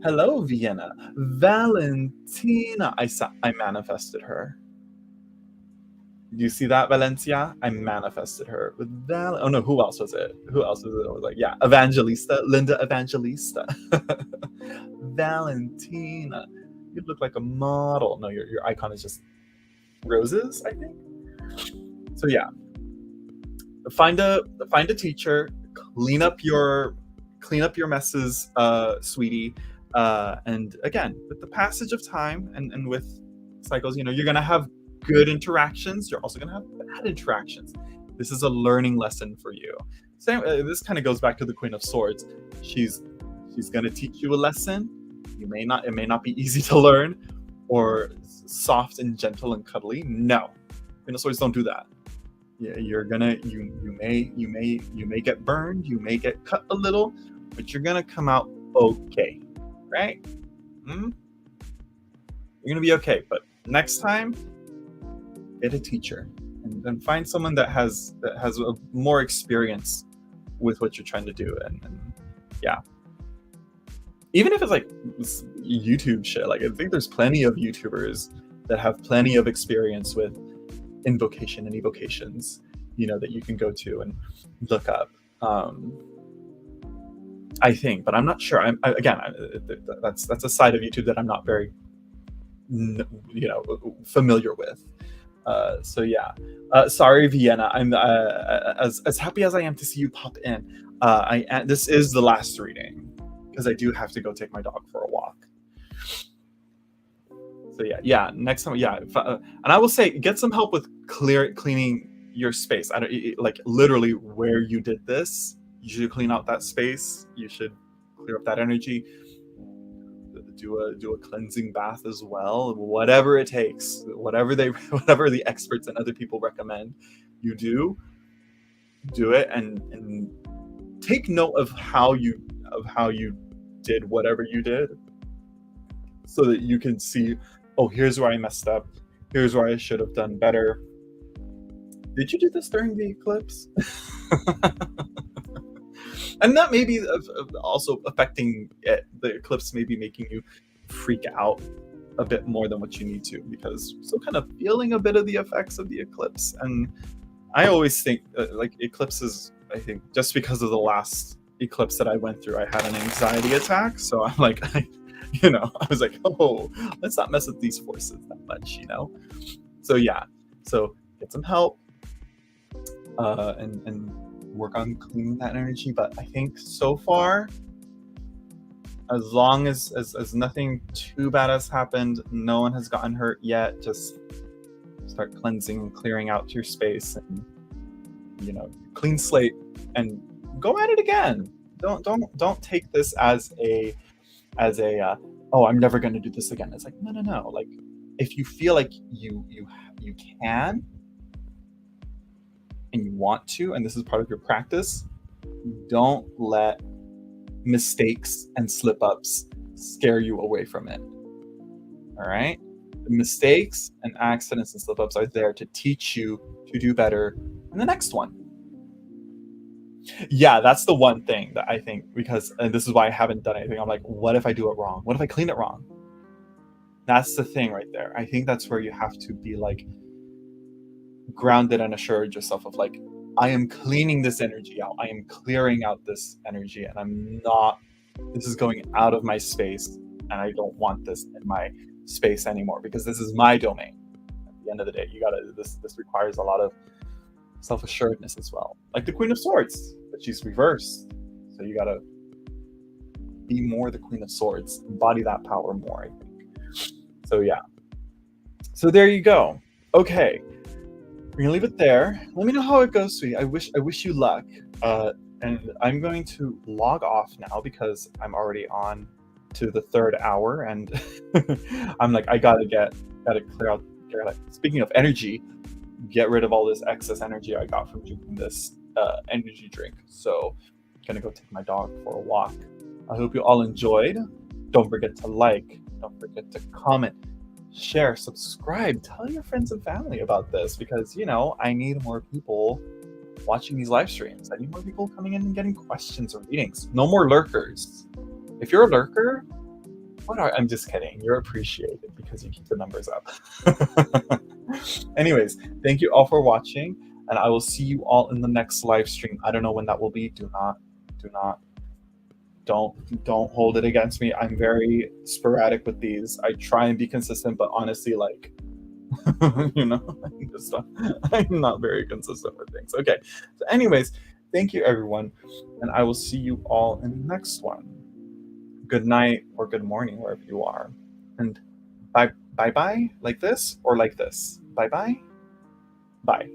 S1: Hello, Vienna. Valentina. I manifested her. You see that, Valencia? I manifested her with oh no, who else was it? Who else was it? I was like, yeah, Evangelista, Linda Evangelista. Valentina. You look like a model. No, your icon is just roses, I think. So yeah. Find a teacher, clean up your messes, sweetie. And again, with the passage of time and with cycles, you're gonna have good interactions. You're also gonna have bad interactions. This is a learning lesson for you. Same. This kind of goes back to the Queen of Swords. She's gonna teach you a lesson. It may not be easy to learn, or soft and gentle and cuddly. No, Queen of Swords don't do that. Yeah, you may get burned, you may get cut a little, but you're gonna come out okay, right? You're gonna be okay. But next time, get a teacher and find someone that has a more experience with what you're trying to do, and yeah. Even if it's like YouTube shit, like I think there's plenty of YouTubers that have plenty of experience with invocation and evocations, that you can go to and look up. I think, but I'm not sure. That's a side of YouTube that I'm not very, familiar with. So yeah. Sorry, Vienna. I'm as happy as I am to see you pop in. This is the last reading because I do have to go take my dog for a walk. So yeah. Next time, yeah. And I will say, get some help with cleaning your space. I don't like literally where you did this. You should clean out that space. You should clear up that energy. Do a cleansing bath as well. Whatever it takes, whatever the experts and other people recommend, you do it and take note of how you did whatever you did, so that you can see, oh, here's where I messed up. Here's where I should have done better. Did you do this during the eclipse? And that may be also affecting it. The eclipse may be making you freak out a bit more than what you need to, because you're still kind of feeling a bit of the effects of the eclipse. And I always think like eclipses, I think just because of the last eclipse that I went through, I had an anxiety attack. So I'm like, I was like, oh, let's not mess with these forces that much, So yeah, so get some help and work on cleaning that energy. But I think so far, as long as nothing too bad has happened, no one has gotten hurt yet, just start cleansing and clearing out your space, and clean slate, and go at it again. Don't take this as a oh, I'm never going to do this again. It's like, no. Like, if you feel like you can and you want to, and this is part of your practice, don't let mistakes and slip-ups scare you away from it. All right? The mistakes and accidents and slip-ups are there to teach you to do better in the next one. Yeah, that's the one thing that I think, because, and this is why I haven't done anything. I'm like, what if I do it wrong? What if I clean it wrong? That's the thing right there. I think that's where you have to be like grounded and assured yourself of like, I am cleaning this energy out. I am clearing out this energy, and this is going out of my space, and I don't want this in my space anymore, because this is my domain. At the end of the day, this requires a lot of self-assuredness as well. Like the Queen of Swords, but she's reversed. So you gotta be more the Queen of Swords, embody that power more, I think. So yeah. So there you go. Okay. We're gonna leave it there. Let me know how it goes, sweetie. I wish you luck. And I'm going to log off now because I'm already on to the 3rd hour, and I'm like, I gotta clear out. Speaking of energy, get rid of all this excess energy I got from drinking this energy drink. So I'm gonna go take my dog for a walk. I hope you all enjoyed. Don't forget to like, don't forget to comment, share, subscribe, tell your friends and family about this, because I need more people watching these live streams. I need more people coming in and getting questions or readings. No more lurkers. If you're a lurker, I'm just kidding. You're appreciated because you keep the numbers up. Anyways, thank you all for watching, and I will see you all in the next live stream. I don't know when that will be. Do not, don't hold it against me. I'm very sporadic with these. I try and be consistent, but honestly, like, you know, I'm not very consistent with things. Okay. So anyways, thank you everyone, and I will see you all in the next one. Good night or good morning wherever you are, and bye bye, like this or like this. Bye bye. Bye.